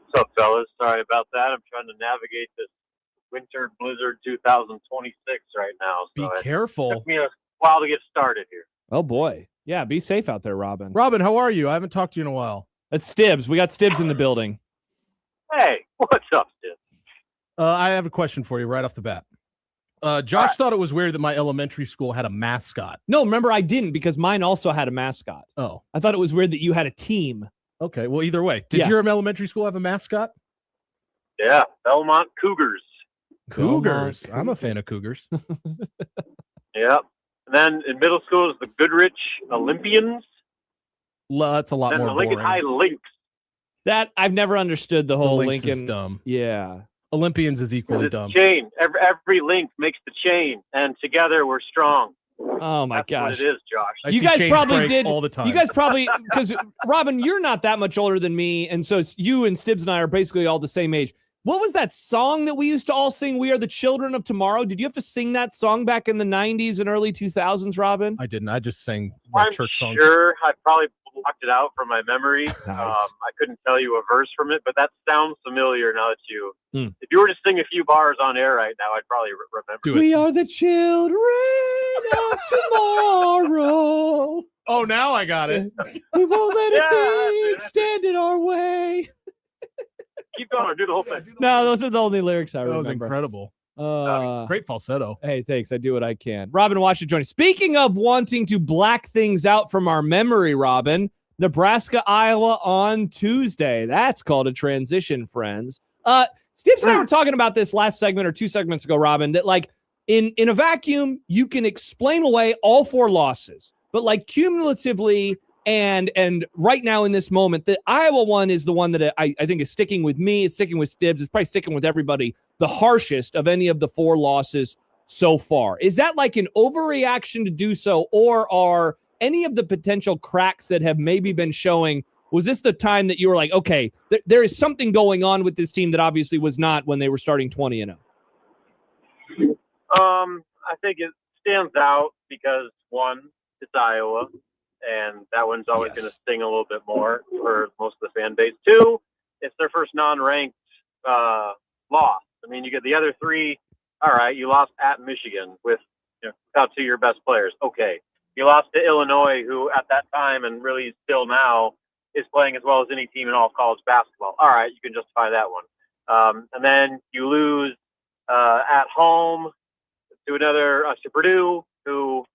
What's up, fellas? Sorry about that. I'm trying to navigate this winter blizzard 2026 right now. So Be careful. It took me a while to get started here. Oh, boy. Yeah, be safe out there, Robin. Robin, how are you? I haven't talked to you in a while. It's Stibbs. We got Stibbs in the building. Hey, what's up, Stibbs? I have a question for you right off the bat. Josh thought it was weird that my elementary school had a mascot. No, remember, I didn't because mine also had a mascot. Oh. I thought it was weird that you had a team. Okay, well, either way. Did your elementary school have a mascot? Yeah, Belmont Cougars. Cougars. I'm a fan of Cougars. Yep. And then in middle school is the Goodrich Olympians. That's a lot and more the Lincoln boring. High Lynx. That I've never understood the whole Lynx Lincoln. is dumb. Yeah. Olympians is equally It's dumb. chain. Every link makes the chain, and together we're strong. Oh my That's gosh. what it is, Josh. You guys probably break did all the time. You guys probably, because Robin, you're not that much older than me, and so it's you and Stibbs and I are basically all the same age. What was that song that we used to all sing? We Are the Children of Tomorrow. Did you have to sing that song back in the 90s and early 2000s, Robin? I didn't. I just sang I'm church songs. sure I probably blocked it out from my memory. Nice. I couldn't tell you a verse from it, but that sounds familiar now that you. Hmm. If you were to sing a few bars on air right now, I'd probably remember. We are the children of tomorrow. Oh, now I got it. We won't let a thing stand in our way. Keep going or do the whole thing. No, those are the only lyrics I That remember. was incredible. Great falsetto. Hey, thanks. I do what I can. Robin Washut joining. Speaking of wanting to black things out from our memory, Robin, Nebraska, Iowa on Tuesday. That's called a transition, friends. Stibbs and I were talking about this last segment or 2 segments ago, Robin, that like in a vacuum, you can explain away all 4 losses, but like cumulatively and right now in this moment, the Iowa one is the one that I think is sticking with me. It's sticking with Stibbs. It's probably sticking with everybody. The harshest of any of the 4 losses so far. Is that like an overreaction to do so, or are any of the potential cracks that have maybe been showing, was this the time that you were like, okay, there is something going on with this team that obviously was not when they were starting 20-0? I think it stands out because, one, it's Iowa, and that one's always going to sting a little bit more for most of the fan base. 2, it's their first non-ranked loss. I mean, you get the other 3. All right, you lost at Michigan without 2 of your best players. Okay. You lost to Illinois, who at that time and really still now is playing as well as any team in all of college basketball. All right, you can justify that one. And then you lose at home to to Purdue, who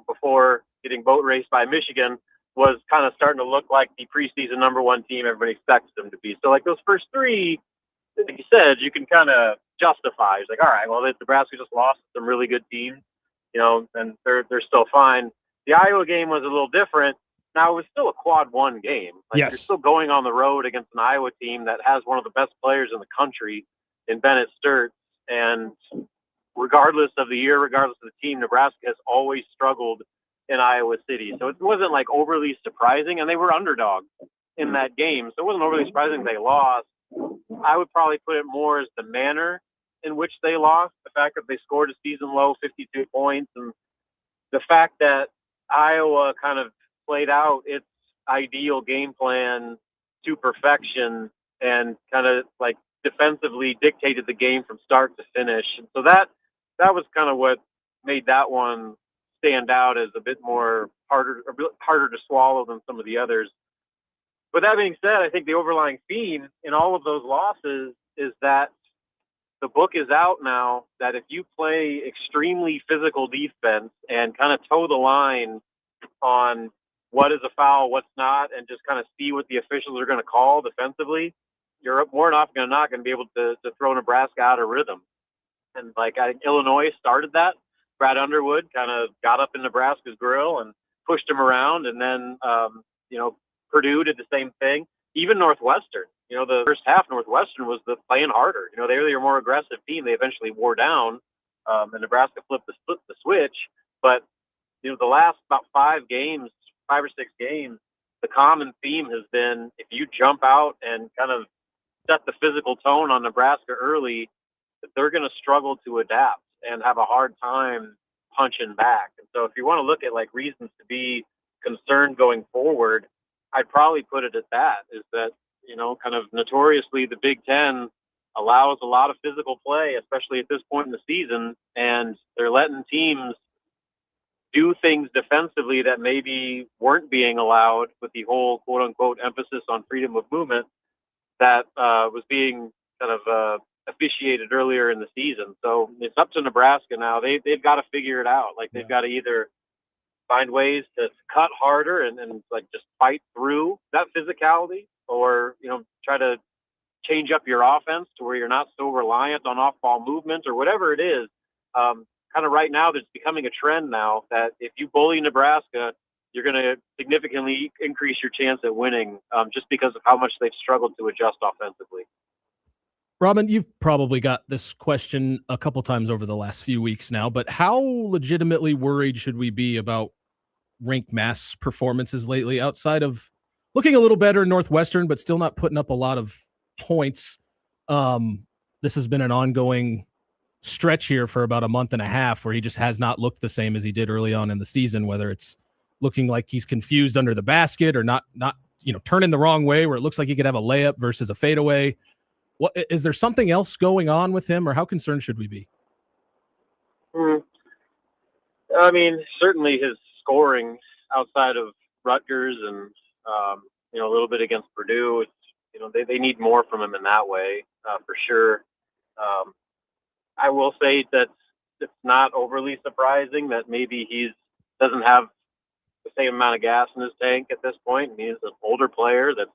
before getting boat raced by Michigan was kind of starting to look like the preseason number 1 team everybody expects them to be. So like those first 3, like you said, you can kind of justify. It's like, all right, well, Nebraska just lost to some really good teams, and they're still fine. The Iowa game was a little different. Now, it was still a quad 1 game. You're still going on the road against an Iowa team that has one of the best players in the country in Bennett Sturts. And regardless of the year, regardless of the team, Nebraska has always struggled in Iowa City. So it wasn't like overly surprising, and they were underdogs in that game. So it wasn't overly surprising they lost. I would probably put it more as the manner in which they lost, the fact that they scored a season low 52 points, and the fact that Iowa kind of played out its ideal game plan to perfection and kind of like defensively dictated the game from start to finish. And so that was kind of what made that one stand out as a bit harder to swallow than some of the others. But that being said, I think the overlying theme in all of those losses is that the book is out now that if you play extremely physical defense and kind of toe the line on what is a foul, what's not, and just kind of see what the officials are going to call defensively, you're more than often not going to be able to throw Nebraska out of rhythm. And like I think Illinois started that. Brad Underwood kind of got up in Nebraska's grill and pushed him around, and then Purdue did the same thing. Even Northwestern, the first half Northwestern was playing harder. They were a more aggressive team. They eventually wore down, and Nebraska flipped the switch. But the last about 5 or 6 games, the common theme has been if you jump out and kind of set the physical tone on Nebraska early, that they're going to struggle to adapt and have a hard time punching back. And so if you want to look at like reasons to be concerned going forward, I'd probably put it at that, is that, kind of notoriously the Big Ten allows a lot of physical play, especially at this point in the season, and they're letting teams do things defensively that maybe weren't being allowed with the whole quote unquote emphasis on freedom of movement that was being kind of officiated earlier in the season. So it's up to Nebraska now. They've got to figure it out. Like they've got to either find ways to cut harder and like just fight through that physicality, or, try to change up your offense to where you're not so reliant on off-ball movement or whatever it is. Kind of right now, there's becoming a trend now that if you bully Nebraska, you're going to significantly increase your chance at winning just because of how much they've struggled to adjust offensively. Robin, you've probably got this question a couple times over the last few weeks now, but how legitimately worried should we be about Rink Mast's performances lately, outside of looking a little better in Northwestern, but still not putting up a lot of points? This has been an ongoing stretch here for about a month and a half where he just has not looked the same as he did early on in the season, whether it's looking like he's confused under the basket or not turning the wrong way where it looks like he could have a layup versus a fadeaway. What is there something else going on with him, or how concerned should we be? I mean, certainly his scoring outside of Rutgers and a little bit against Purdue, they need more from him in that way for sure. I will say that it's not overly surprising that maybe he doesn't have the same amount of gas in his tank at this point. He's an older player that's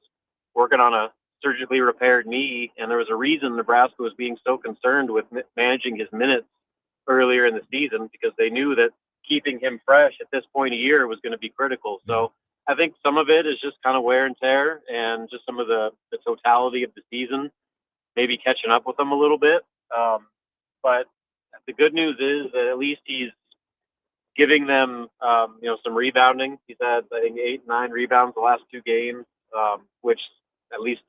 working on a surgically repaired knee, and there was a reason Nebraska was being so concerned with managing his minutes earlier in the season, because they knew that keeping him fresh at this point of year was going to be critical. So I think some of it is just kind of wear and tear and just some of the totality of the season maybe catching up with him a little bit. But the good news is that at least he's giving them, some rebounding. He's had, I think, 8-9 rebounds the last 2 games, which at least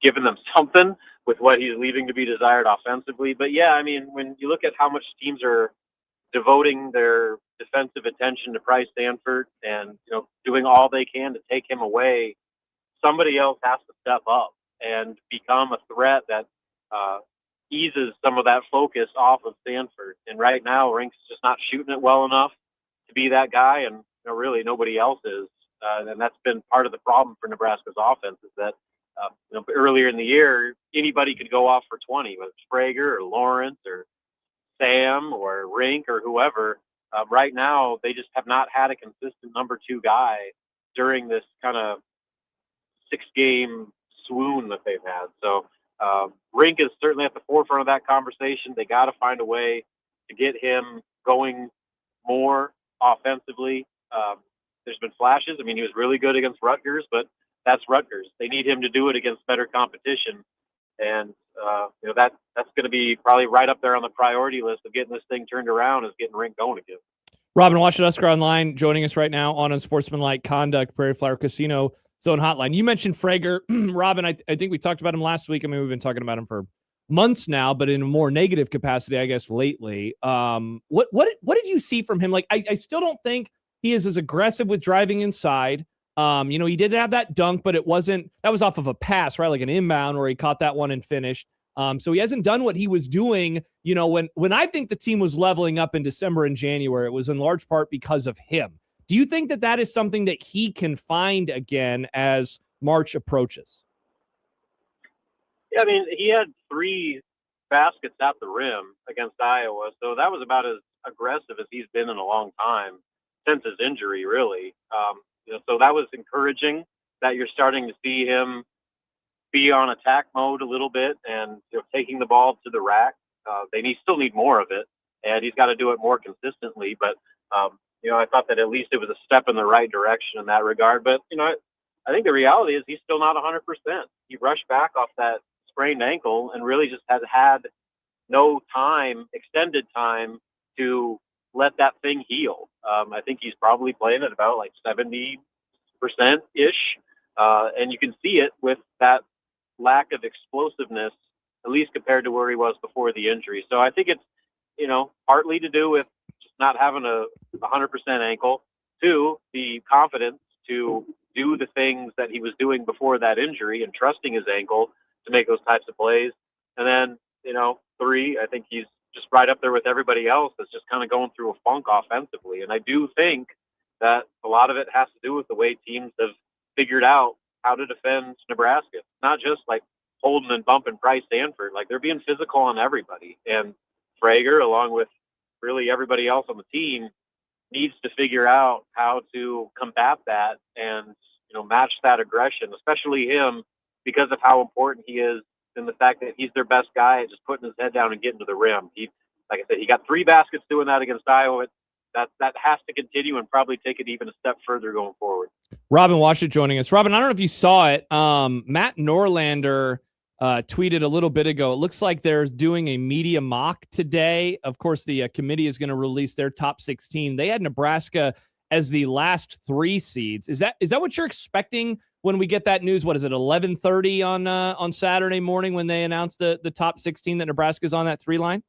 giving them something with what he's leaving to be desired offensively. But yeah, I mean, when you look at how much teams are devoting their defensive attention to Bryce Stanford and, doing all they can to take him away, somebody else has to step up and become a threat that eases some of that focus off of Stanford. And right now, Rink's just not shooting it well enough to be that guy, and really nobody else is. And that's been part of the problem for Nebraska's offense, is that earlier in the year, anybody could go off for 20, whether it's Frager or Lawrence or Sam or Rink or whoever. Right now, they just have not had a consistent number 2 guy during this kind of 6-game swoon that they've had. So Rink is certainly at the forefront of that conversation. They got to find a way to get him going more offensively. There's been flashes. I mean, he was really good against Rutgers, but that's Rutgers. They need him to do it against better competition. And, that's going to be probably right up there on the priority list of getting this thing turned around, is getting Rink going again. Robin Washut online joining us right now on Unsportsmanlike Conduct, Prairie Flower Casino Zone Hotline. You mentioned Frager. Robin, I think we talked about him last week. I mean, we've been talking about him for months now, but in a more negative capacity, I guess, lately. What did you see from him? Like, I still don't think he is as aggressive with driving inside. He did have that dunk, but that was off of a pass, right? Like an inbound where he caught that one and finished. So he hasn't done what he was doing, when I think the team was leveling up in December and January, it was in large part because of him. Do you think that is something that he can find again as March approaches? Yeah, I mean, he had 3 baskets at the rim against Iowa, so that was about as aggressive as he's been in a long time since his injury, really. So that was encouraging that you're starting to see him be on attack mode a little bit and taking the ball to the rack. They still need more of it, and he's got to do it more consistently. But I thought that at least it was a step in the right direction in that regard. But I think the reality is he's still not 100%. He rushed back off that sprained ankle and really just has had no extended time to let that thing heal. I think he's probably playing at about like 70, ish, and you can see it with that lack of explosiveness, at least compared to where he was before the injury. So I think it's, partly to do with just not having a 100% ankle. Two, the confidence to do the things that he was doing before that injury and trusting his ankle to make those types of plays. And then, three, I think he's just right up there with everybody else that's just kind of going through a funk offensively. And I do think that a lot of it has to do with the way teams have figured out how to defend Nebraska. Not just like holding and bumping Bryce Sanford. Like, they're being physical on everybody. And Frager, along with really everybody else on the team, needs to figure out how to combat that and, match that aggression, especially him, because of how important he is and the fact that he's their best guy at just putting his head down and getting to the rim. Like I said, he got 3 baskets doing that against Iowa. That has to continue and probably take it even a step further going forward. Robin Washut joining us. Robin, I don't know if you saw it. Matt Norlander tweeted a little bit ago. It looks like they're doing a media mock today. Of course, the committee is going to release their top 16. They had Nebraska as the last 3 seeds. Is that what you're expecting when we get that news? What is it, 11:30 on Saturday morning when they announce the top 16 that Nebraska's on that 3 line?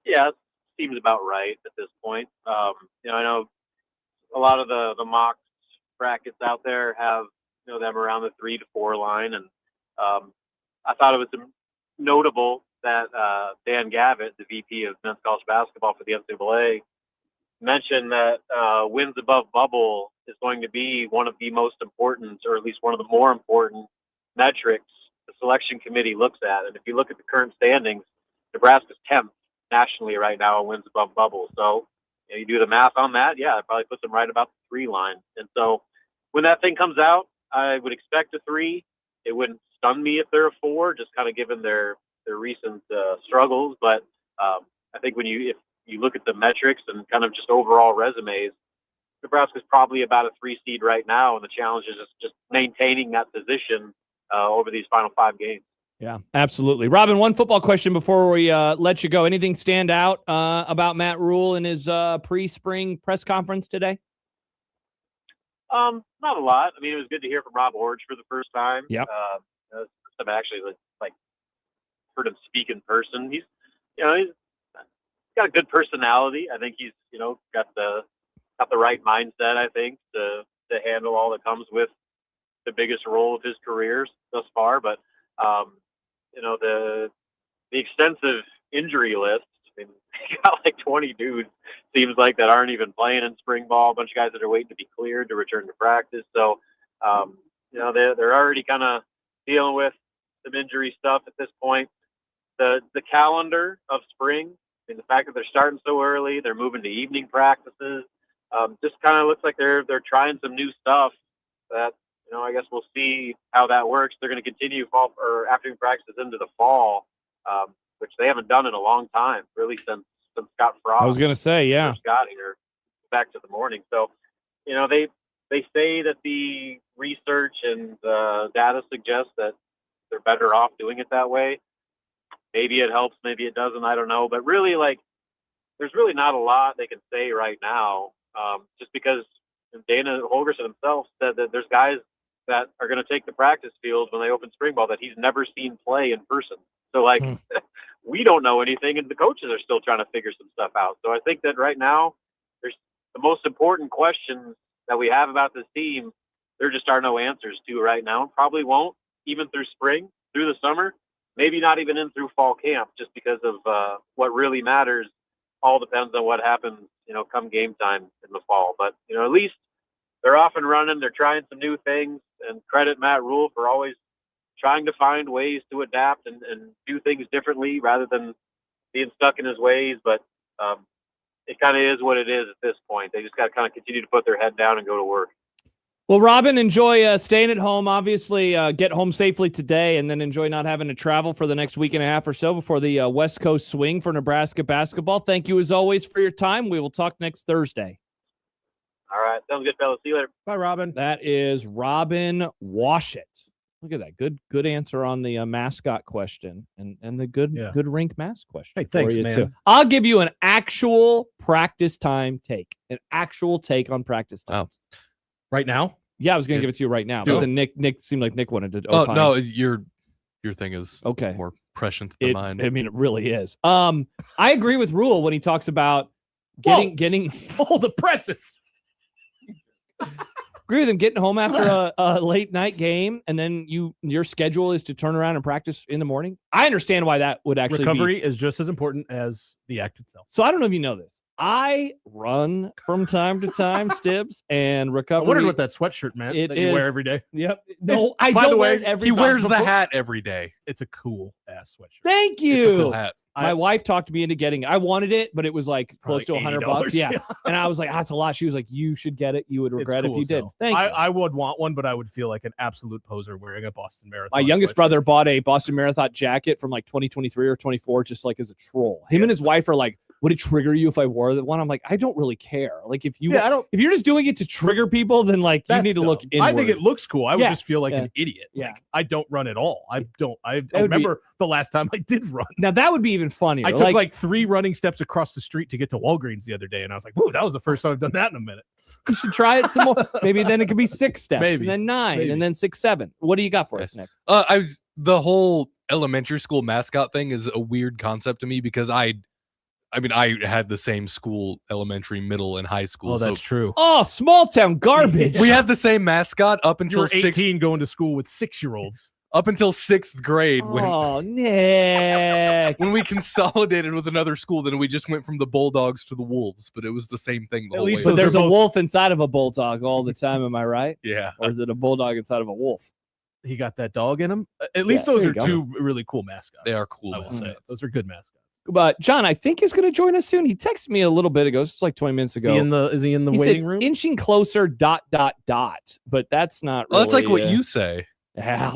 Yeah, it seems about right at this point. I know a lot of the mock brackets out there have them around the 3 to 4 line, and I thought it was notable that Dan Gavitt, the VP of men's college basketball for the NCAA, mentioned that wins above bubble is going to be one of the most important, or at least one of the more important metrics the selection committee looks at. And if you look at the current standings, Nebraska's 10th nationally right now in wins above bubble. So you do the math on that, yeah, it probably puts them right about the 3 line. And so when that thing comes out, I would expect a 3. It wouldn't stun me if they're a 4, just kind of given their recent struggles. But I think if you look at the metrics and kind of just overall resumes, Nebraska's probably about a 3 seed right now, and the challenge is just maintaining that position over these final 5 games. Yeah, absolutely. Robin, one football question before we let you go. Anything stand out about Matt Rule in his pre-spring press conference today? Not a lot. I mean, it was good to hear from Rob Orge for the first time. Yep. I've actually heard him speak in person. He's got a good personality. I think he's got the right mindset, I think, to handle all that comes with the biggest role of his career thus far. But the extensive injury list, I mean, he got like 20 dudes, seems like, that aren't even playing in spring ball, a bunch of guys that are waiting to be cleared to return to practice. So they're already kind of dealing with some injury stuff at this point. The calendar of spring, I mean, the fact that they're starting so early, they're moving to evening practices, just kind of looks like they're trying some new stuff that, I guess we'll see how that works. They're going to continue afternoon practices into the fall, which they haven't done in a long time, really since Scott Frost. I was going to say, yeah. Got here back to the morning. So, they say that the research and data suggests that they're better off doing it that way. Maybe it helps, maybe it doesn't, I don't know. But really, there's really not a lot they can say right now, just because Dana Holgerson himself said that there's guys that are going to take the practice field when they open spring ball that he's never seen play in person. So, we don't know anything, and the coaches are still trying to figure some stuff out. So I think that right now, there's the most important questions that we have about this team, there just are no answers to right now. Probably won't, even through spring, through the summer, maybe not even in through fall camp, just because of what really matters. All depends on what happens, come game time in the fall. But, at least they're off and running. They're trying some new things, and credit Matt Rule for always trying to find ways to adapt and do things differently rather than being stuck in his ways. But it kind of is what it is at this point. They just got to kind of continue to put their head down and go to work. Well, Robin, enjoy staying at home. Obviously, get home safely today, and then enjoy not having to travel for the next week and a half or so before the West Coast swing for Nebraska basketball. Thank you, as always, for your time. We will talk next Thursday. All right. Sounds good, fellas. See you later. Bye, Robin. That is Robin Washut. Look at that. Good answer on the mascot question and the good Rink Mast question. Hey, thanks, man. Too. I'll give you an actual practice time take. An actual take on practice time. Wow. Right now? Yeah, I was going to give it to you right now. But then Nick seemed like Nick wanted to. Oh opine. no, your thing is okay. more prescient than mine. I mean, it really is. I agree with Rule when he talks about getting all the presses. Agree with him getting home after a late night game, and then your schedule is to turn around and practice in the morning. I understand why that would actually recovery is just as important as the act itself. So I don't know if you know this. I run from time to time, Stibbs, and recovery. I wondered what that sweatshirt meant that you wear every day. Yep. No, I By don't the wear way, it every He wears day. the hat every day. It's a cool ass sweatshirt. Thank you. It's a cool hat. My wife talked me into getting it. I wanted it, but it was like close to Probably $100. Yeah. $80. And I was like, that's a lot. She was like, you should get it. You would regret it if you did. Thank you. I would want one, but I would feel like an absolute poser wearing a Boston Marathon. My youngest brother bought a Boston Marathon jacket from like 2023 or 24, just like as a troll. Him and his wife are like, would it trigger you if I wore that one? I'm like, I don't really care. Like if you, if you're just doing it to trigger people, then like you need to look inward. I think it looks cool. I would just feel like an idiot. Yeah. Like, I don't run at all. I remember the last time I did run. Now that would be even funnier. I took like 3 running steps across the street to get to Walgreens the other day, and I was like, "Whoa, that was the first time I've done that in a minute." You should try it some more. Maybe then it could be 6 steps, Maybe. and then 9, Maybe. and then 6, 7. What do you got for us, Nick? The whole elementary school mascot thing is a weird concept to me because I had the same school, elementary, middle, and high school. Oh, that's true. Oh, small town garbage. We had the same mascot up You until were 18 going to school with 6-year-olds. Up until 6th grade. Oh, Nick. When we consolidated with another school, then we just went from the Bulldogs to the Wolves, but it was the same thing the whole way. But there's a wolf inside of a bulldog all the time. Am I right? Yeah. Or is it a bulldog inside of a wolf? He got that dog in him. At least Yeah, those there are you go. 2 really cool mascots. They are cool I will mascots. say. Those are good mascots. But John, I think is going to join us soon. He texted me a little bit ago. It's like 20 minutes ago. Is he in the He waiting said, room? Inching closer, ... But that's not Well, really. that's like what you say. Yeah,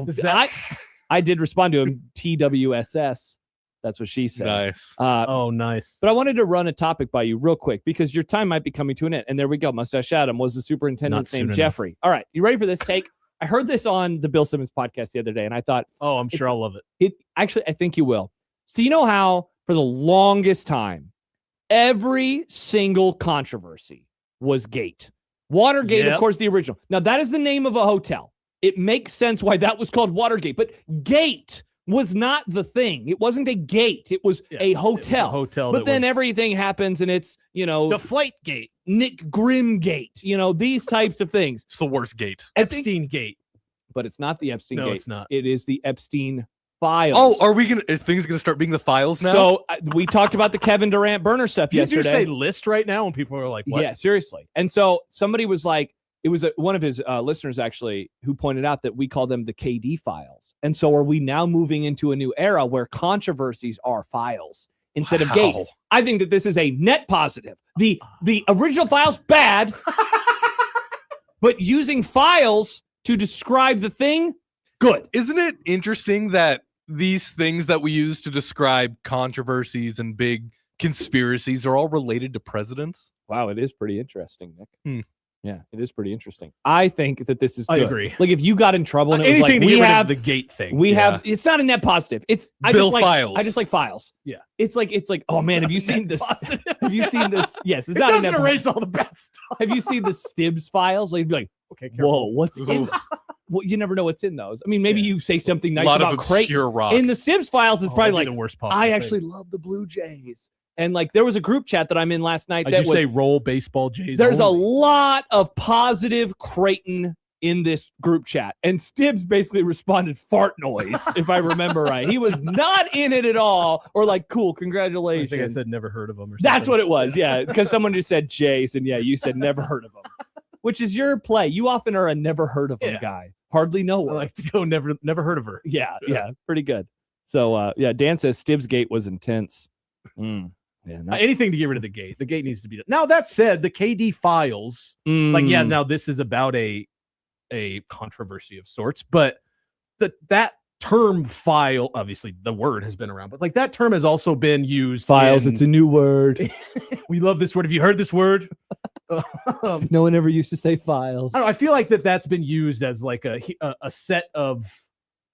I did respond to him, TWSS. That's what she said. Nice. Oh, nice. But I wanted to run a topic by you real quick because your time might be coming to an end. And there we go. Mustache Adam was the superintendent's Not name, soon Jeffrey. All right. You ready for this take? I heard this on the Bill Simmons podcast the other day, and I thought, oh, I'm sure I'll love it. Actually, I think you will. So you know how for the longest time, every single controversy was Gate. Watergate, Yep. of course, the original. Now, that is the name of a hotel. It makes sense why that was called Watergate. But Gate was not the thing. It wasn't a gate. It was a hotel. But then everything happens, and it's, the flight gate. Nick Grimm Gate. These types of things. It's the worst gate. Epstein Gate. But it's not the Epstein Gate. No, it's not. It is the Epstein files. Oh, are things going to start being the files now? So we talked about the Kevin Durant burner stuff Did yesterday. you say list right now? And people are like, what? Yeah, seriously. And so somebody was like, it was one of his listeners actually who pointed out that we call them the KD files. And so are we now moving into a new era where controversies are files instead of Gate? I think that this is a net positive. The original files, bad, but using files to describe the thing, good. Isn't it interesting that these things that we use to describe controversies and big conspiracies are all related to presidents? Wow, it is pretty interesting, Nick. Hmm. Yeah, it is pretty interesting. I think that this is good. I agree. Like if you got in trouble and it was Anything like to we get rid of have the Gate thing. we have it's not a net positive. It's Bill I files. just like files. Yeah. It's like oh man, have you seen this? Have you seen this? Yes, it's It not a doesn't net erase all the bad stuff. Have you seen the Stibbs files? Like, you'd be like, Okay, careful. whoa, what's in? Well, you never know what's in those. I mean, maybe you say something nice A lot about of Creighton. obscure rock. In the Stibbs files, it's probably that'd like be the worst possible I thing. actually love the Blue Jays. And like there was a group chat that I'm in last night Did that you was say roll baseball Jays? there's a only? lot of positive Creighton in this group chat. And Stibbs basically responded fart noise, if I remember right. He was not in it at all, or like, cool, I congratulations. think I said never heard of them or something. That's what it was, yeah. Because someone just said Jays, and yeah, you said never heard of them. Which is your play. You often are a never heard of them Yeah. guy. Hardly know I her. like to go never heard of her. Yeah, pretty good. So yeah, Dan says Stibbs Gate was intense. Yeah, Anything to get rid of the Gate. The Gate needs to be done. Now that said, the KD files, now this is about a controversy of sorts, but that term file, obviously the word has been around, but like that term has also been used. Files, it's a new word. We love this word. Have you heard this word? No one ever used to say files. I don't know. I feel like that's been used as like a set of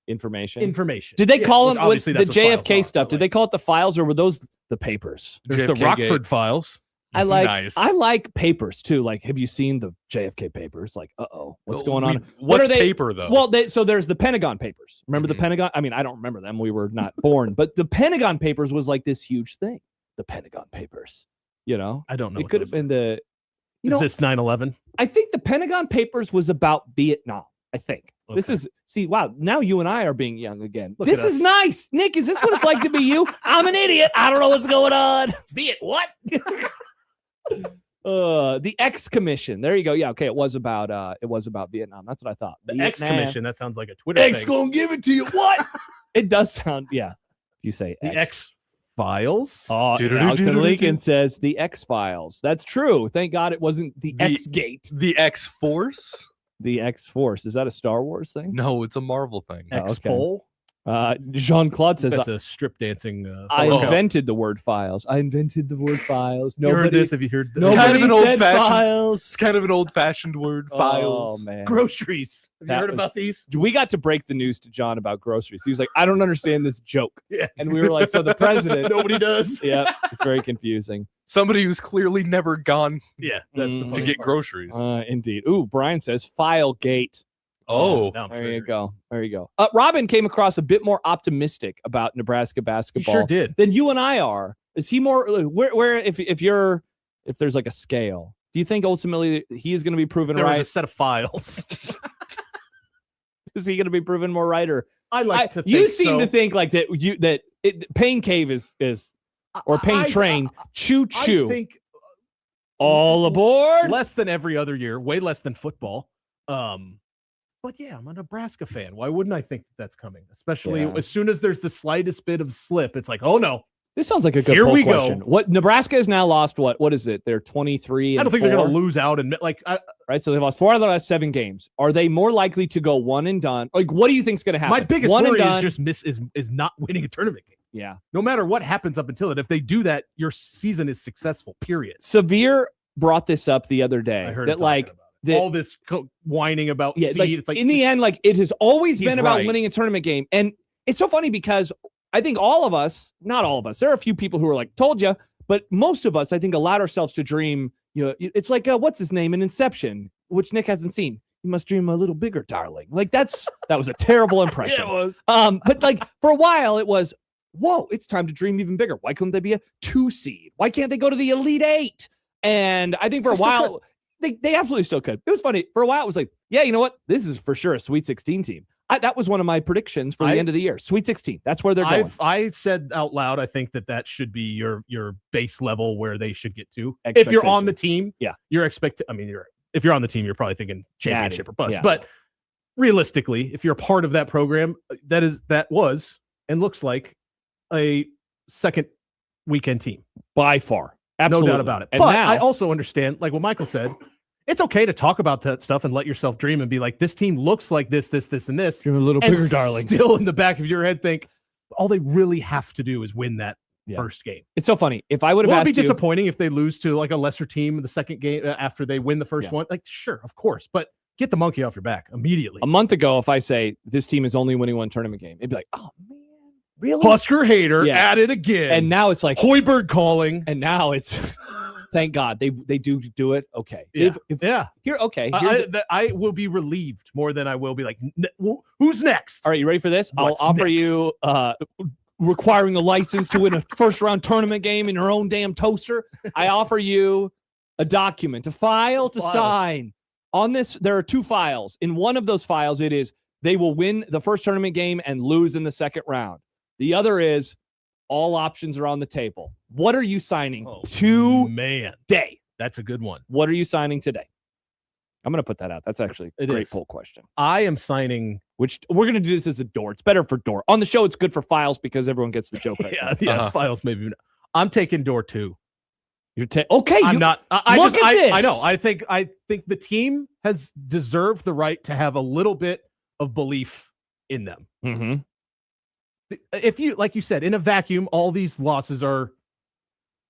Information. information. Did they call them with obviously the that's what files JFK are, stuff? but Did they call it the files or were those the papers? There's the JFK Rockford Gate. files. I like Nice. I like papers too. Like, have you seen the JFK papers? Like, what's going on? What's are they? paper though? Well, so there's the Pentagon Papers. Remember the Pentagon? I mean, I don't remember them. We were not born. But the Pentagon Papers was like this huge thing. The Pentagon Papers. You know, I don't know. It could have been the. Is this 9/11? I think the Pentagon Papers was about Vietnam. I think. Okay. This is wow. Now you and I are being young again. Look This at is us. nice, Nick. Is this what it's like to be you? I'm an idiot. I don't know what's going on. Be it what? The X Commission. There you go. Yeah. Okay. It was about Vietnam. That's what I thought. The Vietnam. X Commission. That sounds like a Twitter X thing. gonna give it to you. What? It does sound. Yeah. You say The X Files. Oh, Alex and Lincoln says the X Files. That's true. Thank God it wasn't the X Gate. The X Force. The X Force. Is that a Star Wars thing? No, it's a Marvel thing. X Pole. Jean-Claude says That's a strip dancing. I photo. invented the word files. I invented the word files. You heard this? Have you heard this? Nobody kind of an said old-fashioned- files. It's kind of an old-fashioned word. Files. Oh man. Groceries. Have you That heard was- about these? We got to break the news to John about groceries. He was like, I don't understand this joke. Yeah. And we were like, so the president. Nobody does. Yeah. It's very confusing. Somebody who's clearly never gone Yeah, that's the Mhm. to funny get part. groceries. Indeed. Ooh, Brian says file gate. Oh, Now I'm There you triggered. go. There you go. Robin came across a bit more optimistic about Nebraska He basketball sure did. than you and I are. Is he more where if there's like a scale, do you think ultimately he is going to be proven There right? was a set of files. Is he going to be proven more right, or I like to think you seem so. to think like that Pain Cave is or Pain Train choo choo I think all aboard. less than every other year, way less than football. But yeah, I'm a Nebraska fan. Why wouldn't I think that that's coming? Especially Yeah. as soon as there's the slightest bit of slip, it's like, oh no. This sounds like a good Here poll we go. question. What Nebraska has now lost? What is it? They're 23. I don't think they're going to 4? lose out and Right, so they've lost 4 out of the last 7 games. Are they more likely to go one and done? Like, what do you think is going to happen? my biggest one worry and is done. just is not winning a tournament game. Yeah. No matter what happens up until it, if they do that, your season is successful. Period. Severe brought this up the other day. I heard that him talking like about it. that all this whining about yeah, seed. like, It's like in the end, like it has always He's been about right. winning a tournament game, and it's so funny because I think all of us, not all of us, there are a few people who are like, told you, but most of us, I think, allowed ourselves to dream. You know, it's like what's his name in Inception, which Nick hasn't seen. You must dream a little bigger, darling. Like that was a terrible impression. Yeah, it was. But like for a while, it was, whoa, it's time to dream even bigger. Why couldn't they be a 2 seed? Why can't they go to the Elite 8? And I think for a while, they absolutely still could. It was funny. For a while, it was like, yeah, you know what? This is for sure a Sweet 16 team. That was one of my predictions for the end of the year. Sweet 16. That's where they're going. I said out loud, I think that should be your base level where they should get to. If you're on the team, yeah, if you're on the team, you're probably thinking championship or bust. Yeah. But realistically, if you're a part of that program, that was and looks like a second weekend team by far. Absolutely. No doubt about it. And but now, I also understand, like what Michael said, it's okay to talk about that stuff and let yourself dream and be like, this team looks like this, and this. Dream a little and bigger, darling. Still in the back of your head, think all they really have to do is win that first game. It's so funny. If I would have Will it asked be you, disappointing if they lose to like a lesser team in the second game after they win the first one? Like, sure, of course, but get the monkey off your back immediately. a month ago, if I say this team is only winning one tournament game, it'd be like, oh man, really? Husker hater at it again. And now it's like Hoiberg calling. And now it's thank God they do it. Okay. Yeah. Here, okay. I will be relieved more than I will be like, who's next? All right, you ready for this? What's I'll offer next? you requiring a license to win a first round tournament game in your own damn toaster. I offer you a document, a file to sign. On this, there are 2 files. In one of those files, it is they will win the first tournament game and lose in the second round. The other is all options are on the table. What are you signing today? That's a good one. What are you signing today? I'm going to put that out. That's actually a great poll question. I am signing. Which we're going to do this as a door. It's better for door. On the show, it's good for files because everyone gets the joke right. Yeah, files maybe. I'm taking door 2. You're okay. I'm not. I look just, at this. I know. I think the team has deserved the right to have a little bit of belief in them. Mm-hmm. If you, like you said, in a vacuum, all these losses are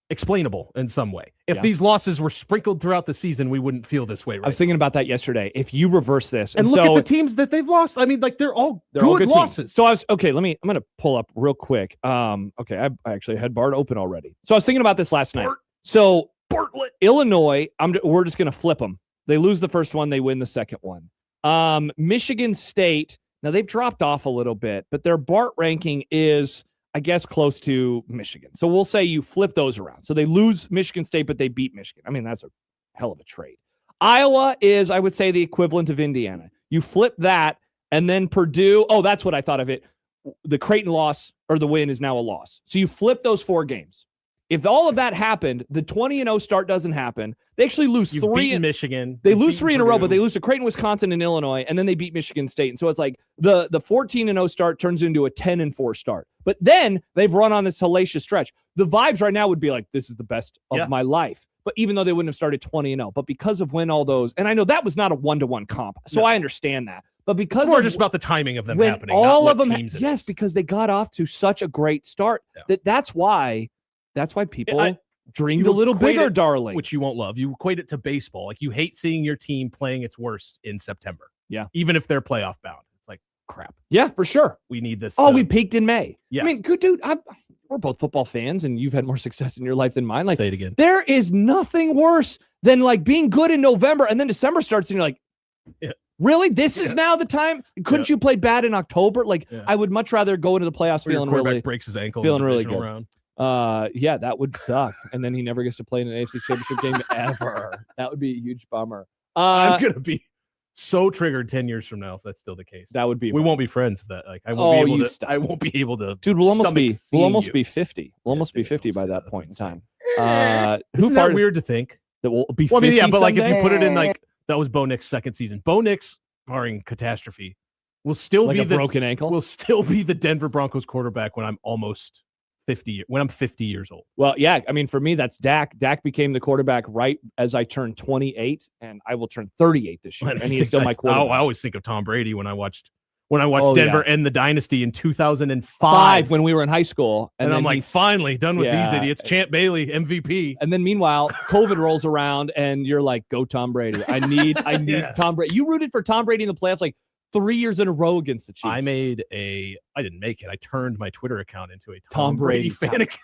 explainable in some way. If these losses were sprinkled throughout the season, we wouldn't feel this way. Right? I was thinking about that yesterday. If you reverse this and look at the teams that they've lost. I mean, like they're all good losses. Teams. So I'm going to pull up real quick. Okay, I actually had Bart open already. So I was thinking about this last night. So Bartlett. Illinois, we're just going to flip them. They lose the first one, they win the second one. Michigan State, now they've dropped off a little bit, but their BART ranking is, I guess, close to Michigan. So we'll say you flip those around. So they lose Michigan State, but they beat Michigan. I mean, that's a hell of a trade. Iowa is, I would say, the equivalent of Indiana. You flip that, and then Purdue, that's what I thought of it. The Creighton loss or the win is now a loss. So you flip those 4 games. If all of that happened, the 20-0 start doesn't happen. They actually lose 3 in Michigan. They lose 3 in a row, but they lose to Creighton, Wisconsin, and Illinois, and then they beat Michigan State. And so it's like the 14-0 start turns into a 10-4 start. But then they've run on this hellacious stretch. The vibes right now would be like, this is the best of my life. But even though they wouldn't have started 20-0, but because of when all those, and I know that was not a 1-to-1 comp, so I understand that. But because it's more just about the timing of them happening, all not of them, teams because they got off to such a great start. That's why people dreamed a little bigger, darling. Which you won't love. You equate it to baseball. Like, you hate seeing your team playing its worst in September. Yeah. Even if they're playoff bound. It's like, crap. Yeah, for sure. We need this. We peaked in May. Yeah. I mean, good dude. We're both football fans, and you've had more success in your life than mine. Like, say it again. There is nothing worse than like being good in November, and then December starts, and you're like, really? This is now the time? Couldn't you play bad in October? Like, I would much rather go into the playoffs feeling really breaks his ankle, feeling really good. Round. That would suck. And then he never gets to play in an AFC Championship game ever. That would be a huge bummer. I'm gonna be so triggered 10 years from now if that's still the case. That would be. We won't be friends if that. Like, I won't be able to. I won't be able to. Dude, we'll almost be 50. We'll almost be 50 by that point in time. Isn't that weird to think that we'll be 50? Well, I mean, yeah, but like if someday? you put it in like that was Bo Nix's second season. Bo Nix, barring catastrophe, will still like be a broken ankle. Will still be the Denver Broncos quarterback when I'm almost 50. When I'm 50 years old. Well, yeah. I mean, for me, that's Dak. Dak became the quarterback right as I turned 28, and I will turn 38 this year, and he is still my quarterback. I always think of Tom Brady when I watched Denver end the dynasty in 2005 when we were in high school, and I'm like, finally done with these idiots. Champ Bailey, MVP. And then meanwhile, COVID rolls around, and you're like, go Tom Brady. I need Tom Brady. You rooted for Tom Brady in the playoffs like 3 years in a row against the Chiefs. I didn't make it. I turned my Twitter account into a Tom Brady fan account.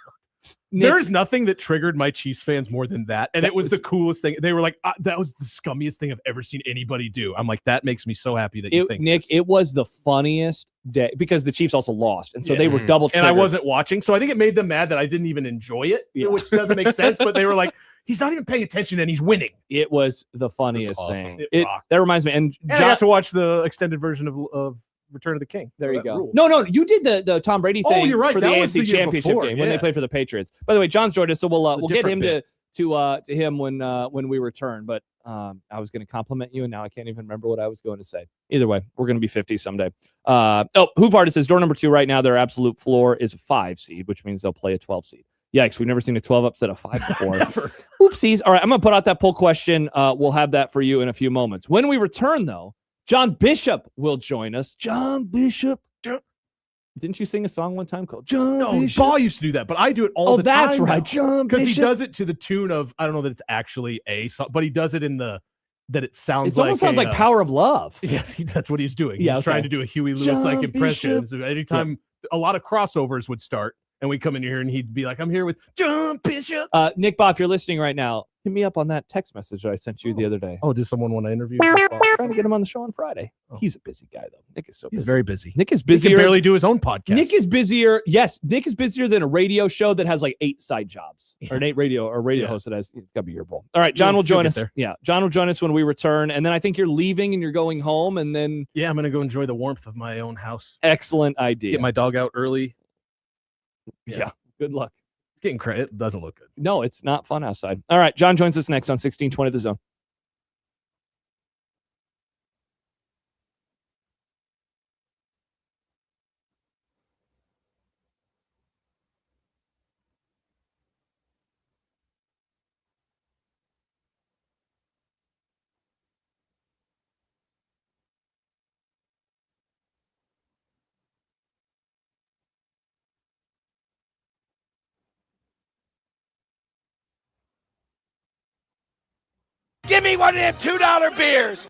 There's nothing that triggered my Chiefs fans more than that. And it was the coolest thing. They were like, that was the scummiest thing I've ever seen anybody do. I'm like, that makes me so happy that you think Nick, it was the funniest day because the Chiefs also lost. And so they were double triggered. And I wasn't watching. So I think it made them mad that I didn't even enjoy it, which doesn't make sense. But they were like, he's not even paying attention and he's winning. It was the funniest thing. Rocked. That reminds me. And I got to watch the extended version of Return of the King. There you go. Rules. No, you did the Tom Brady thing. You're right. For the That was AFC the year Championship before, game when they played for the Patriots. By the way, John's joined us, so we'll get him to him when we return. But I was going to compliment you, and now I can't even remember what I was going to say. Either way, we're going to be 50 someday. Hoovard says door number 2 right now. Their absolute floor is a 5 seed, which means they'll play a 12 seed. Yikes, we've never seen a 12 upset a 5 before. Never. Oopsies. All right, I'm going to put out that poll question. We'll have that for you in a few moments. When we return, though, John Bishop will join us. John Bishop. Didn't you sing a song one time called John Bishop? Ball used to do that, but I do it all the time. Oh, that's right. John Because he Bishop. does it to the tune of, I don't know that it's actually a song, but he does it in that it sounds It almost sounds like Power of Love. Yes, that's what he's doing. Yeah, He's trying to do a Huey Lewis-like John impression. Bishop. So anytime a lot of crossovers would start, and we come in here and he'd be like, I'm here with John Bishop. Nick Boff, if you're listening right now, hit me up on that text message that I sent you the other day. Oh, did someone want to interview? Trying to get him on the show on Friday. He's a busy guy, though. Nick is so busy. He's very busy. Nick is He busier. can barely do his own podcast. Nick is busier. Yes, Nick is busier than a radio show that has like 8 side jobs, or an 8 radio host that has. It's got to be your bowl. All right, John will join us. Yeah, John will join us when we return, and then I think you're leaving and you're going home, and then I'm gonna go enjoy the warmth of my own house. Excellent idea. Get my dog out early. Yeah. Good luck. It's getting crazy. It doesn't look good. No, it's not fun outside. All right, John joins us next on 1620 The Zone. Give me one of them $2 beers.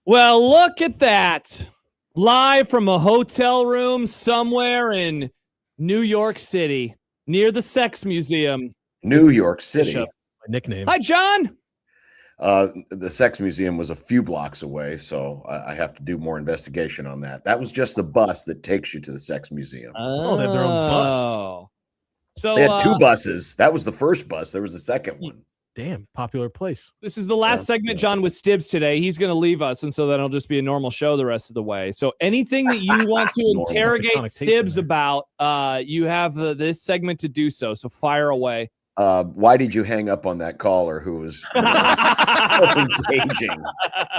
Well, look at that. Live from a hotel room somewhere in New York City, near the Sex Museum. New York City. My nickname. Hi, John. The Sex Museum was a few blocks away, so I have to do more investigation on that. That was just the bus that takes you to the Sex Museum. Oh, they have their own bus. So They had two buses. That was the first bus. There was a second one. Damn, popular place. This is the last segment, John, with Stibbs today. He's going to leave us, and so then it'll just be a normal show the rest of the way. So anything that you want to interrogate Stibbs about, you have this segment to do so. So fire away. Why did you hang up on that caller who was so engaging?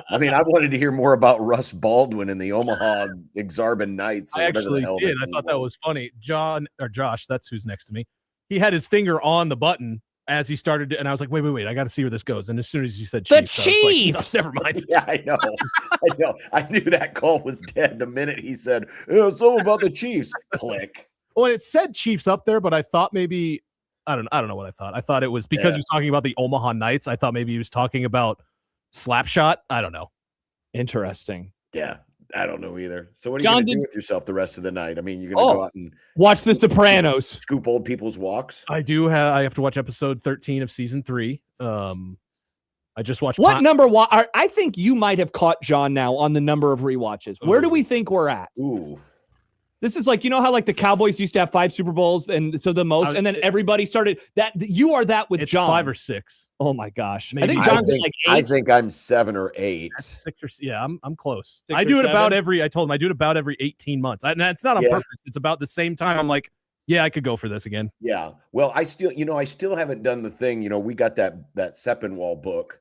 I mean, I wanted to hear more about Russ Baldwin and the Omaha Exarban Knights. I actually did. I thought that was funny. Josh, that's who's next to me. He had his finger on the button as he started to, and I was like, wait, I got to see where this goes. And as soon as you said Chiefs, the Chiefs, never mind. Yeah, I know. I knew that call was dead the minute he said, it's all about the Chiefs. Click. Well, it said Chiefs up there, but I thought maybe I don't know what I thought. I thought it was because he was talking about the Omaha Knights. I thought maybe he was talking about Slapshot. I don't know. Interesting. Yeah, I don't know either. So what are you going to do with yourself the rest of the night? I mean, you're going to go out and watch The Sopranos, scoop old people's walks. I have to watch episode 13 of season 3. I just watched. What number? I think you might have caught John now on the number of rewatches. Where do we think we're at? Ooh. This is like, you know how like the Cowboys used to have 5 Super Bowls and so the most, and then everybody started that. You are that with it's John. 5 or 6. Oh my gosh. Maybe. I think John's at like 8. I think I'm 7 or 8. That's 6 or yeah, I'm close. 6 I or do it 7? about every. I told him I do it about every 18 months. And that's not on purpose. It's about the same time. I'm like, yeah, I could go for this again. Yeah. Well, I still haven't done the thing. We got that Seppenwall book.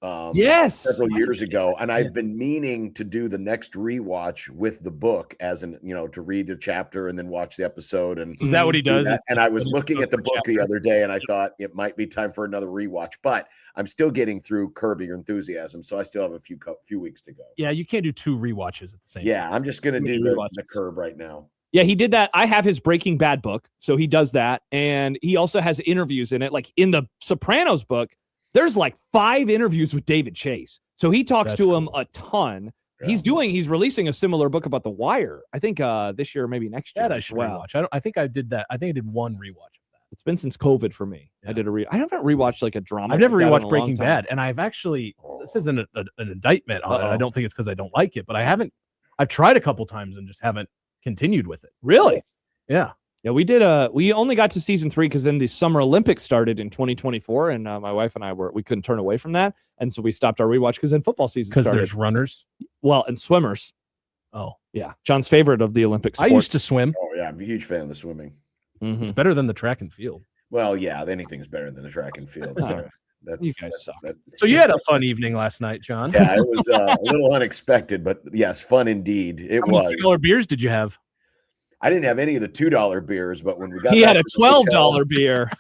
Several years ago, and I've been meaning to do the next rewatch with the book, as in to read the chapter and then watch the episode. And is that what he does? And I was looking at the book the other day, and I thought it might be time for another rewatch. But I'm still getting through Curb Your Enthusiasm, so I still have a few weeks to go. Yeah, you can't do 2 rewatches at the same time. Yeah, I'm just gonna do the Curb right now. Yeah, he did that. I have his Breaking Bad book, so he does that, and he also has interviews in it. Like in the Sopranos book, there's like 5 interviews with David Chase. So he talks to him a ton. Yeah. He's releasing a similar book about The Wire. I think this year, maybe next year. That I should rewatch. I think I did that. I think I did one rewatch of that. It's been since COVID for me. Yeah. I haven't rewatched like a drama. I've never rewatched Breaking Bad. And I've actually, this isn't an indictment on it. I don't think it's because I don't like it, but I've tried a couple times and just haven't continued with it. Really? Yeah. Yeah, we only got to season 3 because then the Summer Olympics started in 2024, and my wife and I we couldn't turn away from that, and so we stopped our rewatch because then football season started. Because there's runners, and swimmers. Oh, yeah, John's favorite of the Olympic sports. I used to swim. Oh yeah, I'm a huge fan of the swimming. Mm-hmm. It's better than the track and field. Well, yeah, anything's better than the track and field. So you guys suck. So you had a fun evening last night, John. Yeah, it was a little unexpected, but yes, fun indeed. How many $2 beers did you have? I didn't have any of the $2 beers, but when we got, he had a $12 beer.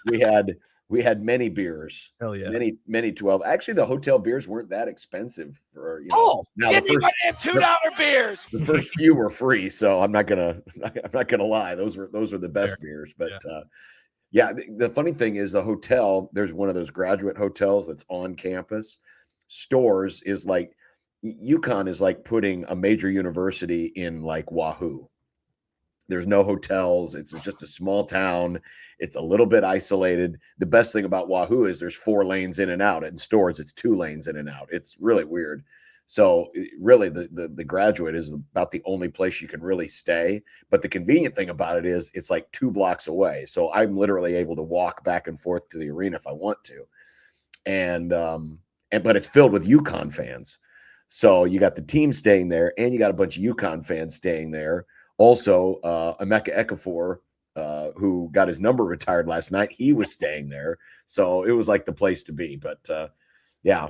We had many beers. Hell yeah, many 12. Actually, the hotel beers weren't that expensive. Give me $2 beers. The first few were free, so I'm not gonna lie. Those were the best beers. But Yeah, the funny thing is the hotel, there's one of those graduate hotels that's on campus. Stores is like UConn is like putting a major university in like Wahoo. There's no hotels. It's just a small town. It's a little bit isolated. The best thing about Wahoo is there's 4 lanes in and out. In Stores, it's 2 lanes in and out. It's really weird. So really the graduate is about the only place you can really stay. But the convenient thing about it is it's like 2 blocks away. So I'm literally able to walk back and forth to the arena if I want to. But it's filled with UConn fans. So you got the team staying there and you got a bunch of UConn fans staying there. Also, Emeka Ekafor, who got his number retired last night, he was staying there. So it was like the place to be. But yeah,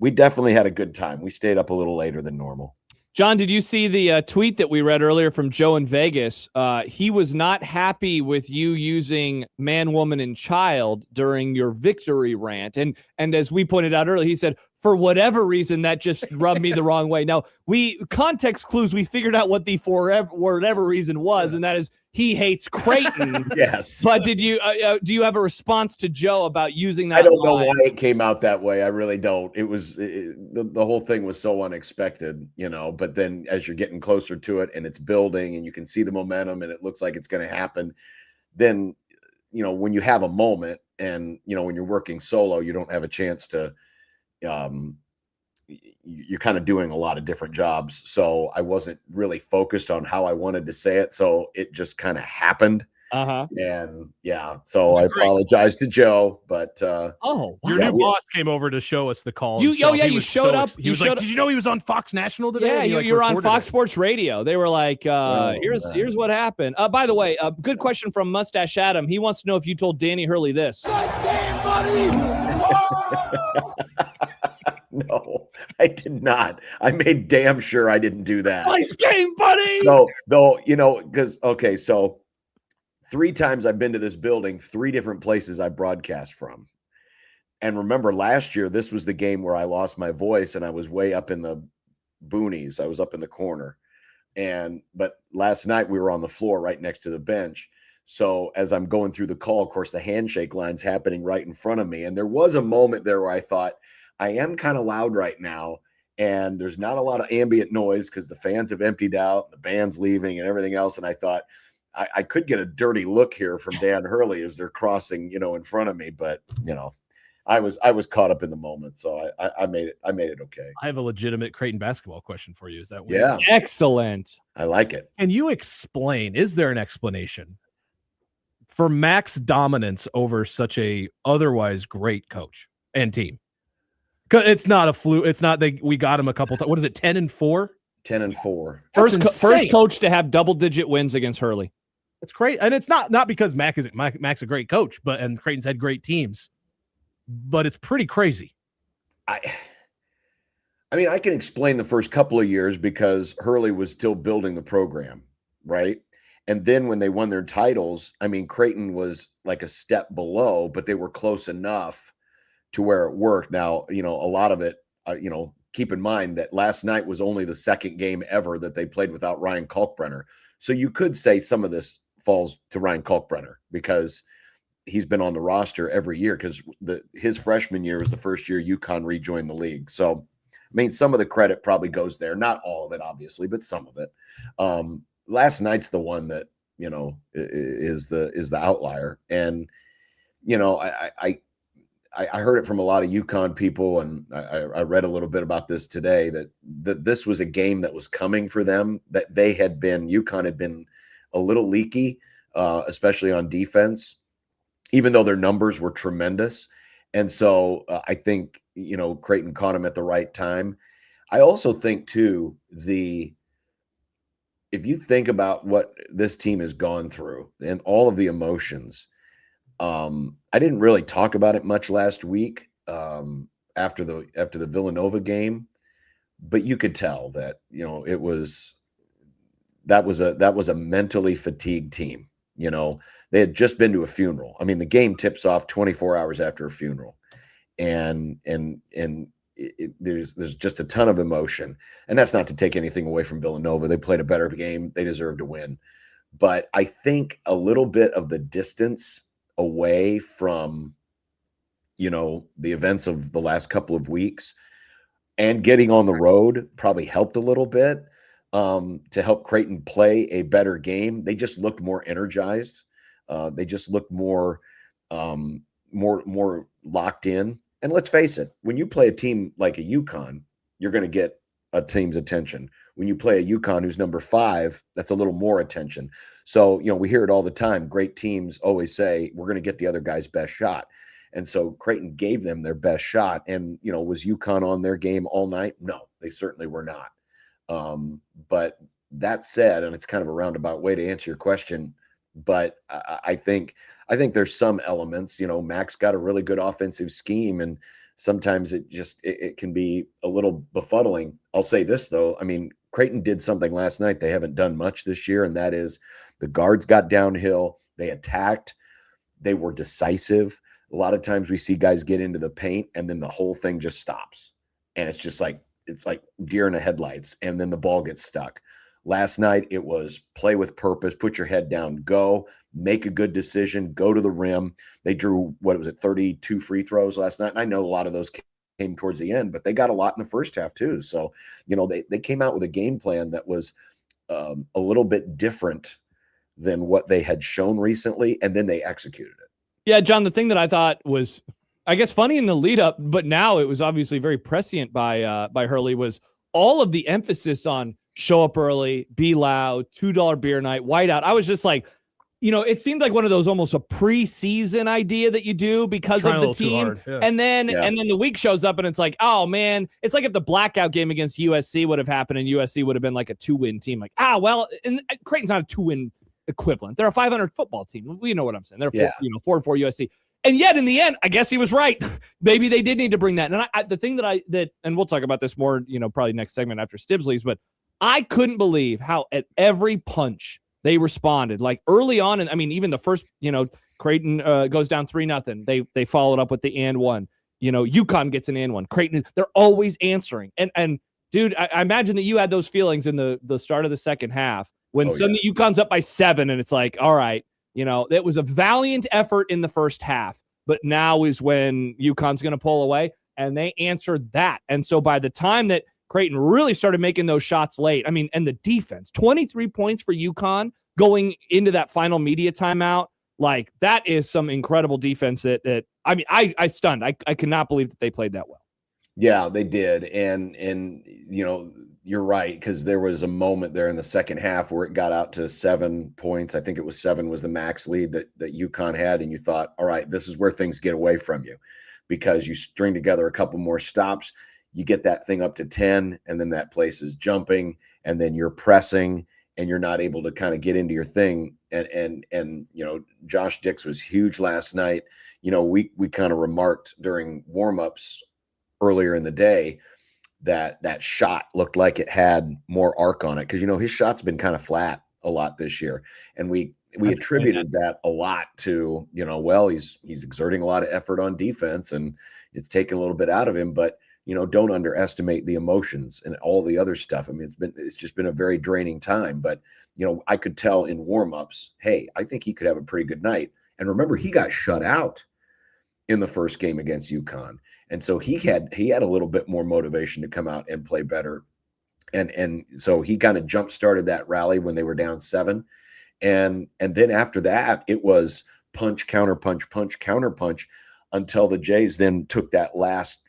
we definitely had a good time. We stayed up a little later than normal. John, did you see the tweet that we read earlier from Joe in Vegas? He was not happy with you using man, woman, and child during your victory rant. And as we pointed out earlier, he said, for whatever reason, that just rubbed me the wrong way. Now, context clues, we figured out what the whatever reason was, and that is he hates Creighton. Yes. But do you have a response to Joe about using that? I don't know why it came out that way. I really don't. It was the whole thing was so unexpected, but then as you're getting closer to it and it's building and you can see the momentum and it looks like it's going to happen, then, when you have a moment and, when you're working solo, you don't have a chance to, you're kind of doing a lot of different jobs. So I wasn't really focused on how I wanted to say it. So it just kind of happened. And yeah, so I apologize to Joe, but your new boss came over to show us the call. You showed up. He was like, "Did you know he was on Fox National today?" Yeah, you're on Fox Sports Radio. They were like, "Here's what happened." By the way, a good question from Mustache Adam. He wants to know if you told Danny Hurley this. No, I did not. I made damn sure I didn't do that. Nice game, buddy. No, because so 3 times I've been to this building, 3 different places I broadcast from. And remember last year, this was the game where I lost my voice and I was way up in the boonies. I was up in the corner. But last night we were on the floor right next to the bench. So as I'm going through the call, of course, the handshake line's happening right in front of me. And there was a moment there where I thought, I am kind of loud right now. And there's not a lot of ambient noise because the fans have emptied out, the band's leaving and everything else. And I thought, I could get a dirty look here from Dan Hurley as they're crossing, in front of me. But, I was caught up in the moment. So I made it okay. I have a legitimate Creighton basketball question for you. Is that weird? Yeah. Excellent. I like it. Can you explain, is there an explanation for Mac's dominance over such a otherwise great coach and team? Because it's not a fluke. It's not that we got him a couple times. What is it, 10-4? 10-4. First coach to have double-digit wins against Hurley. It's great, and it's not because Mac's a great coach, and Creighton's had great teams, but it's pretty crazy. I mean, I can explain the first couple of years because Hurley was still building the program, right? And then when they won their titles, I mean, Creighton was like a step below, but they were close enough to where it worked. Now, a lot of it, keep in mind that last night was only the second game ever that they played without Ryan Kalkbrenner. So you could say some of this falls to Ryan Kalkbrenner because he's been on the roster every year because his freshman year was the first year UConn rejoined the league. So, I mean, some of the credit probably goes there. Not all of it, obviously, but some of it. Last night's the one that, is the outlier. And, I heard it from a lot of UConn people, and I read a little bit about this today, that this was a game that was coming for them, that UConn had been a little leaky, especially on defense, even though their numbers were tremendous. And so I think, Creighton caught him at the right time. I also think, too, if you think about what this team has gone through and all of the emotions, I didn't really talk about it much last week after the Villanova game, but you could tell that that was a mentally fatigued team. They had just been to a funeral. I mean, the game tips off 24 hours after a funeral, and there's just a ton of emotion. And that's not to take anything away from Villanova. They played a better game. They deserve to win. But I think a little bit of the distance away from, the events of the last couple of weeks, and getting on the road probably helped a little bit to help Creighton play a better game. They just looked more energized. They just looked more locked in. And let's face it, when you play a team like a UConn, you're going to get a team's attention. When you play a UConn who's number 5, that's a little more attention. So, we hear it all the time. Great teams always say, we're going to get the other guy's best shot. And so Creighton gave them their best shot. And, was UConn on their game all night? No, they certainly were not. But that said, and it's kind of a roundabout way to answer your question, but I think there's some elements, Mac's got a really good offensive scheme, and sometimes it can be a little befuddling. I'll say this though. I mean, Creighton did something last night they haven't done much this year, and that is the guards got downhill. They attacked. They were decisive. A lot of times we see guys get into the paint and then the whole thing just stops. And it's like deer in the headlights, and then the ball gets stuck. Last night, it was play with purpose, put your head down, go, make a good decision, go to the rim. They drew, 32 free throws last night. And I know a lot of those came towards the end, but they got a lot in the first half too. So, they came out with a game plan that was a little bit different than what they had shown recently, and then they executed it. Yeah, John, the thing that I thought was, I guess, funny in the lead up, but now it was obviously very prescient by Hurley, was all of the emphasis on show up early, be loud, $2 beer night, whiteout. I was just like, it seemed like one of those almost a preseason idea that you do because of the team. Yeah. And then the week shows up and it's like, oh man, it's like if the blackout game against USC would have happened and USC would have been like a 2-win team. Like, and Creighton's not a 2-win equivalent. They're a 500 football team. You know what I'm saying? They're 4-4 USC. And yet in the end, I guess he was right. Maybe they did need to bring that. And the thing that and we'll talk about this more, probably next segment after Stibbs leaves, but I couldn't believe how at every punch they responded. Like early on, and I mean, even the first, Creighton goes down 3-0. They followed up with the and one. UConn gets an and one. Creighton, they're always answering. And dude, I imagine that you had those feelings in the start of the second half when suddenly UConn's up by 7, and it's like, all right, it was a valiant effort in the first half, but now is when UConn's going to pull away, and they answered that. And so by the time that Creighton really started making those shots late, I mean, and the defense, 23 points for UConn going into that final media timeout, like that is some incredible defense that I mean, I stunned. I could not believe that they played that well. Yeah, they did. And you're right, because there was a moment there in the second half where it got out to 7 points. I think it was 7 was the max lead that UConn had. And you thought, all right, this is where things get away from you, because you string together a couple more stops, you get that thing up to 10, and then that place is jumping, and then you're pressing, and you're not able to kind of get into your thing. And Josh Dix was huge last night. We kind of remarked during warmups earlier in the day that shot looked like it had more arc on it, because his shot's been kind of flat a lot this year, and we attributed that a lot to he's exerting a lot of effort on defense, and it's taken a little bit out of him. But don't underestimate the emotions and all the other stuff. I mean, it's just been a very draining time. But I could tell in warmups, hey, I think he could have a pretty good night. And remember, he got shut out in the first game against UConn. And so he had a little bit more motivation to come out and play better. And so he kind of jump started that rally when they were down 7. And then after that, it was punch, counter punch, punch, counter punch, until the Jays then took that last,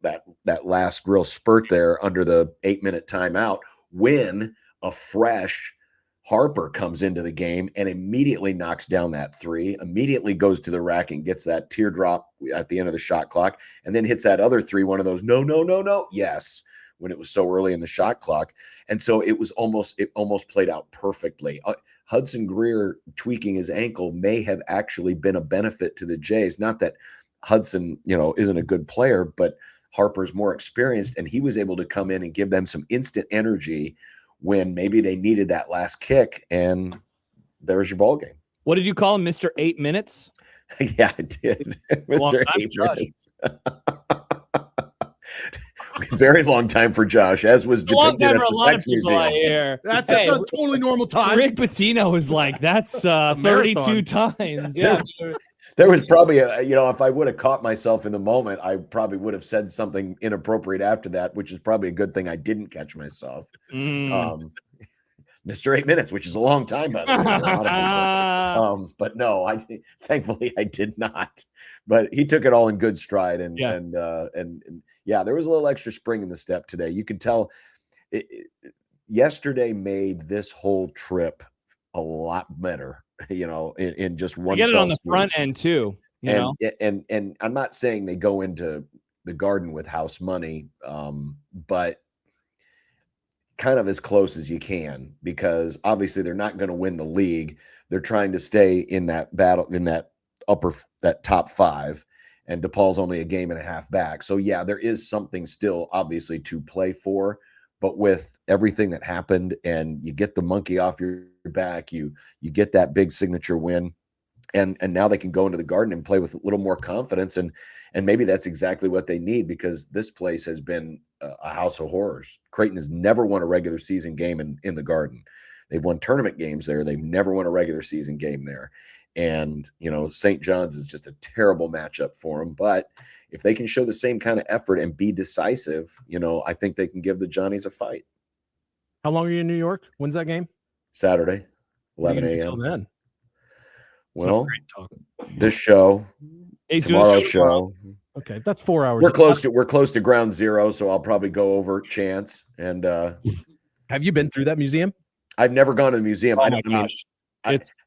that last real spurt there under the 8-minute timeout, when a fresh Harper comes into the game and immediately knocks down that 3, immediately goes to the rack and gets that teardrop at the end of the shot clock, and then hits that other 3, one of those no, yes, when it was so early in the shot clock. And so it almost played out perfectly. Hudson Greer tweaking his ankle may have actually been a benefit to the Jays. Not that Hudson, isn't a good player, but Harper's more experienced, and he was able to come in and give them some instant energy when maybe they needed that last kick, and there's your ball game. What did you call him, Mr. 8 minutes? Yeah, I did. Mr. 8 minutes. Very long time for Josh, as was depicted at the Sex Museum. Here. That's a totally normal time. Rick Pitino was like, that's 32 times. Yeah. There was probably if I would have caught myself in the moment, I probably would have said something inappropriate after that, which is probably a good thing I didn't catch myself. Mr. 8 minutes, which is a long time, by the way. For a lot of people. But no, thankfully I did not. But he took it all in good stride, and there was a little extra spring in the step today. You could tell. Yesterday made this whole trip a lot better. In just one. You get it on the front end too. And I'm not saying they go into the Garden with house money, but kind of as close as you can, because obviously they're not going to win the league. They're trying to stay in that battle, in that top 5, and DePaul's only a game and a half back. So yeah, there is something still obviously to play for, but with everything that happened, and you get the monkey off your back, you get that big signature win, and now they can go into the Garden and play with a little more confidence, and maybe that's exactly what they need, because this place has been a house of horrors. Creighton has never won a regular season game in the Garden. They've won tournament games there. They've never won a regular season game there. And, St. John's is just a terrible matchup for them. But if they can show the same kind of effort and be decisive, I think they can give the Johnnies a fight. How long are you in New York? When's that game? Saturday, 11 a.m. Until then. Well, this show, tomorrow's show. Okay, that's 4 hours. We're close to ground zero, so I'll probably go over Chance. And have you been through that museum? I've never gone to the museum. Oh my gosh.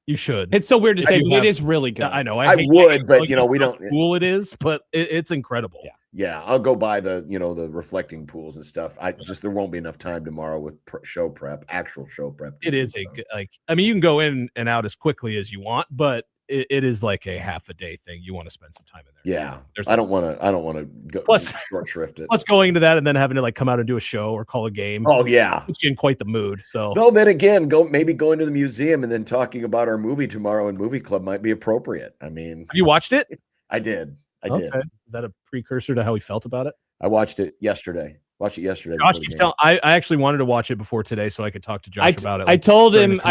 You should. It's so weird to say, but it is really good. I know. I would, but we don't. Cool it is, but it's incredible. Yeah. I'll go by the the reflecting pools and stuff. There won't be enough time tomorrow with actual show prep. It is you can go in and out as quickly as you want, but it is like a half a day thing. You want to spend some time in there. Yeah, I don't want to go short shrift it. Plus going to that and then having to come out and do a show or call a game. Oh yeah, it's in quite the mood. So then again, going to the museum and then talking about our movie tomorrow in movie club might be appropriate. I mean, you watched it? I did. Is that a precursor to how he felt about it? I watched it yesterday. Josh keeps telling. I actually wanted to watch it before today so I could talk to Josh about it. I told him,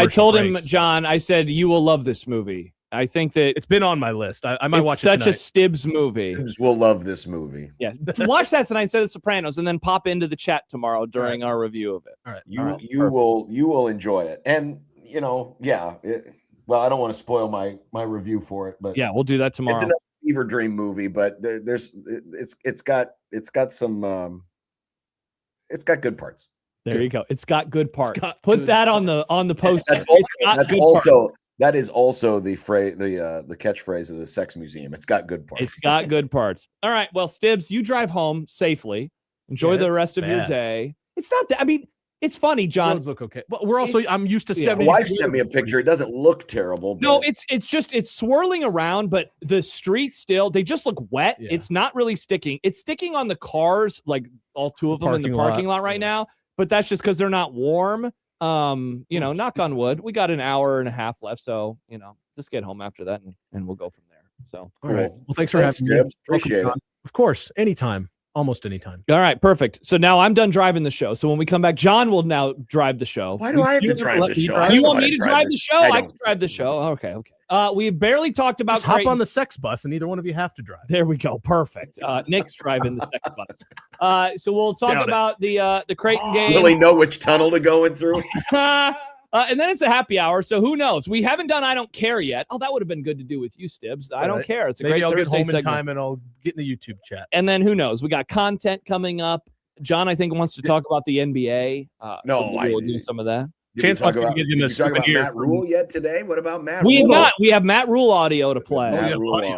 John. I said you will love this movie. I think that it's been on my list. I might watch it tonight. Such a Stibbs movie. Stibbs will love this movie. Yeah, watch that tonight instead of Sopranos, and then pop into the chat tomorrow during our review of it. All right, you will enjoy it, and well, I don't want to spoil my review for it, but yeah, we'll do that tomorrow. It's another fever dream movie, but it's got good parts. There you go. It's got good parts. Put that on the post. That is also the catchphrase of the Sex Museum. It's got good parts. It's got good parts. All right. Well, Stibbs, you drive home safely. Enjoy the rest of your day. It's not that. I mean, it's funny, John. Roads look okay. But we're also. I'm used to 70. My wife sent me a picture. It doesn't look terrible. But... No, it's swirling around, but the streets still they just look wet. Yeah. It's not really sticking. It's sticking on the cars, like all two of them in the parking lot right now. But that's just because they're not warm. Knock on wood, we got an hour and a half left, so just get home after that and we'll go from there. So all right, well, thanks for having me. Appreciate it. Of course, anytime, almost anytime. All right, perfect. So now I'm done driving the show, so when we come back, John will now drive the show. Why do I have to drive the show? Do you want me to drive the show? I can drive the show. Okay. We barely talked about just hop on the sex bus and either one of you have to drive. There we go. Perfect. Nick's driving the sex bus. So we'll talk about the Creighton game. Really know which tunnel to go in through. And then it's a happy hour, so who knows? We haven't done I Don't Care yet. Oh, that would have been good to do with you, Stibbs. I don't care. It's a great I'll Thursday get home in segment. time and I'll get in the YouTube chat. And then who knows? We got content coming up. John, I think, wants to talk about the NBA. We'll do some of that. Chance wants to get you about Matt Rule yet today? What about Matt? We have not. We have Matt Rule audio to play.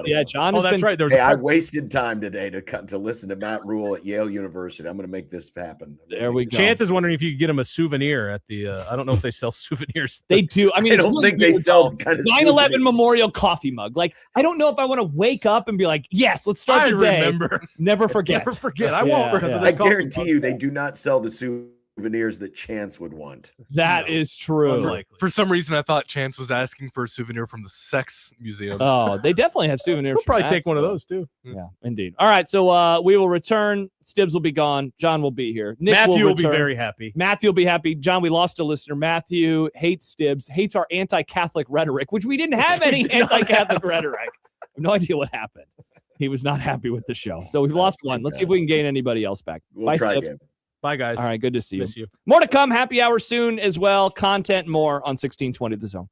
Yeah, John. Oh, that's right. I wasted time today to listen to Matt Rule at Yale University. I'm going to make this happen. There we go. Chance is wondering if you could get him a souvenir at the. I don't know if they sell souvenirs. They do. I mean, I don't think they sell kind of 9/11 memorial coffee mug. Like, I don't know if I want to wake up and be like, yes, let's start the day. Remember. Never forget. Never forget. I won't. I guarantee you, they do not sell the souvenir souvenirs that Chance would want. That is true. Unlikely. For some reason, I thought Chance was asking for a souvenir from the sex museum. Oh, they definitely have souvenirs. We'll probably from take that, one of so- those too. Yeah, indeed. All right, so we will return. Stibbs will be gone. John will be here. Nick Matthew will be return. very happy. Matthew will be happy. John, we lost a listener. Matthew hates Stibbs, hates our anti-Catholic rhetoric, which we didn't have any anti-Catholic rhetoric. I have no idea what happened. He was not happy with the show. So we've lost one. Let's see if we can gain anybody else back. We'll Bye, try Stibbs. again. Bye, guys. All right, good to see you. Miss you. More to come. Happy hour soon as well. Content more on 1620 The Zone.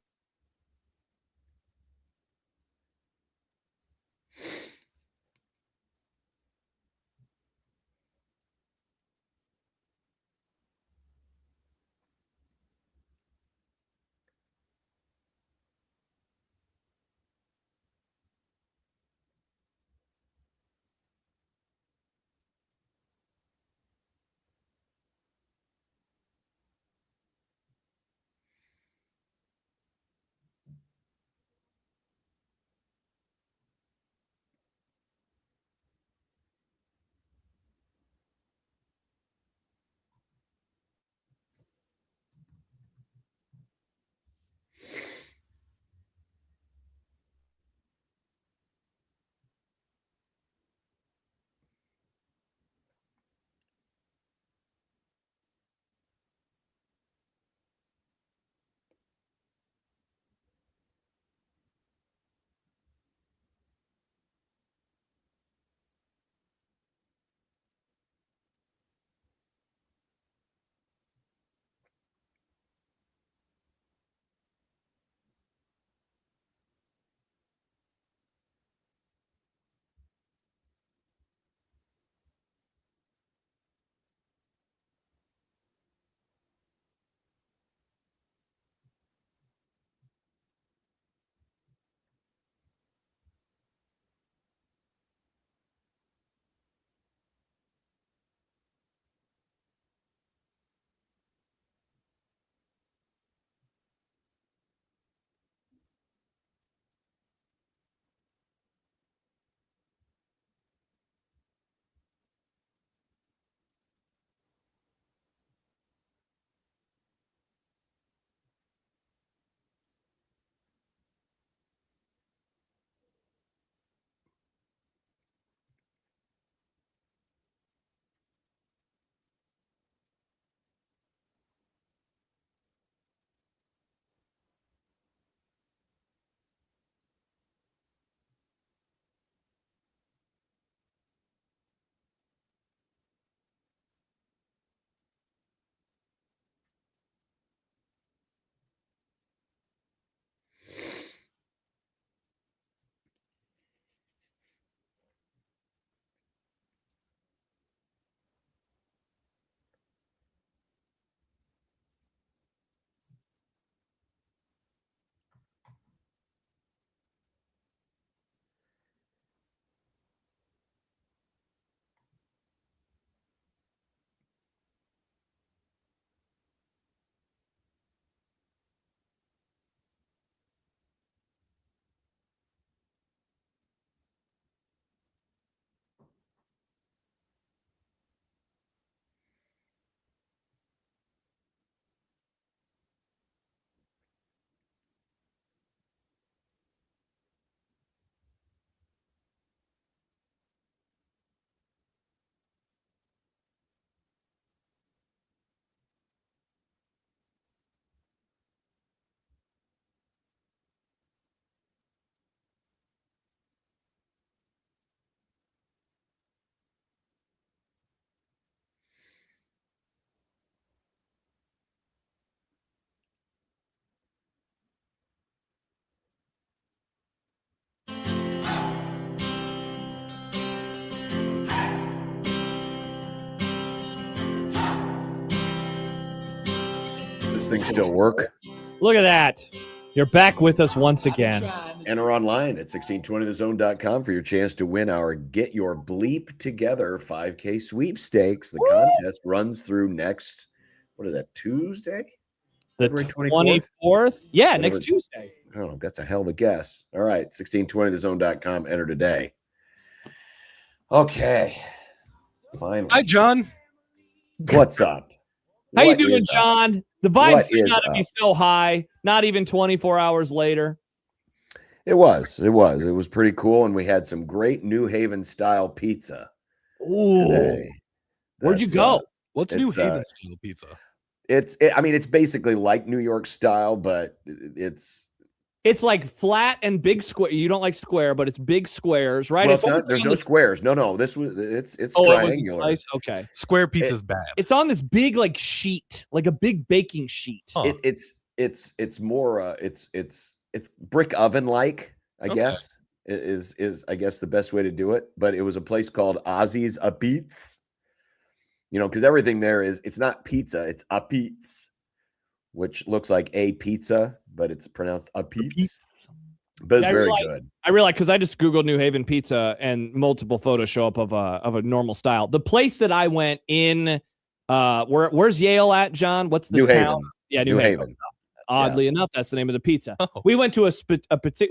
Does this thing still work? Look at that. You're back with us once again. Enter online at 1620thezone.com for your chance to win our Get Your Bleep Together 5K sweepstakes. The contest runs through next, what is that, Tuesday? The February 24th? Yeah, Whatever. next Tuesday. Oh, that's a hell of a guess. All right, 1620thezone.com. Enter today. Okay. Fine. Hi, John. What's up? How you What doing, is up? John? The What vibes is got to be up? so high. Not even 24 hours later. It was pretty cool, and we had some great New Haven style pizza today. Where'd you That's, go? What's New Haven style pizza? I mean, it's basically like New York style, but it's like flat and big square. You don't like square, but it's big squares, right? well, It's it's not. almost There's on no this- squares. No. It's It was a triangular. slice? Okay. Square pizza's bad. It's on this big like sheet, like a big baking sheet. It's more it's brick oven like, I Okay. guess is I guess the best way to do it. But it was a place called Ozzy's A Pete's, because everything there it's not pizza, it's A Pete's, which looks like a pizza, but it's pronounced A Pete's. But it's very good. I realized because I just Googled New Haven pizza and multiple photos show up of a normal style. The place that I went in, where's Yale at, John? What's the New town? Haven. Yeah, New Haven. Oddly enough, that's the name of the pizza. Oh. We went to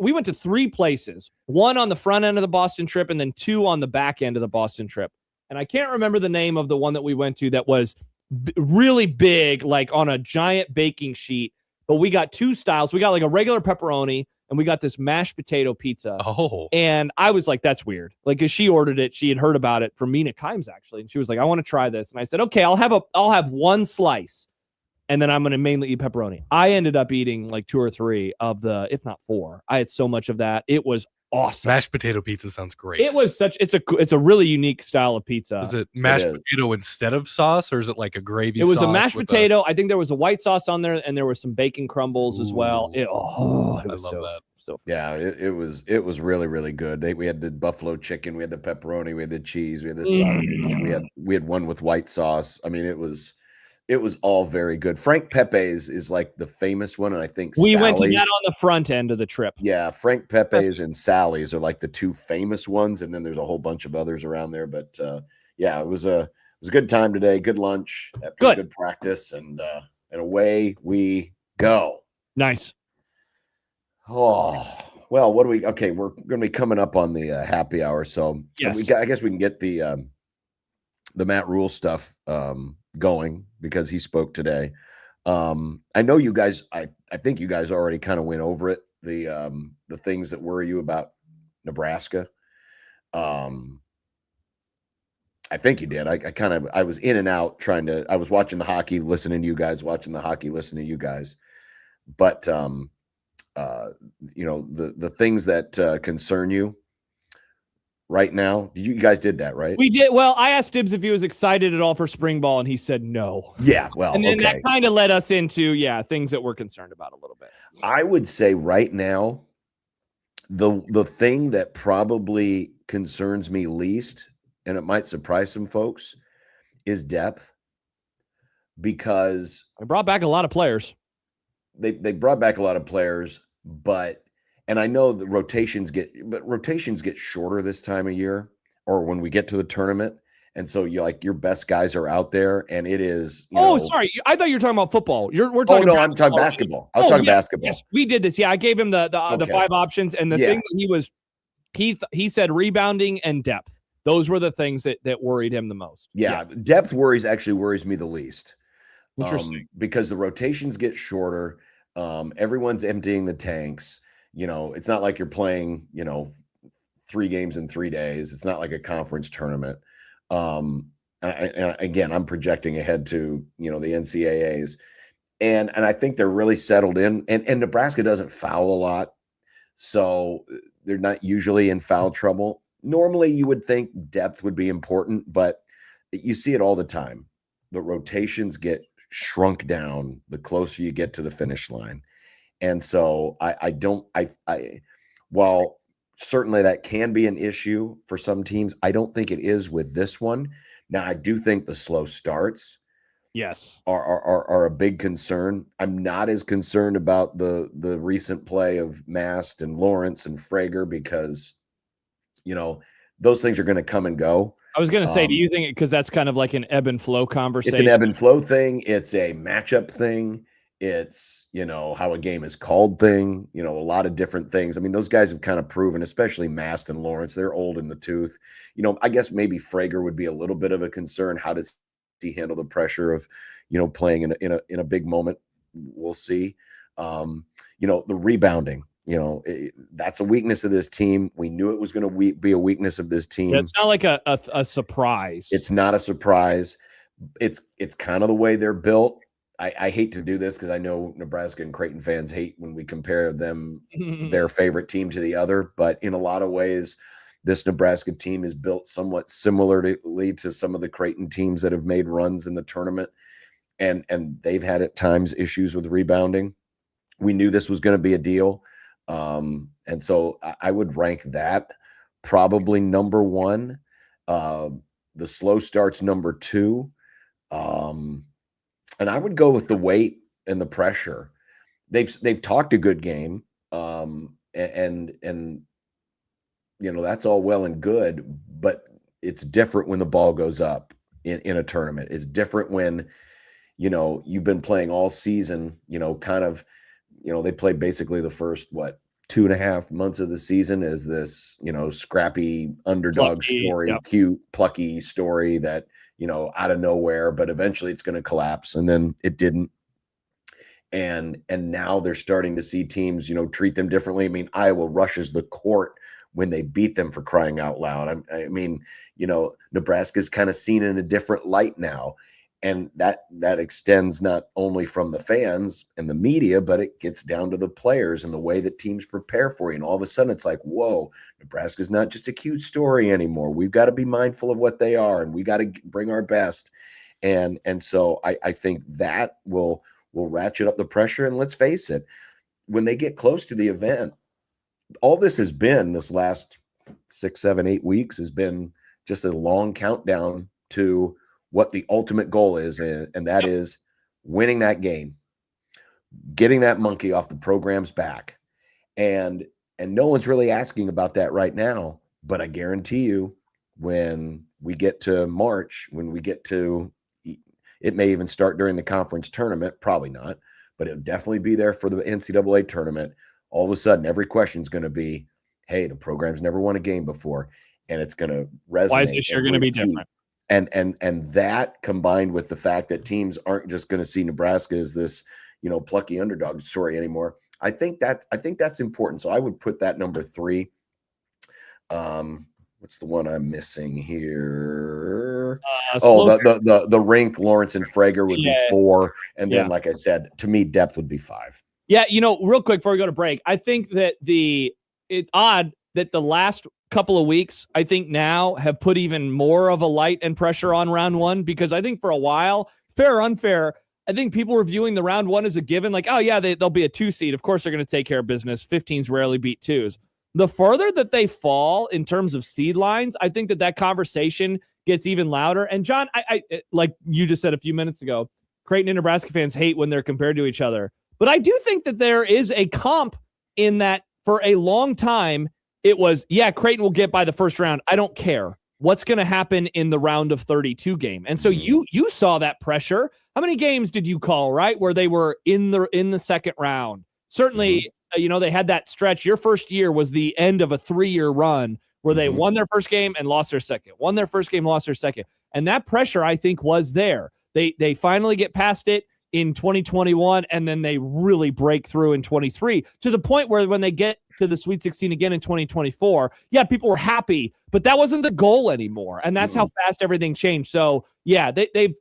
we went to 3 places, one on the front end of the Boston trip and then 2 on the back end of the Boston trip. And I can't remember the name of the one that we went to that was really big, like on a giant baking sheet. But we got 2 styles. We got like a regular pepperoni and we got this mashed potato pizza. Oh. And I was like, that's weird. Like, as she ordered it, she had heard about it from Mina Kimes, actually. And she was like, I want to try this. And I said, okay, I'll have 1 slice. And then I'm going to mainly eat pepperoni. I ended up eating like 2 or 3 of the, if not 4. I had so much of that. It was awesome. Mashed potato pizza sounds great. It was it's a really unique style of pizza. Is it mashed potato instead of sauce, or is it like a gravy? It was a sauce mashed with potato. I think there was a white sauce on there, and there were some bacon crumbles as well. It I was love that. so Yeah, it was really, really good. We had the buffalo chicken, we had the pepperoni, we had the cheese, we had the sausage, we had one with white sauce. I mean, it was all very good. Frank Pepe's is like the famous one, and I think we went to Sally's. that on the front end of the trip. Yeah, Frank Pepe's and Sally's are like the 2 famous ones, and then there's a whole bunch of others around there. But yeah, it was a good time today. Good lunch, good practice, and away we go. Nice. Oh well, what do we? Okay, we're going to be coming up on the happy hour, so yes. I guess we can get the Matt Rule stuff going because he spoke today. I know you guys. I think you guys already kind of went over it. The things that worry you about Nebraska. I think you did. I was in and out I was watching the hockey, listening to you guys, watching the hockey, listening to you guys. But the things that concern you right now, you guys did that, right? We did. Well, I asked Tibbs if he was excited at all for spring ball, and he said no. Yeah, well, and then okay. that kind of led us into things that we're concerned about a little bit. I would say right now, the thing that probably concerns me least, and it might surprise some folks, is depth. Because they brought back a lot of players. They brought back a lot of players, and I know the rotations get shorter this time of year, or when we get to the tournament. And so your best guys are out there, and it is. Sorry, I thought you were talking about football. We're talking. No, I'm talking basketball. I was talking basketball. Yes, we did this. Yeah, I gave him the 5 options, and the thing that he said rebounding and depth. Those were the things that worried him the most. Yeah, yes. Depth worries me the least. Interesting, because the rotations get shorter. Everyone's emptying the tanks. It's not like you're playing, 3 games in 3 days. It's not like a conference tournament. And again, I'm projecting ahead to, the NCAAs. And I think they're really settled in. And Nebraska doesn't foul a lot. So they're not usually in foul trouble. Normally, you would think depth would be important, but you see it all the time. The rotations get shrunk down the closer you get to the finish line. And so while certainly that can be an issue for some teams, I don't think it is with this one. Now, I do think the slow starts are a big concern. I'm not as concerned about the recent play of Mast and Lawrence and Frager because, those things are going to come and go. I was going to say, do you think because that's kind of like an ebb and flow conversation? It's an ebb and flow thing. It's a matchup thing. It's, how a game is called thing, a lot of different things. I mean, those guys have kind of proven, especially Mast and Lawrence, they're old in the tooth. I guess maybe Frager would be a little bit of a concern. How does he handle the pressure of, playing in a big moment? We'll see. The rebounding, that's a weakness of this team. We knew it was going to be a weakness of this team. Yeah, it's not like a surprise. It's not a surprise. It's kind of the way they're built. I hate to do this because I know Nebraska and Creighton fans hate when we compare them, their favorite team to the other. But in a lot of ways, this Nebraska team is built somewhat similarly to some of the Creighton teams that have made runs in the tournament. And they've had at times issues with rebounding. We knew this was going to be a deal. And so I would rank that probably number one. The slow starts number two. And I would go with the weight and the pressure. They've talked a good game. And that's all well and good, but it's different when the ball goes up in a tournament. It's different when, you've been playing all season, they played basically the first, 2.5 months of the season as this, scrappy underdog story, cute, plucky story that, out of nowhere, but eventually it's going to collapse. And then it didn't. And now they're starting to see teams, treat them differently. I mean, Iowa rushes the court when they beat them, for crying out loud. I mean, Nebraska's kind of seen in a different light now. And that extends not only from the fans and the media, but it gets down to the players and the way that teams prepare for you. And all of a sudden it's like, whoa, Nebraska's not just a cute story anymore. We've got to be mindful of what they are, and we got to bring our best. And so I think that will ratchet up the pressure. And let's face it, when they get close to the event, all this has been, this last 6, 7, 8 weeks has been just a long countdown to what the ultimate goal is, and that is winning that game, getting that monkey off the program's back. And no one's really asking about that right now, but I guarantee you when we get to March, it may even start during the conference tournament, probably not, but it'll definitely be there for the NCAA tournament. All of a sudden, every question is going to be, hey, the program's never won a game before, and it's going to resonate. Why is this year going to be different? And that, combined with the fact that teams aren't just going to see Nebraska as this, plucky underdog story anymore. I think that's important. So I would put that number 3. What's the one I'm missing here? The Rink, Lawrence, and Frager would be 4. And then, like I said, to me, depth would be 5. Yeah, real quick before we go to break, I think that it's odd that the last couple of weeks, I think now have put even more of a light and pressure on round one, because I think for a while, fair or unfair, I think people were viewing the round one as a given, like, oh yeah, they'll be a 2 seed. Of course, they're going to take care of business. 15s rarely beat 2s. The further that they fall in terms of seed lines, I think that conversation gets even louder. And John, I like you just said a few minutes ago, Creighton and Nebraska fans hate when they're compared to each other. But I do think that there is a comp in that for a long time, it was, Creighton will get by the first round. I don't care what's going to happen in the round of 32 game. And so you saw that pressure. How many games did you call, right, where they were in the second round? Certainly, they had that stretch. Your first year was the end of a 3-year run where they won their first game and lost their second. Won their first game, lost their second. And that pressure, I think, was there. They finally get past it in 2021, and then they really break through in 23 to the point where when they get to the Sweet 16 again in 2024, people were happy, but that wasn't the goal anymore. And that's how fast everything changed. So they've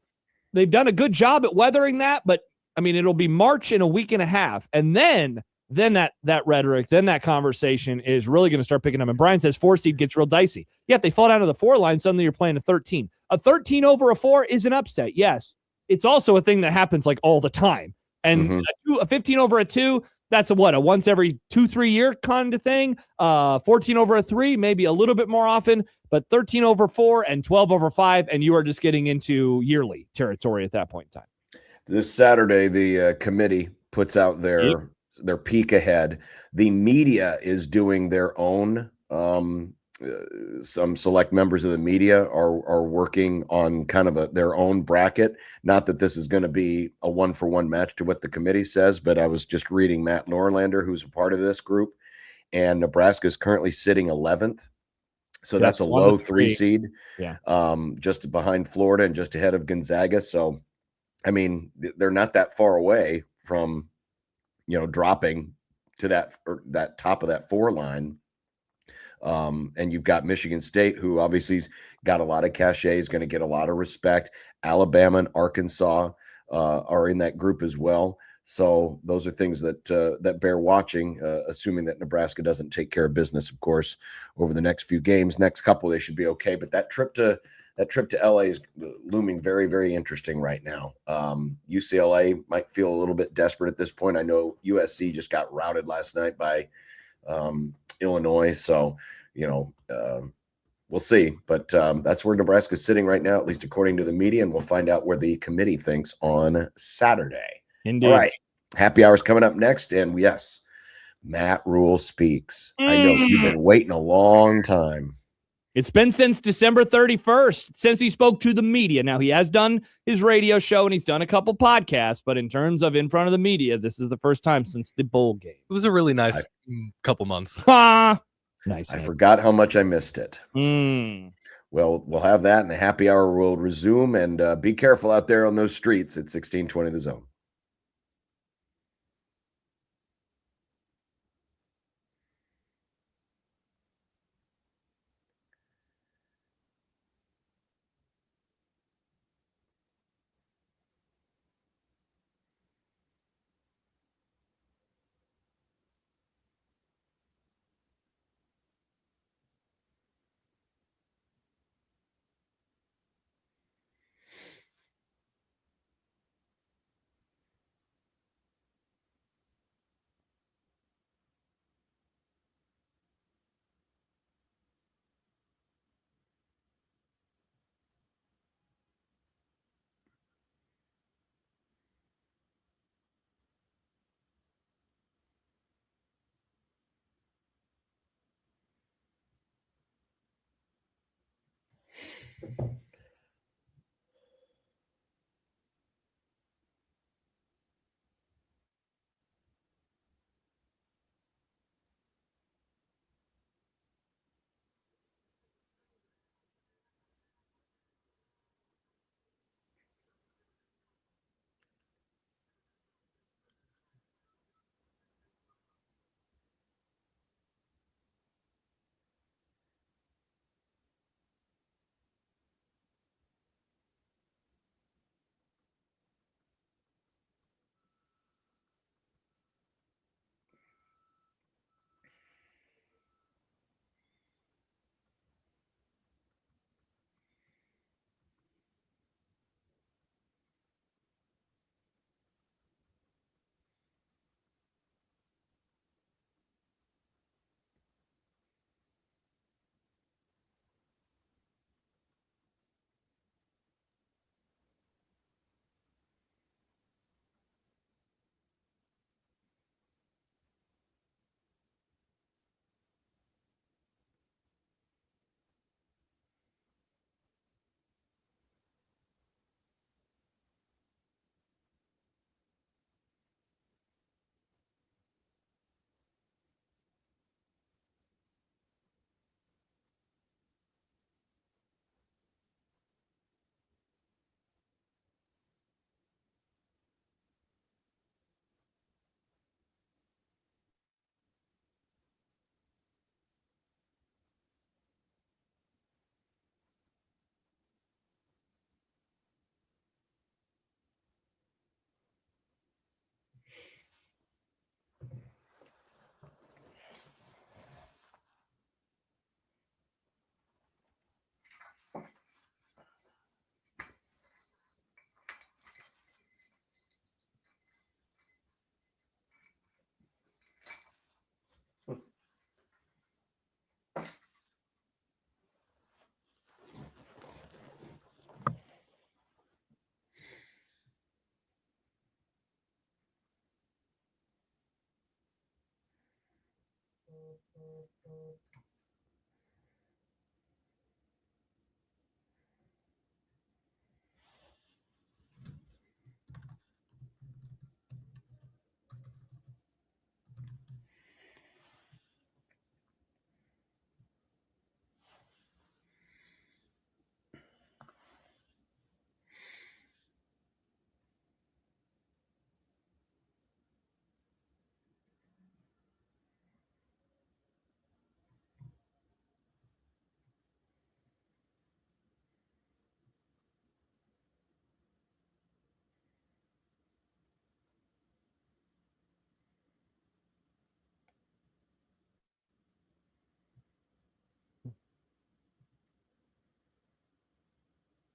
done a good job at weathering that, but I mean, it'll be March in a week and a half. And then that rhetoric, then that conversation is really going to start picking up. And Brian says 4 seed gets real dicey. If they fall down to the 4 line, suddenly you're playing a 13. A 13 over a 4 is an upset. Yes. It's also a thing that happens like all the time. And a 15 over a 2, that's a once every 2-3 year kind of thing. 14 over a 3, maybe a little bit more often, but 13 over 4 and 12 over 5. And you are just getting into yearly territory at that point in time. This Saturday, the committee puts out their peek ahead. The media is doing their own, some select members of the media are working on kind of their own bracket. Not that this is going to be a 1-for-1 match to what the committee says, but I was just reading Matt Norlander, who's a part of this group, and Nebraska is currently sitting 11th So that's a low 3 seed. Yeah. Just behind Florida and just ahead of Gonzaga. So, I mean, they're not that far away from, dropping to that top of that 4 line. And you've got Michigan State, who obviously's got a lot of cachet, is going to get a lot of respect. Alabama and Arkansas are in that group as well. So those are things that bear watching, assuming that Nebraska doesn't take care of business, of course, over the next few games. Next couple, they should be okay. But that trip to LA is looming very, very interesting right now. UCLA might feel a little bit desperate at this point. I know USC just got routed last night by Illinois. So, we'll see. But that's where Nebraska's sitting right now, at least according to the media. And we'll find out where the committee thinks on Saturday. Indeed. All right. Happy hour's coming up next. And yes, Matt Rule speaks. I know you've been waiting a long time. It's been since December 31st since he spoke to the media. Now, he has done his radio show and he's done a couple podcasts, but in terms of in front of the media, this is the first time since the bowl game. It was a really nice couple months. Nice. I forgot how much I missed it. Well, we'll have that, and the happy hour will resume. And be careful out there on those streets at 1620 The Zone.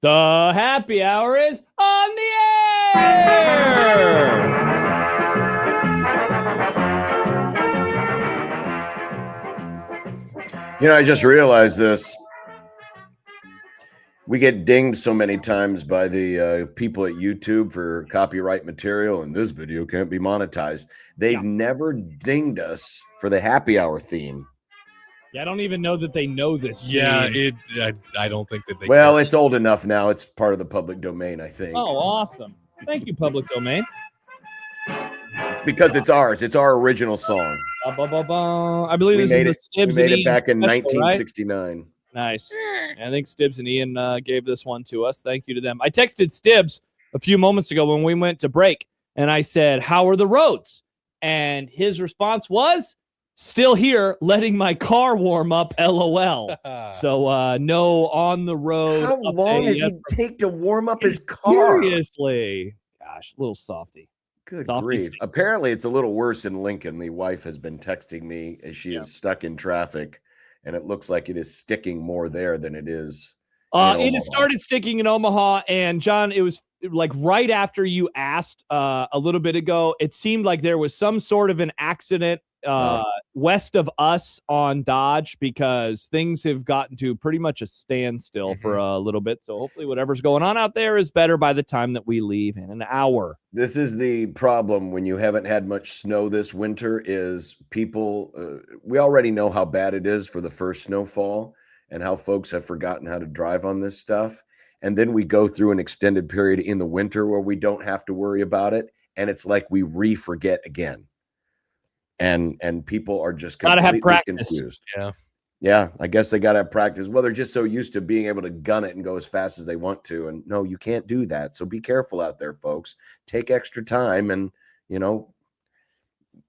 The happy hour is on the air. I just realized this. We get dinged so many times by the people at YouTube for copyright material, and this video can't be monetized. They've never dinged us for the happy hour theme. Yeah, I don't even know that they know this. Yeah, theme. I don't think that they. Well, it's old enough now. It's part of the public domain, I think. Oh, awesome! Thank you, public domain. Because it's ours. It's our original song. I believe this is a Stibbs we made and it back in special, 1969. Right? Nice. I think Stibbs and Ian gave this one to us. Thank you to them. I texted Stibbs a few moments ago when we went to break, and I said, "How are the roads?" And his response was, "Still here, letting my car warm up, LOL." So no on the road. How long does it take to warm up his car? Seriously. Gosh, little softy. Good Softy grief. Steve. Apparently, it's a little worse in Lincoln. The wife has been texting me as she is stuck in traffic, and it looks like it is sticking more there than it is. It has started sticking in Omaha, and John, it was like right after you asked a little bit ago, it seemed like there was some sort of an accident west of us on Dodge, because things have gotten to pretty much a standstill for a little bit. So hopefully whatever's going on out there is better by the time that we leave in an hour. This is the problem when you haven't had much snow this winter is people, we already know how bad it is for the first snowfall and how folks have forgotten how to drive on this stuff. And then we go through an extended period in the winter where we don't have to worry about it. And it's like we re-forget again. And people are just completely confused. Yeah, I guess they got to have practice. Well, they're just so used to being able to gun it and go as fast as they want to. And no, you can't do that. So be careful out there, folks. Take extra time, and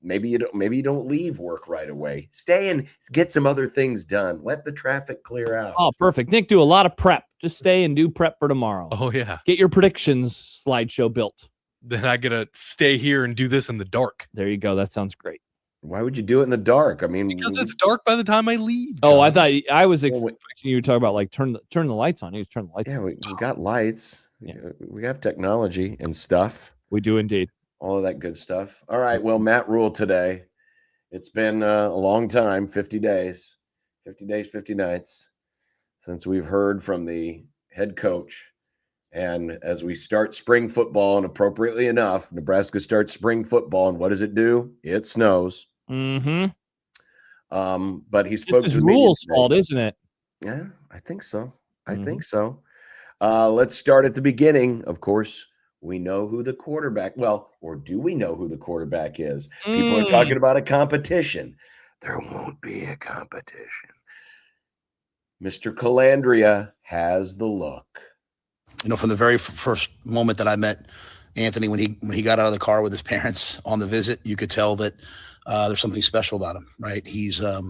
maybe you don't leave work right away. Stay and get some other things done. Let the traffic clear out. Oh, perfect. Nick, do a lot of prep. Just stay and do prep for tomorrow. Oh yeah. Get your predictions slideshow built. Then I gotta stay here and do this in the dark. There you go. That sounds great. Why would you do it in the dark? I mean, because it's dark by the time I leave. Oh, I thought I was expecting you to talk about like turn the lights on. You turn the lights on. Yeah, we got lights. Yeah. We have technology and stuff. We do indeed. All of that good stuff. All right. Well, Matt Rule today. It's been a long time, 50 days, 50 nights since we've heard from the head coach. And as we start spring football, and appropriately enough, Nebraska starts spring football, and what does it do? It snows. Mm-hmm. But he spoke this to is me. Rule's fault, isn't it? Yeah, I think so. I think so. Let's start at the beginning. Of course, we know who the quarterback. Well, or do we know who the quarterback is? People are talking about a competition. There won't be a competition. Mr. Calandria has the look. From the very first moment that I met Anthony, when he got out of the car with his parents on the visit, you could tell that there's something special about him, right? He's a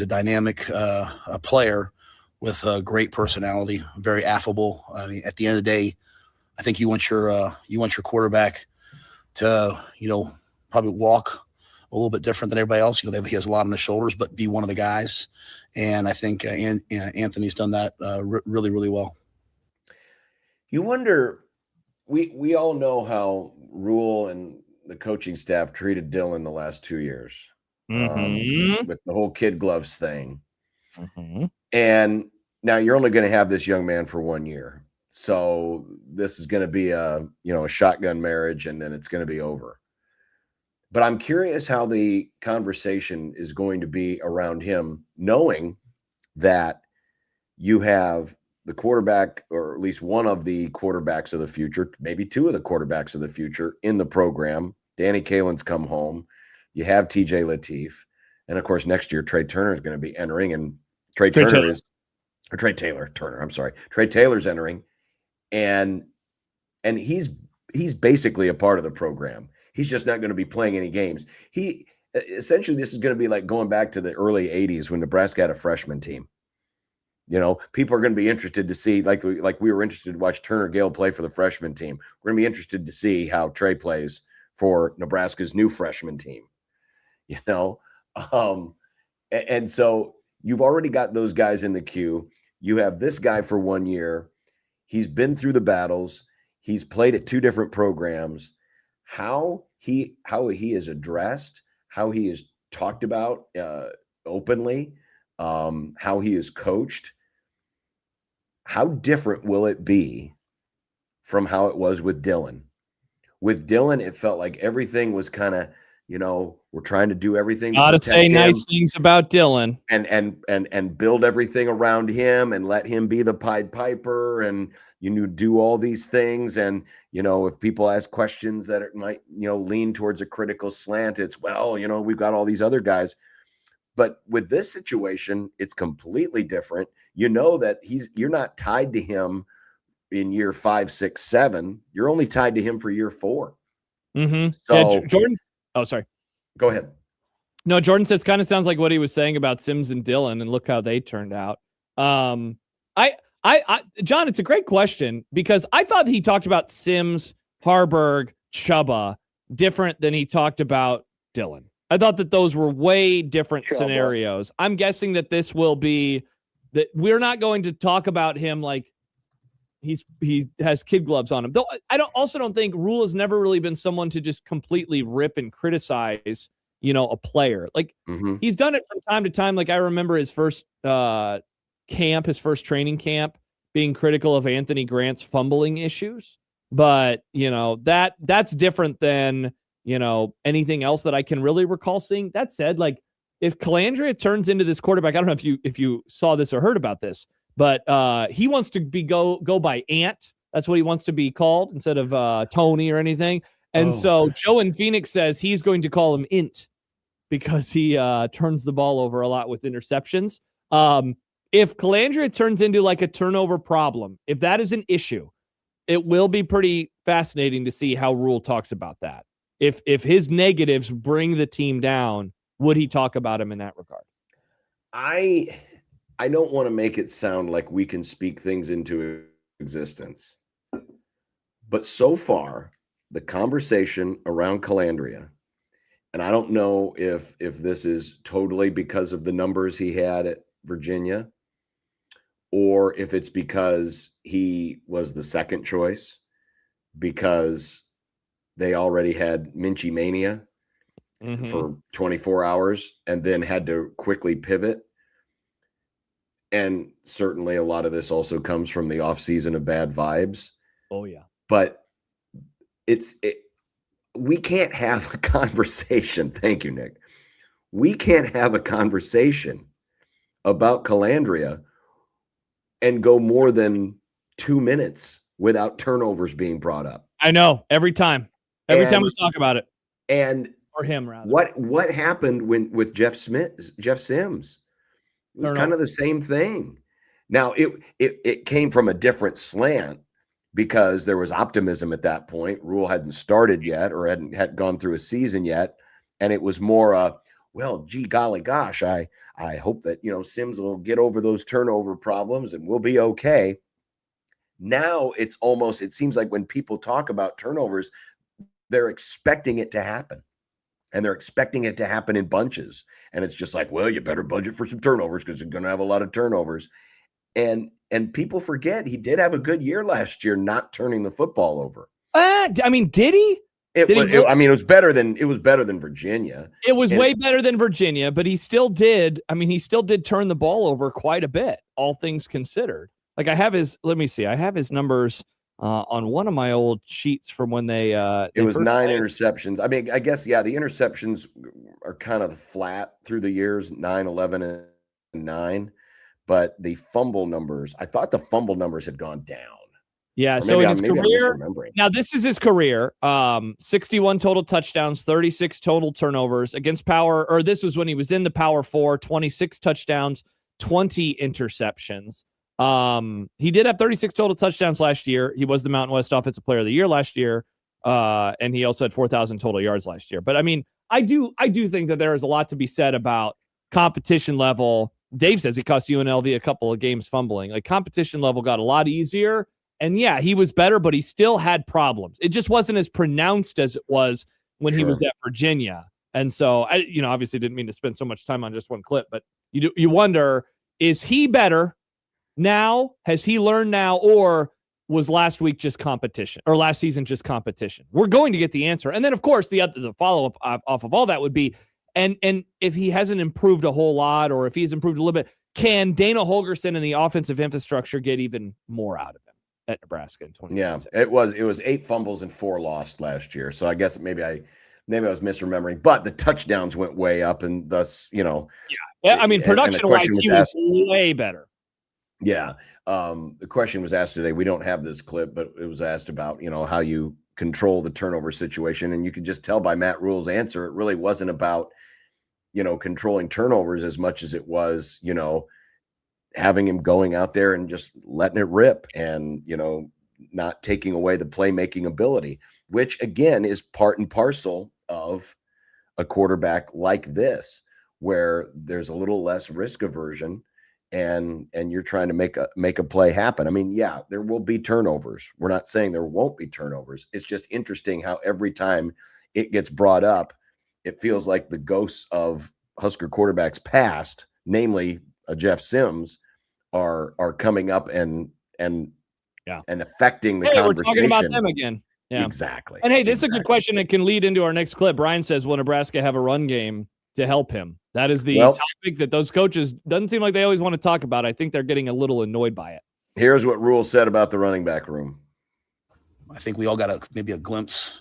dynamic player with a great personality, very affable. I mean, at the end of the day, I think you want your quarterback to, probably walk a little bit different than everybody else. He has a lot on his shoulders, but be one of the guys. And I think Anthony's done that really, really well. You wonder, we all know how Rule and the coaching staff treated Dylan the last 2 years with the whole kid gloves thing. And now you're only going to have this young man for 1 year. So this is going to be a shotgun marriage, and then it's going to be over. But I'm curious how the conversation is going to be around him, knowing that you have the quarterback, or at least one of the quarterbacks of the future, maybe two of the quarterbacks of the future in the program. Danny Kalen's come home. You have TJ Lateef. And of course, next year, Trey Turner is going to be entering, and Trey Taylor's entering. And he's basically a part of the program. He's just not going to be playing any games. Essentially, this is going to be like going back to the early 80s when Nebraska had a freshman team. People are going to be interested to see, like we were interested to watch Turner Gale play for the freshman team. We're going to be interested to see how Trey plays for Nebraska's new freshman team. And so you've already got those guys in the queue. You have this guy for 1 year. He's been through the battles. He's played at 2 different programs. How he is addressed, how he is talked about openly, how he is coached. How different will it be from how it was with Dylan? With Dylan, it felt like everything was kind of, we're trying to do everything. Gotta say nice things about Dylan and build everything around him and let him be the Pied Piper and do all these things. And if people ask questions that it might lean towards a critical slant, it's we've got all these other guys. But with this situation, it's completely different. That you're not tied to him in year 5, 6, 7. You're only tied to him for year 4. Mm-hmm. So yeah, Jordan. Oh, sorry. Go ahead. No, Jordan says kind of sounds like what he was saying about Sims and Dylan, and look how they turned out. John, it's a great question because I thought he talked about Sims, Harburg, Chubba different than he talked about Dylan. I thought that those were way different scenarios. I'm guessing that this will be that we're not going to talk about him like he has kid gloves on him. Though I don't think Rule has never really been someone to just completely rip and criticize, a player. Like he's done it from time to time. Like I remember his first his first training camp, being critical of Anthony Grant's fumbling issues. But, that's different than, anything else that I can really recall seeing. That said, like if Calandria turns into this quarterback, I don't know if you saw this or heard about this, but he wants to go by Ant. That's what he wants to be called instead of Tony or anything. And so Joe in Phoenix says he's going to call him Int because he turns the ball over a lot with interceptions. If Calandria turns into like a turnover problem, if that is an issue, it will be pretty fascinating to see how Rule talks about that. If his negatives bring the team down, would he talk about him in that regard? I don't want to make it sound like we can speak things into existence. But so far, the conversation around Calandria, and I don't know if this is totally because of the numbers he had at Virginia, or if it's because he was the second choice, because they already had Minchie Mania for 24 hours and then had to quickly pivot. And certainly a lot of this also comes from the offseason of bad vibes. Oh, yeah. But we can't have a conversation. Thank you, Nick. We can't have a conversation about Calandria and go more than 2 minutes without turnovers being brought up. I know every time we talk about it, or him rather. What happened with Jeff Sims? It was kind of the same thing. Now it came from a different slant because there was optimism at that point. Rule hadn't started yet or hadn't gone through a season yet, and it was more gee golly gosh, I hope that Sims will get over those turnover problems and we'll be okay. Now it seems like when people talk about turnovers, they're expecting it to happen. And they're expecting it to happen in bunches. And it's just like, well, you better budget for some turnovers because you're going to have a lot of turnovers. And people forget he did have a good year last year, not turning the football over. Did he? It was better than Virginia. It was way better than Virginia, but he still did. He still did turn the ball over quite a bit, all things considered. Like I have his numbers on one of my old sheets from when they it was 9 interceptions. I guess, the interceptions are kind of flat through the years, 9, 11, and 9. But the fumble numbers, I thought the fumble numbers had gone down. Yeah, so in his career, now this is his career, 61 total touchdowns, 36 total turnovers against power, or this was when he was in the Power 4, 26 touchdowns, 20 interceptions. He did have 36 total touchdowns last year. He was the Mountain West Offensive Player of the Year last year, and he also had 4,000 total yards last year. But I do think that there is a lot to be said about competition level. Dave says he cost UNLV a couple of games fumbling. Like competition level got a lot easier. And yeah, he was better, but he still had problems. It just wasn't as pronounced as it was when he was at Virginia. And so, I obviously didn't mean to spend so much time on just one clip, but you wonder, is he better now? Has he learned now? Or was last week just competition, or last season just competition? We're going to get the answer. And then, of course, the follow-up off of all that would be, and if he hasn't improved a whole lot, or if he's improved a little bit, can Dana Holgorsen and the offensive infrastructure get even more out of him at Nebraska in 2026? Yeah, it was 8 fumbles and 4 lost last year. So I guess maybe I was misremembering, but the touchdowns went way up, and thus, Yeah, I mean, production-wise, he was way better. Yeah. The question was asked today. We don't have this clip, but it was asked about, how you control the turnover situation. And you could just tell by Matt Rule's answer, it really wasn't about, controlling turnovers as much as it was, having him going out there and just letting it rip and, not taking away the playmaking ability, which again is part and parcel of a quarterback like this, where there's a little less risk aversion and you're trying to make a play happen. I mean, yeah, there will be turnovers. We're not saying there won't be turnovers. It's just interesting how every time it gets brought up, it feels like the ghosts of Husker quarterbacks past, namely Jeff Sims, are coming up and affecting the conversation. We're talking about them again. Yeah, exactly. And hey, this is a good question that can lead into our next clip. Brian says, will Nebraska have a run game to help him? That is the topic that those coaches doesn't seem like they always want to talk about. I think they're getting a little annoyed by it. Here's what Rule said about the running back room. I think we all got maybe a glimpse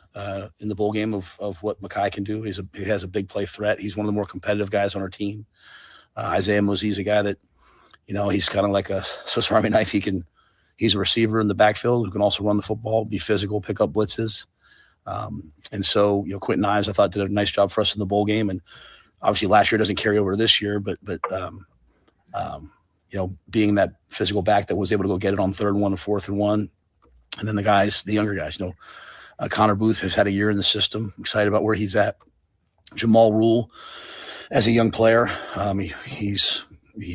in the bowl game of what Mekhi can do. He has a big play threat. He's one of the more competitive guys on our team. Isaiah Mosey's a guy that, he's kind of like a Swiss Army knife. He's a receiver in the backfield who can also run the football, be physical, pick up blitzes. And so, Quentin Ives, I thought, did a nice job for us in the bowl game. And obviously last year doesn't carry over to this year, but being that physical back that was able to go get it on 3rd and 1 and 4th and 1. And then the younger guys, Connor Booth has had a year in the system. I'm excited about where he's at. Jamal Rule, as a young player, he's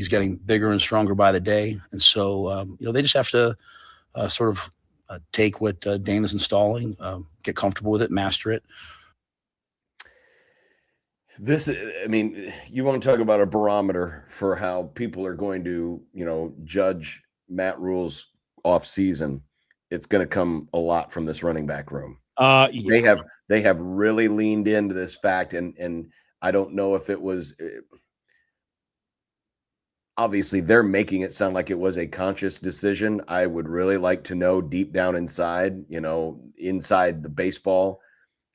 getting bigger and stronger by the day. And so, they just have to take what Dana's installing, get comfortable with it, master it. You want to talk about a barometer for how people are going to, judge Matt Rule's off season. It's going to come a lot from this running back room. Yeah. They have really leaned into this fact, and I don't know if it was. Obviously, they're making it sound like it was a conscious decision. I would really like to know deep down inside, inside the baseball,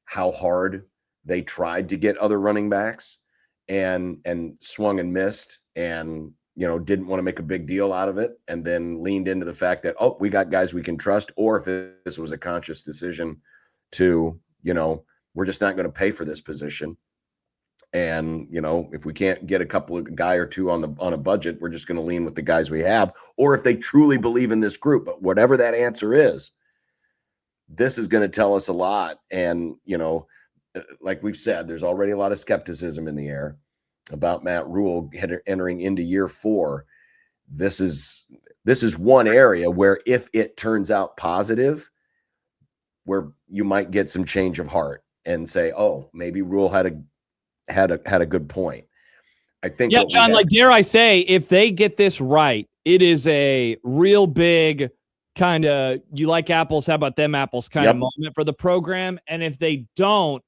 how hard they tried to get other running backs and swung and missed and, didn't want to make a big deal out of it, and then leaned into the fact that, we got guys we can trust, or if this was a conscious decision to, we're just not going to pay for this position. And, if we can't get a couple of guy or two on a budget, we're just going to lean with the guys we have, or if they truly believe in this group. But whatever that answer is, this is going to tell us a lot. And, like we've said, there's already a lot of skepticism in the air about Matt Rule entering into year 4. This is one area where if it turns out positive, where you might get some change of heart and say, maybe Rule had a good point. I think. Yeah, John, dare I say, if they get this right, it is a real big kind of, you like apples, how about them apples kind of moment for the program. And if they don't,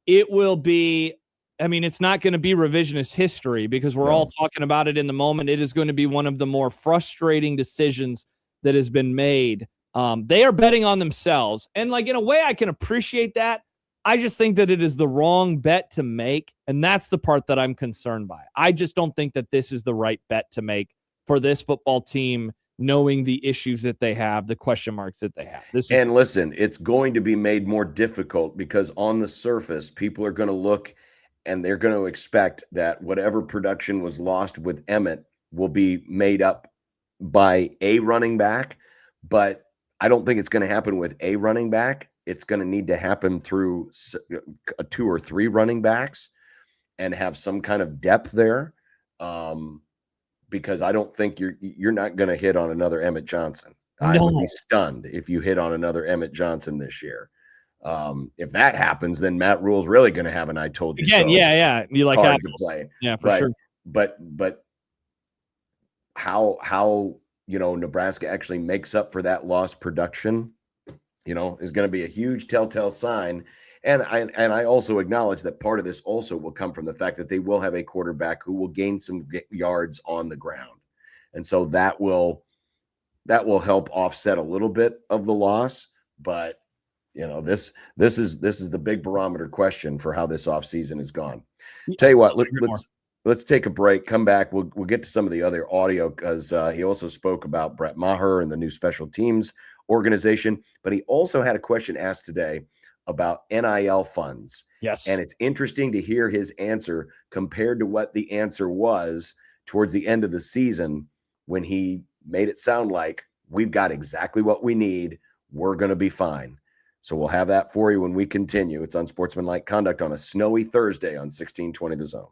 it will be, it's not going to be revisionist history, because we're all talking about it in the moment. It is going to be one of the more frustrating decisions that has been made. They are betting on themselves. And in a way I can appreciate that. I just think that it is the wrong bet to make. And that's the part that I'm concerned by. I just don't think that this is the right bet to make for this football team, knowing the issues that they have, the question marks that they have. Listen, it's going to be made more difficult because on the surface, people are going to look and they're going to expect that whatever production was lost with Emmett will be made up by a running back. But I don't think it's going to happen with a running back. It's going to need to happen through 2 or 3 running backs and have some kind of depth there. Because I don't think you're not going to hit on another Emmett Johnson. I would be stunned if you hit on another Emmett Johnson this year. If that happens, then Matt Rule's really going to have an "I told you so." Yeah. You like hard apples. to play. Yeah, for sure. But how Nebraska actually makes up for that lost production, is going to be a huge telltale sign. And I also acknowledge that part of this also will come from the fact that they will have a quarterback who will gain some yards on the ground. And so that will help offset a little bit of the loss. But, this is the big barometer question for how this offseason has gone. Tell you what, let's take a break, come back. We'll get to some of the other audio because he also spoke about Brett Maher and the new special teams organization, but he also had a question asked today about NIL funds. Yes. And it's interesting to hear his answer compared to what the answer was towards the end of the season when he made it sound like we've got exactly what we need. We're going to be fine. So we'll have that for you when we continue. It's Unsportsmanlike Conduct on a snowy Thursday on 1620 The Zone.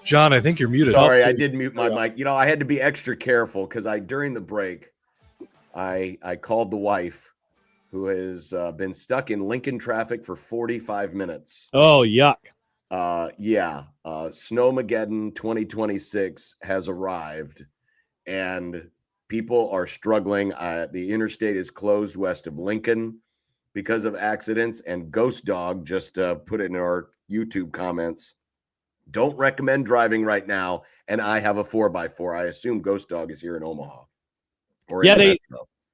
John, I think you're muted. Sorry, I did mute my mic. You know, I had to be extra careful because during the break, I called the wife who has been stuck in Lincoln traffic for 45 minutes. Oh, yuck. Snowmageddon 2026 has arrived, and people are struggling. The interstate is closed west of Lincoln because of accidents, and Ghost Dog just put it in our YouTube comments. Don't recommend driving right now, and I have a 4x4. I assume Ghost Dog is here in Omaha.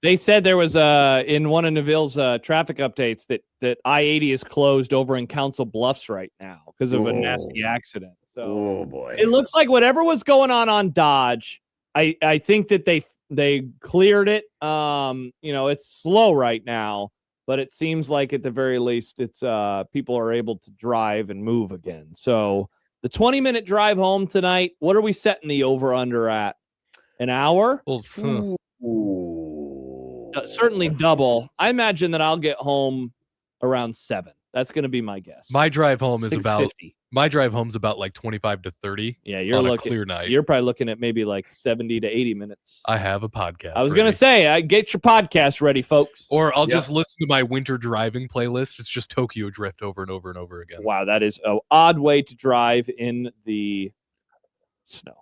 They said there was in one of Neville's traffic updates that I-80 is closed over in Council Bluffs right now because of a nasty accident. So boy, it looks like whatever was going on Dodge, I think that they cleared it. It's slow right now, but it seems like at the very least it's people are able to drive and move again. So the 20-minute drive home tonight, what are we setting the over-under at? An hour? Certainly double. I imagine that I'll get home around 7. That's going to be my guess. My drive home is about 6:50. My drive home's about like 25 to 30. Yeah, you're on looking a clear night. You're probably looking at maybe like 70 to 80 minutes. I have a podcast. I was going to say, get your podcast ready, folks. Or I'll just listen to my winter driving playlist. It's just Tokyo Drift over and over and over again. Wow, that is an odd way to drive in the snow.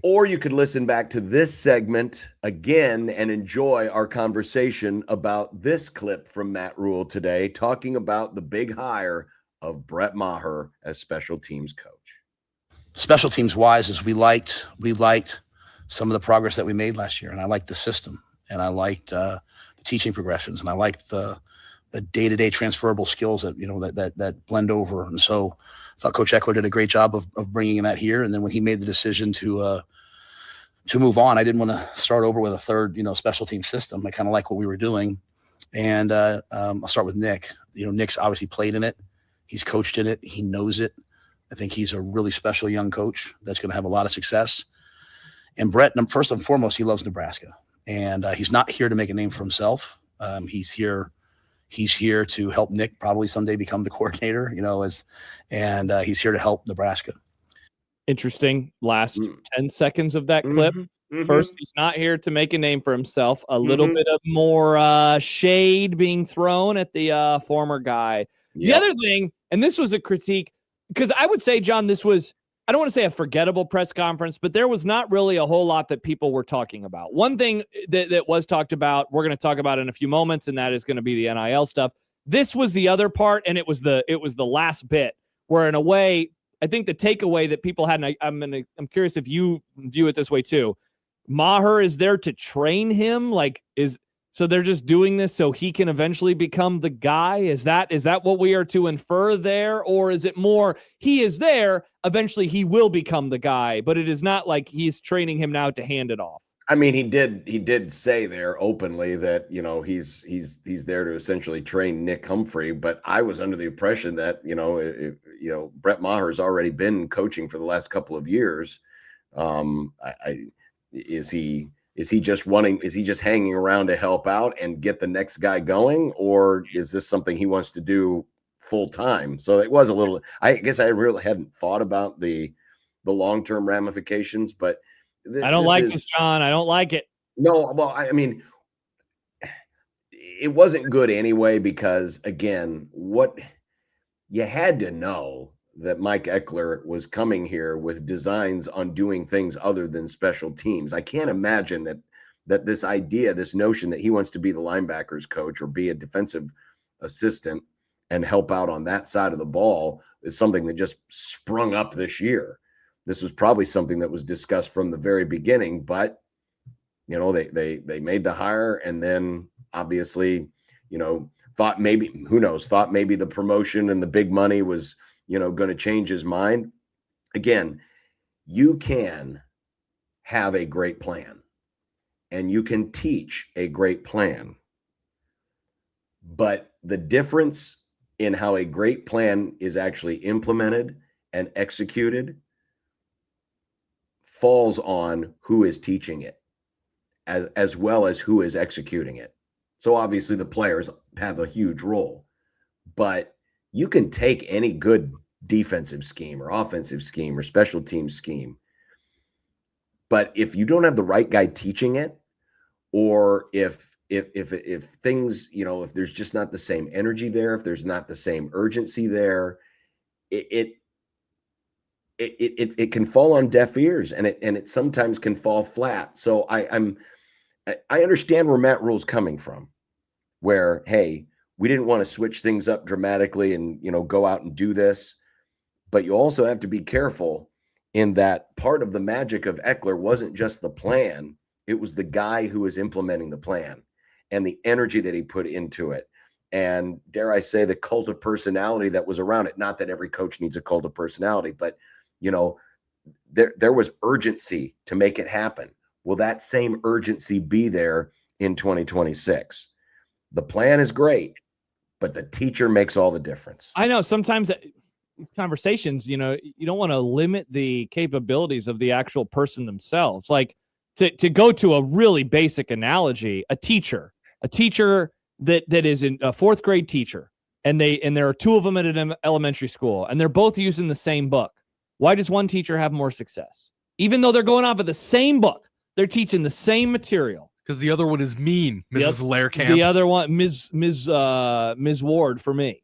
Or you could listen back to this segment again and enjoy our conversation about this clip from Matt Rule today, talking about the big hire of Brett Maher as special teams coach. Special teams wise, is we liked some of the progress that we made last year, and I liked the system, and I liked the teaching progressions, and I liked the day-to-day transferable skills that blend over. And so I thought Coach Eckler did a great job of bringing that here. And then when he made the decision to move on, I didn't want to start over with a third, special team system. I kind of like what we were doing. And I'll start with Nick. Nick's obviously played in it. He's coached in it. He knows it. I think he's a really special young coach that's going to have a lot of success. And Brett, first and foremost, he loves Nebraska. And he's not here to make a name for himself. He's here to help Nick probably someday become the coordinator, and he's here to help Nebraska. Interesting. Last 10 seconds of that clip. First, he's not here to make a name for himself. A little bit of more shade being thrown at the former guy. The other thing, and this was a critique, because I would say, John, this was, I don't want to say a forgettable press conference, but there was not really a whole lot that people were talking about. One thing that was talked about, we're going to talk about in a few moments, and that is going to be the NIL stuff. This was the other part, and it was the last bit where, in a way, I think the takeaway that people had, and I'm curious if you view it this way too. Maher is there to train him, so they're just doing this so he can eventually become the guy? Is that what we are to infer there? Or is it more he is there, eventually he will become the guy, but it is not like he's training him now to hand it off? I mean, he did say there openly that, he's there to essentially train Nick Humphrey, but I was under the impression that, Brett Maher has already been coaching for the last couple of years. Is he just hanging around to help out and get the next guy going, or is this something he wants to do full time? So it was a little, I guess I really hadn't thought about the long-term ramifications, but I don't like this, John. I don't like it. No, well, I mean, it wasn't good anyway, because again, what you had to know that Mike Eckler was coming here with designs on doing things other than special teams. I can't imagine that this idea, this notion that he wants to be the linebackers coach or be a defensive assistant and help out on that side of the ball is something that just sprung up this year. This was probably something that was discussed from the very beginning, but they made the hire, and then obviously, thought maybe the promotion and the big money was, going to change his mind. Again, you can have a great plan and you can teach a great plan, but the difference in how a great plan is actually implemented and executed falls on who is teaching it as well as who is executing it. So obviously the players have a huge role, but you can take any good defensive scheme or offensive scheme or special team scheme. But if you don't have the right guy teaching it, or if things, if there's just not the same energy there, if there's not the same urgency there, it can fall on deaf ears, and it sometimes can fall flat. So I understand where Matt Rule's coming from, where, hey, we didn't want to switch things up dramatically and, go out and do this. But you also have to be careful in that part of the magic of Eckler wasn't just the plan. It was the guy who was implementing the plan and the energy that he put into it. And dare I say, the cult of personality that was around it. Not that every coach needs a cult of personality, but, there was urgency to make it happen. Will that same urgency be there in 2026? The plan is great, but the teacher makes all the difference. I know sometimes conversations, you don't want to limit the capabilities of the actual person themselves. Like to go to a really basic analogy, a teacher that is a fourth grade teacher, and there are two of them at an elementary school, and they're both using the same book. Why does one teacher have more success? Even though they're going off of the same book, they're teaching the same material. Because the other one is mean, Mrs. Lairkamp. The other one, Ms. Ward, for me.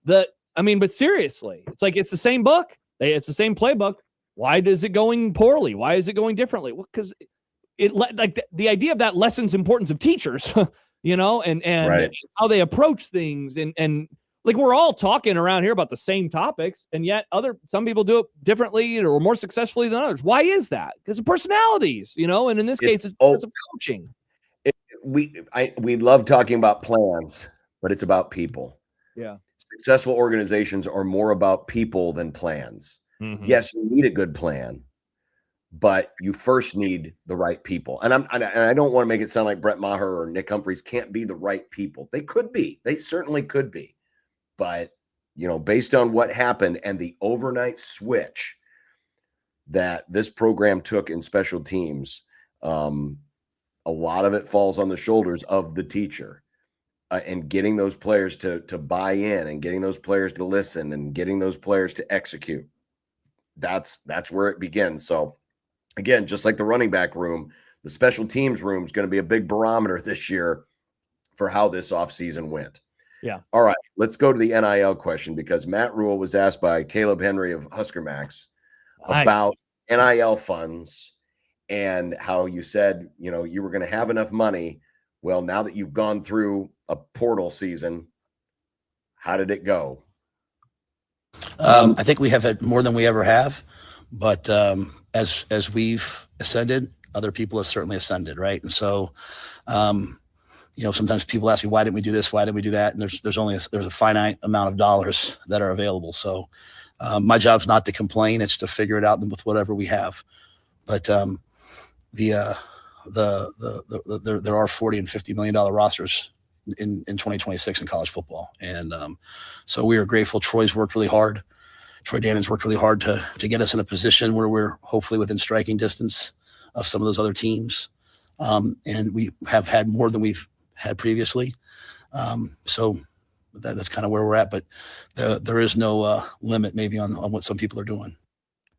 But seriously, it's like it's the same book. It's the same playbook. Why is it going poorly? Why is it going differently? Well, because the idea of that lessens importance of teachers, and right. how they approach things, and like we're all talking around here about the same topics, and yet some people do it differently or more successfully than others. Why is that? Because of personalities, and in this case, it's of coaching. We love talking about plans, but it's about people. Yeah. Successful organizations are more about people than plans. Mm-hmm. Yes, you need a good plan, but you first need the right people. And I don't want to make it sound like Brett Maher or Nick Humphreys can't be the right people. They could be. They certainly could be. But, based on what happened and the overnight switch that this program took in special teams, a lot of it falls on the shoulders of the teacher. And getting those players to buy in, and getting those players to listen, and getting those players to execute. That's where it begins. So again, just like the running back room, the special teams room is going to be a big barometer this year for how this offseason went. Yeah. All right, let's go to the NIL question, because Matt Rule was asked by Caleb Henry of Husker Max about NIL funds and how you said, you were going to have enough money. Well, now that you've gone through a portal season, how did it go? I think we have had more than we ever have, but as we've ascended, other people have certainly ascended, right? And so, sometimes people ask me, why didn't we do this? Why didn't we do that? And there's a finite amount of dollars that are available. So my job's not to complain; it's to figure it out with whatever we have. But there are $40 and $50 million rosters in 2026 in college football. And so we are grateful. Troy's worked really hard. Troy Dannon's worked really hard to get us in a position where we're hopefully within striking distance of some of those other teams. And we have had more than we've had previously. So that's kind of where we're at, but there is no limit maybe on what some people are doing.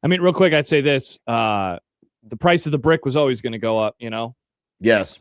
I mean, real quick, I'd say this, the price of the brick was always going to go up, Yes.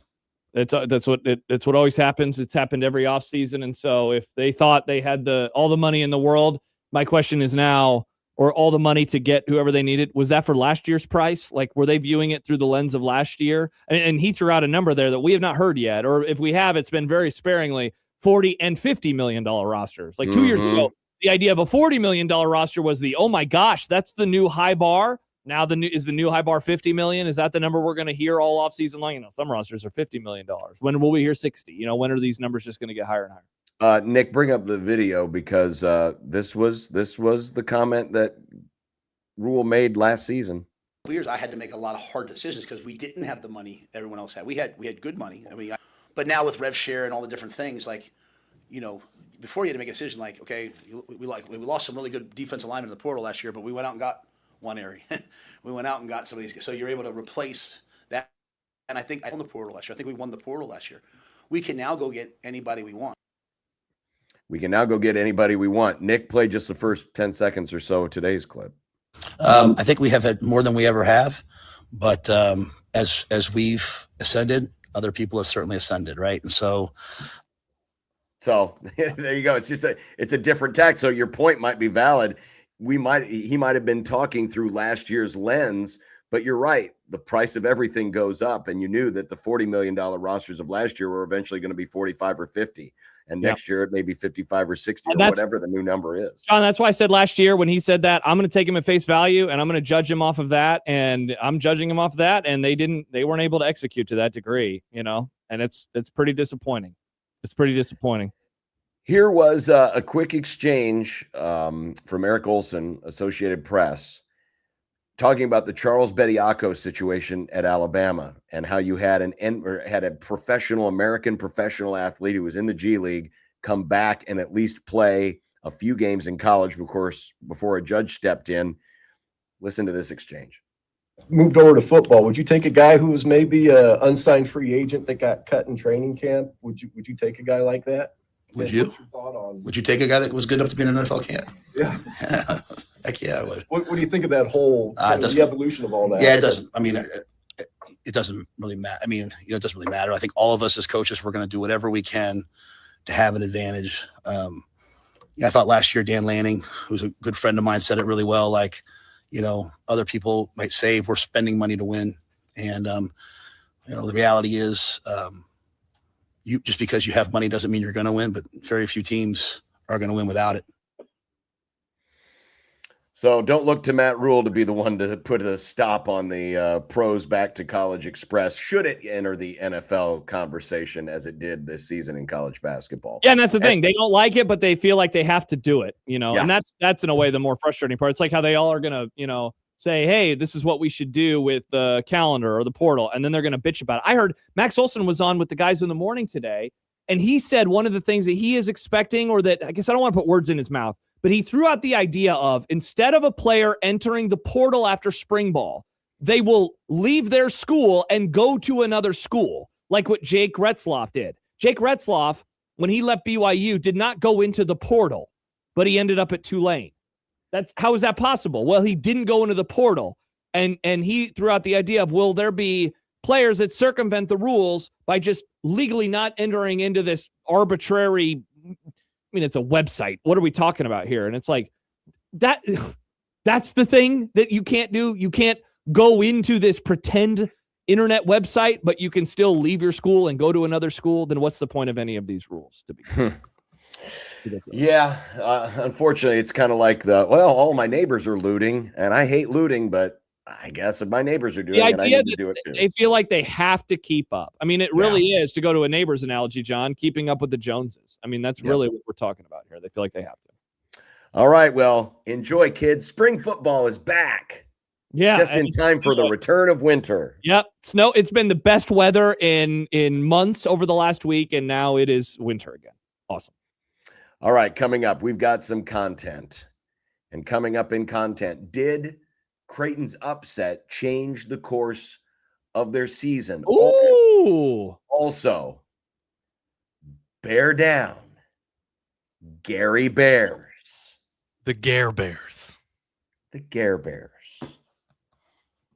That's what always happens. It's happened every offseason. And so if they thought they had all the money in the world, my question is now, or all the money to get whoever they needed, was that for last year's price? Like, were they viewing it through the lens of last year? And he threw out a number there that we have not heard yet, or if we have, it's been very sparingly, $40 and $50 million rosters. Like 2 years ago, the idea of a $40 million roster was oh my gosh, that's the new high bar. Now the new high bar $50 million? Is that the number we're going to hear all offseason long? Some rosters are $50 million. When will we hear 60? When are these numbers just going to get higher and higher? Nick, bring up the video, because this was the comment that Rule made last season. For years, I had to make a lot of hard decisions because we didn't have the money everyone else had. We had good money. But now with rev share and all the different things, before you had to make a decision, okay, we lost some really good defensive linemen in the portal last year, but we went out and got one area. We went out and got some of these. So you're able to replace that. And I think I won the portal last year. I think we won the portal last year. We can now go get anybody we want. We can now go get anybody we want. Nick, play just the first 10 seconds or so of today's clip. I think we have had more than we ever have, but as we've ascended, other people have certainly ascended, right? And so there you go. It's a different tack. So your point might be valid. He might have been talking through last year's lens, but you're right. The price of everything goes up, and you knew that the $40 million rosters of last year were eventually going to be 45 or 50. And next year it may be 55 or 60 or whatever the new number is. John, that's why I said last year when he said that, I'm going to take him at face value and I'm going to judge him off of that. And I'm judging him off that. And they weren't able to execute to that degree, and it's pretty disappointing. It's pretty disappointing. Here was a quick exchange from Eric Olson, Associated Press, talking about the Charles Bediako situation at Alabama and how you had had a American professional athlete who was in the G League come back and at least play a few games in college, of course, before a judge stepped in. Listen to this exchange. Moved over to football. Would you take a guy who was maybe an unsigned free agent that got cut in training camp? Would you take a guy like that? Would you? Would you take a guy that was good enough to be in an NFL camp? Yeah. Heck yeah, I would. What do you think of that whole the evolution of all that? Yeah, it doesn't. I mean, it doesn't really matter. I mean, it doesn't really matter. I think all of us as coaches, we're going to do whatever we can to have an advantage. I thought last year Dan Lanning, who's a good friend of mine, said it really well. Like, other people might say we're spending money to win, and the reality is, you just because you have money doesn't mean you're going to win. But very few teams are going to win without it. So don't look to Matt Rule to be the one to put a stop on the pros back to college express, should it enter the NFL conversation as it did this season in college basketball. Yeah, and that's the thing. They don't like it, but they feel like they have to do it, and that's in a way the more frustrating part. It's like how they all are going to, say, hey, this is what we should do with the calendar or the portal, and then they're going to bitch about it. I heard Max Olson was on with the guys in the morning today, and he said one of the things that he is expecting, or that I guess I don't want to put words in his mouth, but he threw out the idea of instead of a player entering the portal after spring ball, they will leave their school and go to another school, like what Jake Retzloff did. Jake Retzloff, when he left BYU, did not go into the portal, but he ended up at Tulane. How is that possible? Well, he didn't go into the portal, and he threw out the idea of, will there be players that circumvent the rules by just legally not entering into this arbitrary, it's a website. What are we talking about here? And it's like, that's the thing that you can't do. You can't go into this pretend internet website, but you can still leave your school and go to another school. Then what's the point of any of these rules to be? Yeah, unfortunately, it's kind of like all my neighbors are looting, and I hate looting, but I guess if my neighbors are doing it, I need to do it too. They feel like they have to keep up. I mean, it really is, to go to a neighbor's analogy, John, keeping up with the Joneses. I mean, that's really what we're talking about here. They feel like they have to. All right, well, enjoy, kids. Spring football is back. Yeah, just in time for the return of winter. Yep, snow. It's been the best weather in months over the last week, and now it is winter again. Awesome. All right, coming up, we've got some content. And coming up in content, did Creighton's upset change the course of their season? Ooh. Also, bear down, Gary Bears. The Gare Bears. The Gare Bears.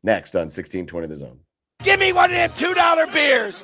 Next on 1620 The Zone. Give me one of them $2 beers.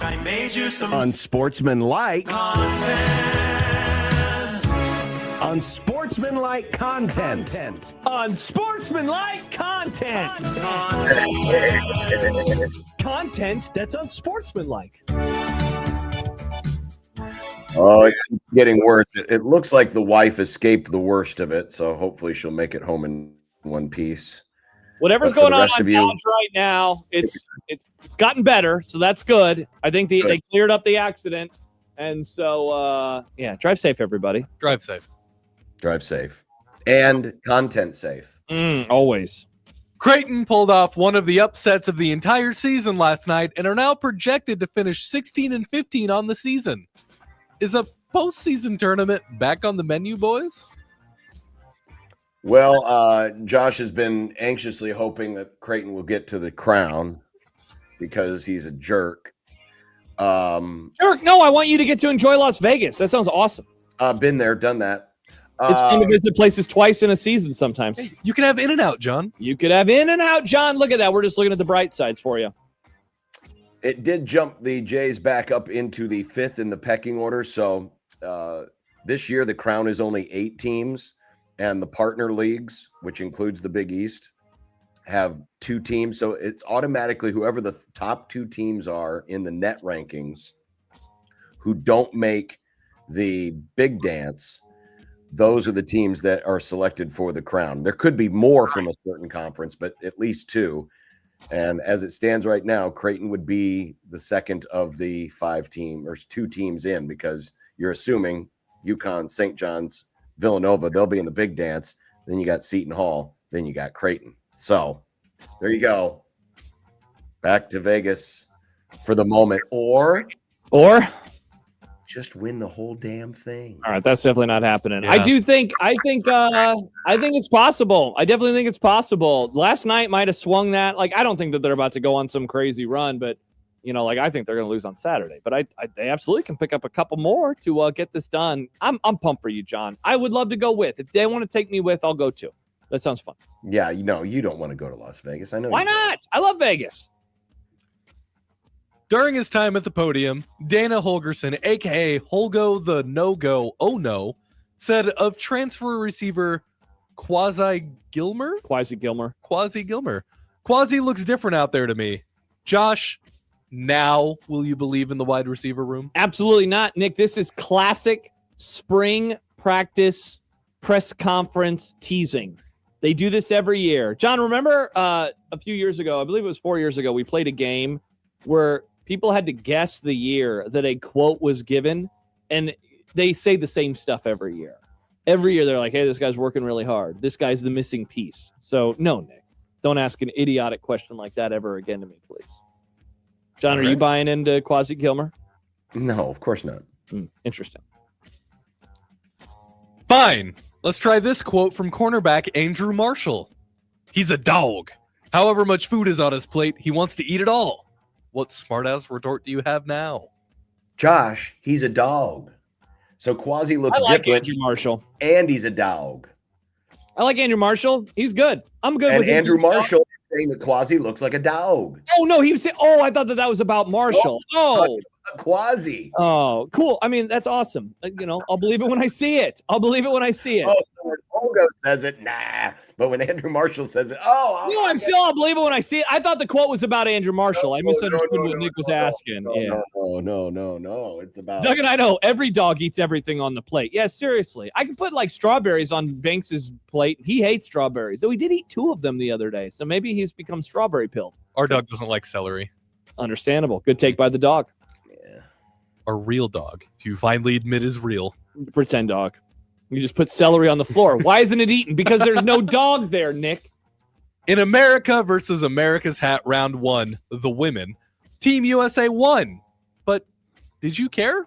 I made you some Unsportsmanlike content. Unsportsmanlike content. Unsportsmanlike content. Content that's unsportsmanlike. Oh, it's getting worse. It looks like the wife escaped the worst of it, so hopefully she'll make it home in one piece. Whatever's going on Dodge right now, it's gotten better, so that's good. I think they cleared up the accident, and so drive safe, everybody. Drive safe. Drive safe. And content safe. Always. Creighton pulled off one of the upsets of the entire season last night and are now projected to finish 16-15 on the season. Is a postseason tournament back on the menu, boys? Well, Josh has been anxiously hoping that Creighton will get to the crown because he's a jerk. Jerk, no, I want you to get to enjoy Las Vegas. That sounds awesome. Been there, done that. It's fun to visit places twice in a season sometimes. Hey, you can have In-N-Out, John. You could have In-N-Out, John. Look at that. We're just looking at the bright sides for you. It did jump the Jays back up into the 5th in the pecking order. So this year, the crown is only 8 teams. And the partner leagues, which includes the Big East, have 2 teams. So it's automatically whoever the top 2 teams are in the net rankings who don't make the big dance, those are the teams that are selected for the crown. There could be more from a certain conference, but at least 2. And as it stands right now, Creighton would be the second of the 5 team or 2 teams in, because you're assuming UConn, St. John's, Villanova, they'll be in the big dance. Then you got Seton Hall. Then you got Creighton. So there you go. Back to Vegas for the moment, or just win the whole damn thing. All right, that's definitely not happening. Yeah. I think it's possible. I definitely think it's possible. Last night might have swung that. Like, I don't think that they're about to go on some crazy run, but I think they're going to lose on Saturday, but they absolutely can pick up a couple more to get this done. I'm pumped for you, John. I would love to go with. If they want to take me with, I'll go too. That sounds fun. Yeah, you don't want to go to Las Vegas. I know. Why not? I love Vegas. During his time at the podium, Dana Holgerson, a.k.a. Holgo the No-Go Oh No, said of transfer receiver Quasi Gilmer. Quasi looks different out there to me. Josh, now will you believe in the wide receiver room? Absolutely not, Nick. This is classic spring practice press conference teasing. They do this every year. John, remember a few years ago, I believe it was 4 years ago, we played a game where people had to guess the year that a quote was given, and they say the same stuff every year. Every year they're like, hey, this guy's working really hard. This guy's the missing piece. So no, Nick, don't ask an idiotic question like that ever again to me, please. John, are you buying into Quasi Kilmer? No, of course not. Interesting. Fine. Let's try this quote from cornerback Andrew Marshall. He's a dog. However much food is on his plate, he wants to eat it all. What smart-ass retort do you have now? Josh, he's a dog. So Quasi looks different. Andrew Marshall. And he's a dog. I like Andrew Marshall. He's good. I'm good with Andrew Marshall is saying that Quasi looks like a dog. Oh, no, he was saying, I thought that was about Marshall. Quasi. Oh, cool. I mean, that's awesome. I'll believe it when I see it. Oh, so when Olga says it, nah. But when Andrew Marshall says it, I'll believe it when I see it. I thought the quote was about Andrew Marshall. I misunderstood what Nick was asking. No. It's about Doug and I know every dog eats everything on the plate. Yeah, seriously. I can put like strawberries on Banks's plate. He hates strawberries. Though he did eat 2 of them the other day. So maybe he's become strawberry pilled. Our dog doesn't like celery. Understandable. Good take by the dog. A real dog, if you finally admit is real. Pretend dog. You just put celery on the floor. Why isn't it eaten? Because there's no dog there, Nick. In America versus America's Hat Round 1, the women, Team USA won. But did you care?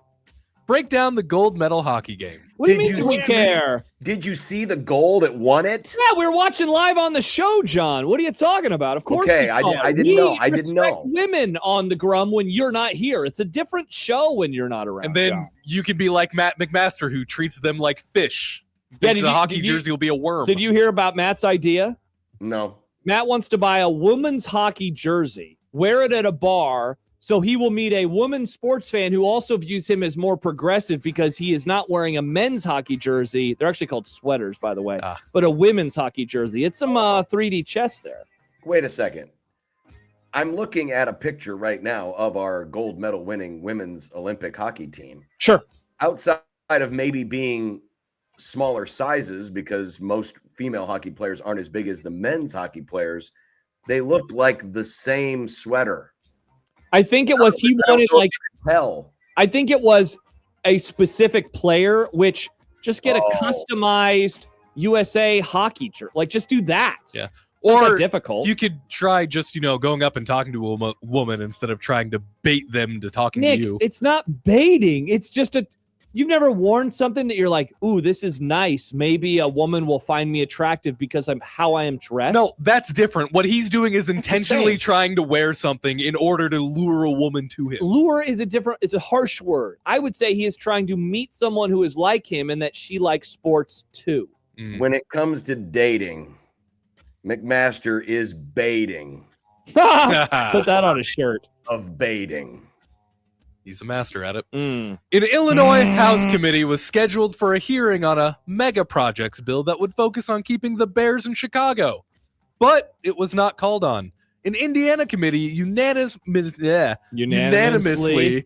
Break down the gold medal hockey game. What do you mean we care? Did you see the goal that won it? Yeah, we were watching live on the show, John. What are you talking about? Of course Okay, I didn't know. I didn't know. Women on the Grum when you're not here. It's a different show when you're not around. And then John. you can be like Matt McMaster, who treats them like fish. Thinks the hockey jersey will be a worm. Did you hear about Matt's idea? No. Matt wants to buy a woman's hockey jersey, wear it at a bar, so he will meet a woman sports fan who also views him as more progressive because he is not wearing a men's hockey jersey. They're actually called sweaters, by the way, but a women's hockey jersey. It's some 3D chess there. Wait a second. I'm looking at a picture right now of our gold medal winning women's Olympic hockey team. Sure. Outside of maybe being smaller sizes, because most female hockey players aren't as big as the men's hockey players, they looked like the same sweater. I think it was he wanted like hell. I think it was a specific player, which just get a customized USA hockey shirt. Like just do that. Yeah. It's not Or that difficult. you could try just, going up and talking to a woman instead of trying to bait them to talking Nick, to you. it's not baiting. It's just you've never worn something that you're like, ooh, this is nice. Maybe a woman will find me attractive because I'm how I am dressed. No, that's different. What he's doing is intentionally trying to wear something in order to lure a woman to him. Lure is it's a harsh word. I would say he is trying to meet someone who is like him and that she likes sports too. When it comes to dating, McMaster is baiting. Put that on a shirt. Of baiting. He's a master at it. An Illinois House Committee was scheduled for a hearing on a mega projects bill that would focus on keeping the Bears in Chicago. But it was not called on. An Indiana committee unanimously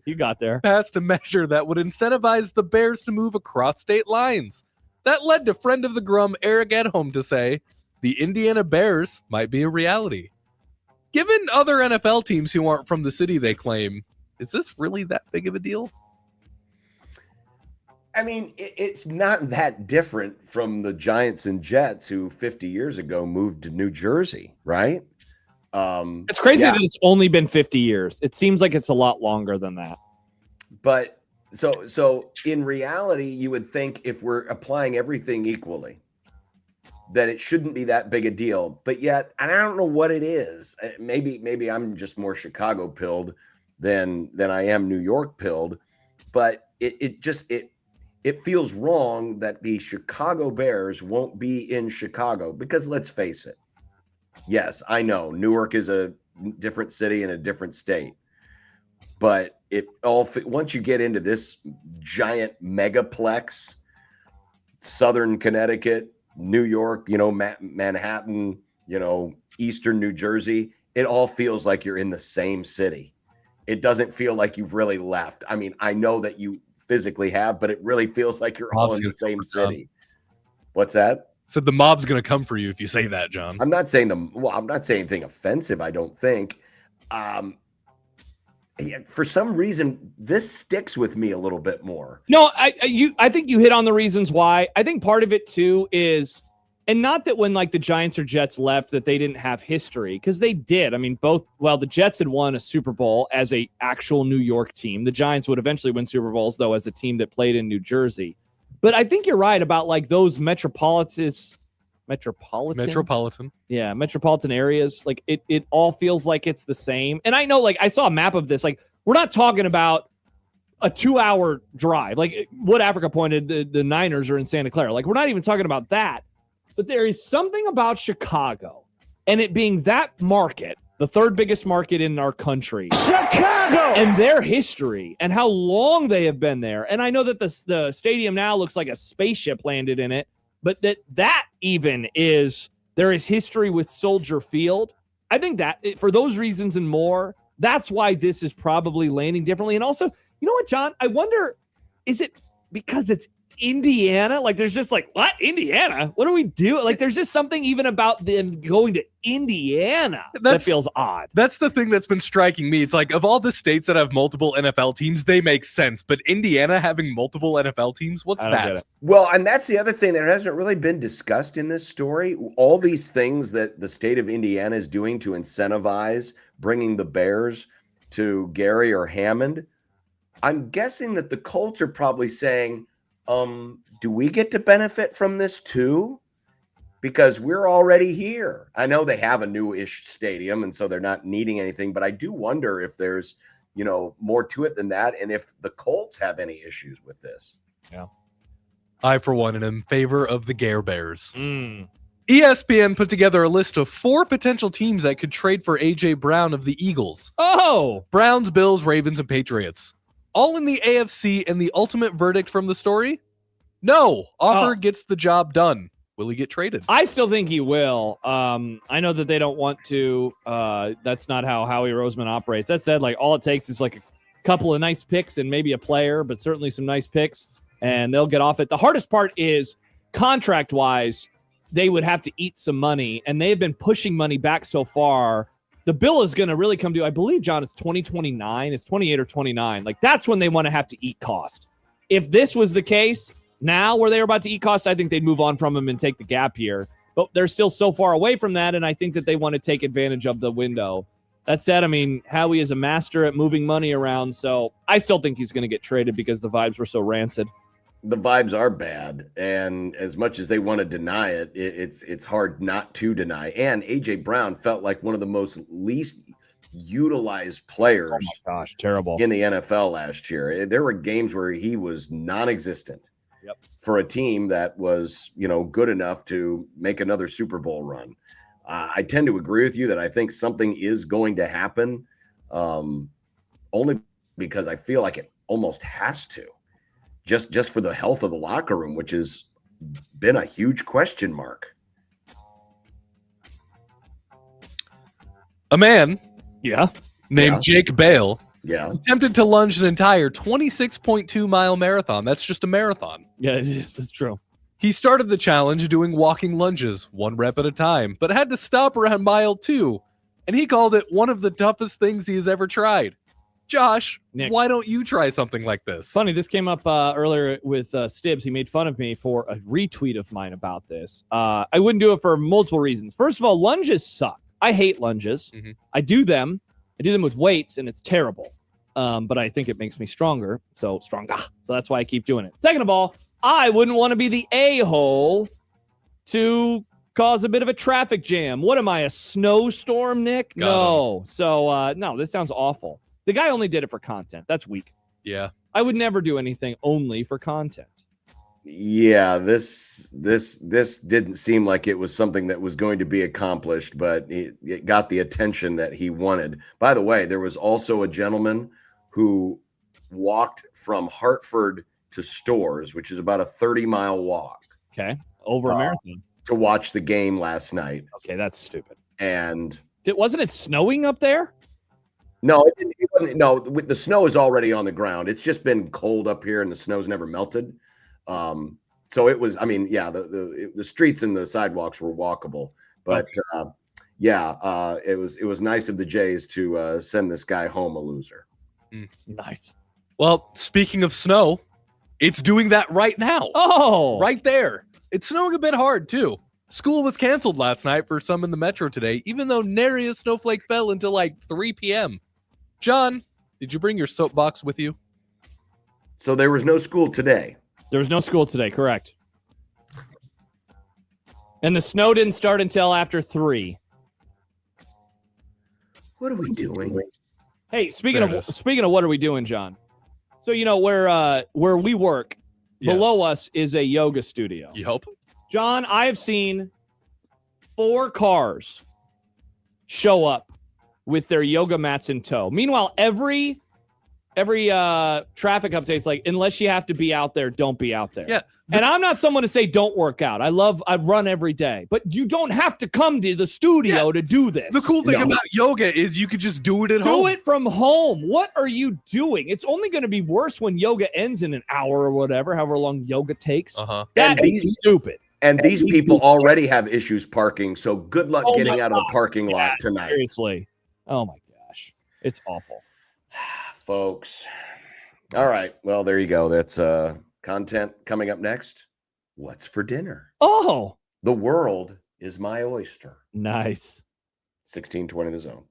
you got there. passed a measure that would incentivize the Bears to move across state lines. That led to friend of the Grum Eric Edholm to say, the Indiana Bears might be a reality. Given other NFL teams who aren't from the city they claim, is this really that big of a deal? I mean, it's not that different from the Giants and Jets who 50 years ago moved to New Jersey, right? It's crazy that it's only been 50 years. It seems like it's a lot longer than that. But so in reality, you would think if we're applying everything equally, that it shouldn't be that big a deal. But yet, and I don't know what it is. Maybe I'm just more Chicago pilled than I am New York pilled, but it feels wrong that the Chicago Bears won't be in Chicago, because let's face it. Yes, I know Newark is a different city in a different state, but once you get into this giant megaplex, Southern Connecticut, New York, Manhattan, Eastern New Jersey, it all feels like you're in the same city. It doesn't feel like you've really left. I mean, I know that you physically have, but it really feels like you're all in the same city. What's that? So the mob's going to come for you if you say that, John. I'm not saying I'm not saying anything offensive, I don't think. For some reason, this sticks with me a little bit more. No, I think you hit on the reasons why. I think part of it too is, and not that when like the Giants or Jets left that they didn't have history, because they did. I mean, the Jets had won a Super Bowl as a actual New York team. The Giants would eventually win Super Bowls though as a team that played in New Jersey. But I think you're right about like those metropolitan. Yeah, metropolitan areas. Like it all feels like it's the same. And I know, like, I saw a map of this. Like, we're not talking about a 2-hour drive. Like what Africa pointed, the Niners are in Santa Clara. Like, we're not even talking about that. But there is something about Chicago and it being that market, the third biggest market in our country. Chicago! And their history and how long they have been there. And I know that the stadium now looks like a spaceship landed in it. But that even is, there is history with Soldier Field. I think that for those reasons and more, that's why this is probably landing differently. And also, you know what, John? I wonder, is it because it's Indiana? Like, there's just like, what? Indiana? What do we do? Like, there's just something even about them going to Indiana that feels odd. That's the thing that's been striking me. It's like, of all the states that have multiple NFL teams, they make sense. But Indiana having multiple NFL teams, what's that? Well, and that's the other thing that hasn't really been discussed in this story. All these things that the state of Indiana is doing to incentivize bringing the Bears to Gary or Hammond. I'm guessing that the Colts are probably saying, do we get to benefit from this too? Because we're already here. I know they have a new-ish stadium, and so they're not needing anything, but I do wonder if there's, more to it than that, and if the Colts have any issues with this. Yeah. I, for one, am in favor of the Gare Bears. ESPN put together a list of 4 potential teams that could trade for A.J. Brown of the Eagles. Oh! Browns, Bills, Ravens, and Patriots. All in the AFC, and the ultimate verdict from the story? No. Offer gets the job done. Will he get traded? I still think he will. I know that they don't want to. That's not how Howie Roseman operates. That said, like, all it takes is like a couple of nice picks and maybe a player, but certainly some nice picks, and they'll get off it. The hardest part is contract-wise, they would have to eat some money, and they have been pushing money back so far. The bill is going to really come due. I believe, John, it's 2029. It's 28 or 29. Like, that's when they want to have to eat cost. If this was the case now where they were about to eat cost, I think they'd move on from him and take the gap year. But they're still so far away from that, and I think that they want to take advantage of the window. That said, I mean, Howie is a master at moving money around, so I still think he's going to get traded because the vibes were so rancid. The vibes are bad, and as much as they want to deny it, it's hard not to deny. And A.J. Brown felt like one of the most least utilized players terrible in the NFL last year. There were games where he was non-existent for a team that was, good enough to make another Super Bowl run. I tend to agree with you that I think something is going to happen, only because I feel like it almost has to. Just for the health of the locker room, which has been a huge question mark. A man, named Jake Bale, attempted to lunge an entire 26.2 mile marathon. That's just a marathon. Yeah, it is. That's true. He started the challenge doing walking lunges, 1 rep at a time, but had to stop around mile 2, and he called it one of the toughest things he has ever tried. Josh, Nick, why don't you try something like this? Funny, this came up earlier with Stibbs. He made fun of me for a retweet of mine about this. I wouldn't do it for multiple reasons. First of all, lunges suck. I hate lunges. I do them. I do them with weights, and it's terrible. But I think it makes me stronger. So that's why I keep doing it. Second of all, I wouldn't want to be the a-hole to cause a bit of a traffic jam. What am I, a snowstorm, Nick? No. So, no, this sounds awful. The guy only did it for content. That's weak. Yeah. I would never do anything only for content. Yeah, this didn't seem like it was something that was going to be accomplished, but it got the attention that he wanted. By the way, there was also a gentleman who walked from Hartford to Stores, which is about a 30-mile walk. Okay. Over a marathon. To watch the game last night. Okay, that's stupid. And wasn't it snowing up there? No, it wasn't. No, the snow is already on the ground. It's just been cold up here, and the snow's never melted. So it was. I mean, yeah, the streets and the sidewalks were walkable, but it was nice of the Jays to send this guy home a loser. Nice. Well, speaking of snow, it's doing that right now. Oh, right there. It's snowing a bit hard, too. School was canceled last night for some in the metro today, even though nary a snowflake fell until like 3 p.m. John, did you bring your soapbox with you? So there was no school today. There was no school today, correct. And the snow didn't start until after 3. What are we doing? Hey, speaking of what are we doing, John? So where we work, below us is a yoga studio. You help? John, I have seen 4 cars show up with their yoga mats in tow. Meanwhile, every traffic update's like, unless you have to be out there, don't be out there. Yeah. And I'm not someone to say don't work out. I run every day, but you don't have to come to the studio to do this. The cool thing about yoga is you could just do it at home. Do it from home. What are you doing? It's only going to be worse when yoga ends in an hour or whatever, however long yoga takes. That is stupid. And these people already have issues parking, so good luck getting out of the parking lot tonight. Seriously. Oh, my gosh. It's awful. Folks. All right. Well, there you go. That's content coming up next. What's for dinner? Oh. The world is my oyster. Nice. 1620 The Zone.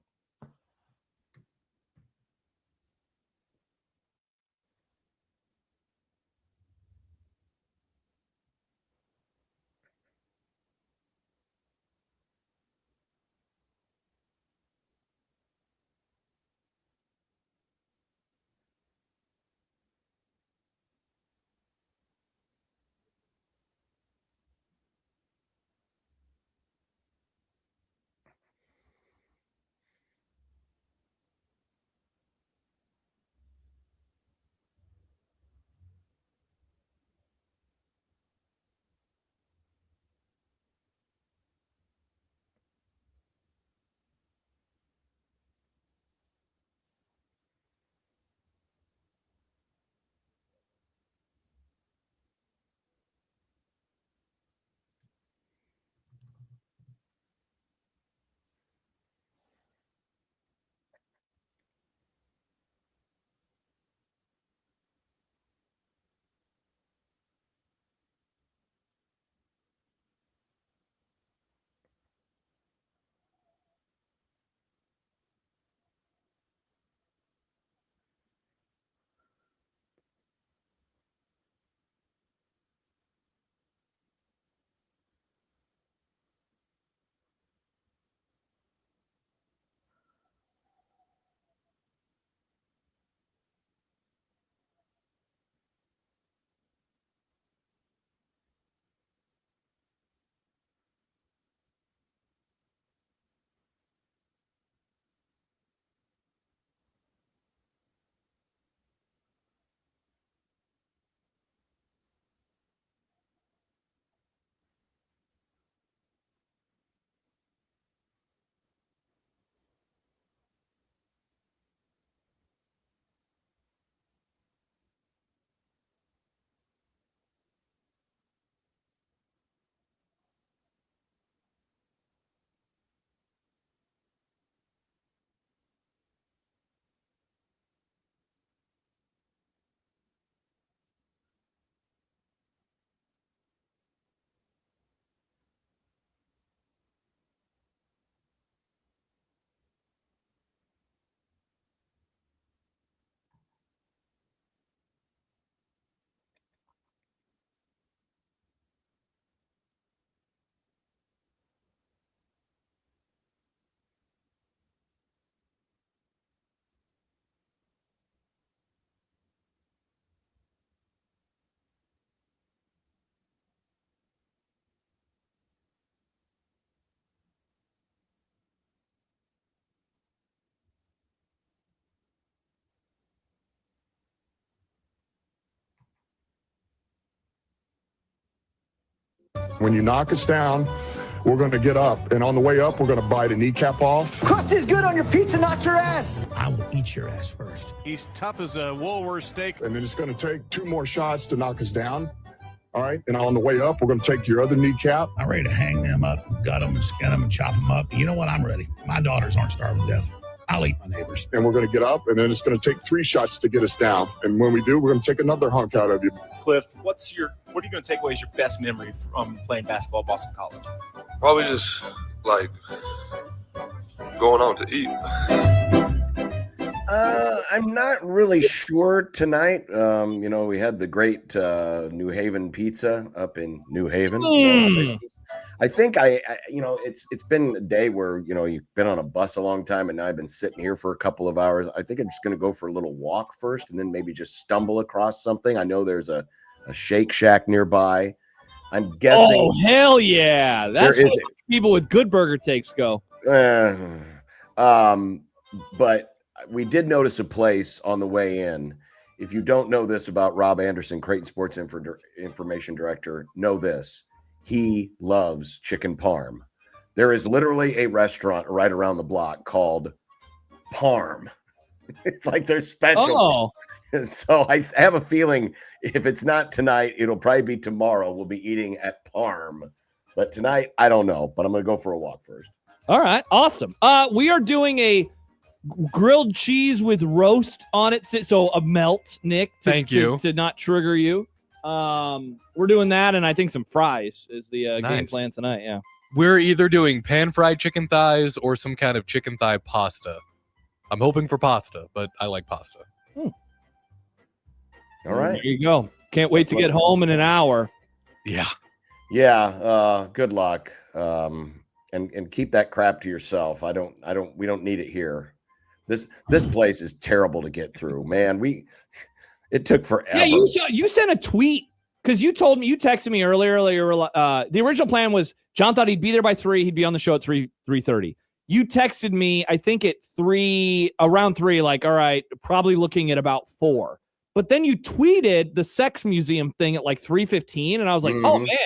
When you knock us down, we're going to get up. And on the way up, we're going to bite a kneecap off. Crust is good on your pizza, not your ass. I will eat your ass first. He's tough as a Woolworth steak. And then it's going to take 2 more shots to knock us down. All right. And on the way up, we're going to take your other kneecap. I'm ready to hang them up, gut them and skin them and chop them up. You know what? I'm ready. My daughters aren't starving to death. I'll eat my neighbors. And we're going to get up, and then it's going to take 3 shots to get us down. And when we do, we're going to take another hunk out of you. Cliff, what are you going to take away as your best memory from playing basketball at Boston College? Probably just like going out to eat. I'm not really sure tonight. We had the great New Haven pizza up in New Haven. I think it's been a day where, you've been on a bus a long time and now I've been sitting here for a couple of hours. I think I'm just going to go for a little walk first and then maybe just stumble across something. I know there's a Shake Shack nearby. I'm guessing. Oh, hell yeah. That's what people with good burger takes go. But we did notice a place on the way in. If you don't know this about Rob Anderson, Creighton Sports Information Director, know this. He loves chicken parm. There is literally a restaurant right around the block called Parm. It's like they're special. Oh. So I have a feeling if it's not tonight, it'll probably be tomorrow. We'll be eating at Parm. But tonight, I don't know. But I'm going to go for a walk first. All right. Awesome. We are doing a grilled cheese with roast on it. So a melt, Nick. Thank you. To not trigger you. We're doing that, and I think some fries is the game plan tonight. Yeah. We're either doing pan-fried chicken thighs or some kind of chicken thigh pasta. I'm hoping for pasta, but I like pasta. All right. There you go. Can't wait to get home in an hour. Yeah. Yeah. Good luck. And keep that crap to yourself. We don't need it here. This place is terrible to get through, man. It took forever. Yeah, you sent a tweet because you texted me earlier. The original plan was John thought he'd be there by 3. He'd be on the show at 3:30. You texted me, I think at around 3, like, all right, probably looking at about 4. But then you tweeted the sex museum thing at like 3:15, and I was like, oh man,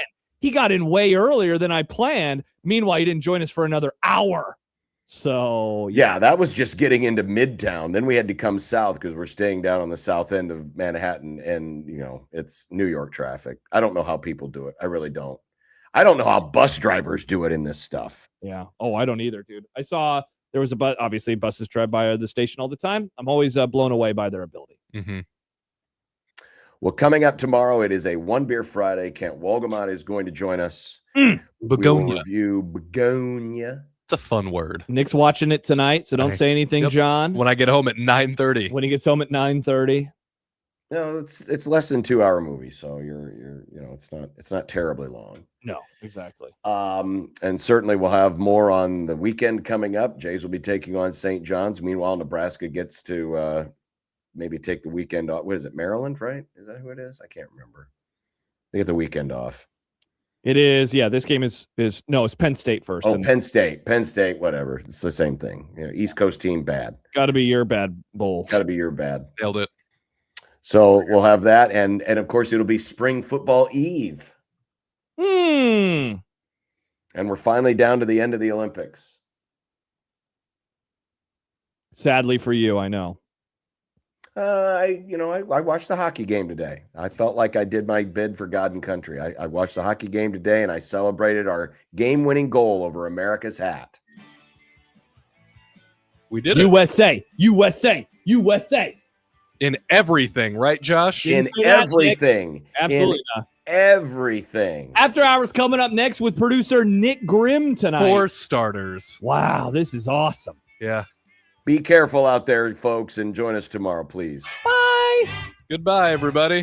he got in way earlier than I planned. Meanwhile, he didn't join us for another hour. So yeah, that was just getting into Midtown. Then we had to come south because we're staying down on the south end of Manhattan, and it's New York traffic. I don't know how people do it. I really don't. I don't know how bus drivers do it in this stuff. Yeah. Oh, I don't either, dude. I saw there was a bus. Obviously, buses drive by the station all the time. I'm always blown away by their ability. Mm-hmm. Well, coming up tomorrow, it is a One Beer Friday. Kent Wolgamott is going to join us. Begonia. Review Begonia. It's a fun word. Nick's watching it tonight, so don't say anything, John. When I get home at 9:30. When he gets home at 9:30. No, it's less than 2-hour movie, so it's not terribly long. No, exactly. And certainly we'll have more on the weekend coming up. Jays will be taking on St. John's. Meanwhile, Nebraska gets to maybe take the weekend off. What is it, Maryland, right? Is that who it is? I can't remember. They get the weekend off. It is, yeah. This game is no, it's Penn State first. Oh, Penn State, whatever. It's the same thing. East Coast team bad. Got to be your bad bowl. Got to be your bad. Nailed it. So we'll have that, and of course it'll be Spring Football Eve. And we're finally down to the end of the Olympics. Sadly for you, I know. I watched the hockey game today. I felt like I did my bid for God and country. I watched the hockey game today, and I celebrated our game-winning goal over America's hat. We did USA, USA, USA. In everything, right, Josh? In everything. Absolutely not. Everything. After Hours coming up next with producer Nick Grimm tonight. 4 starters. Wow, this is awesome. Yeah. Be careful out there, folks, and join us tomorrow, please. Bye. Goodbye, everybody.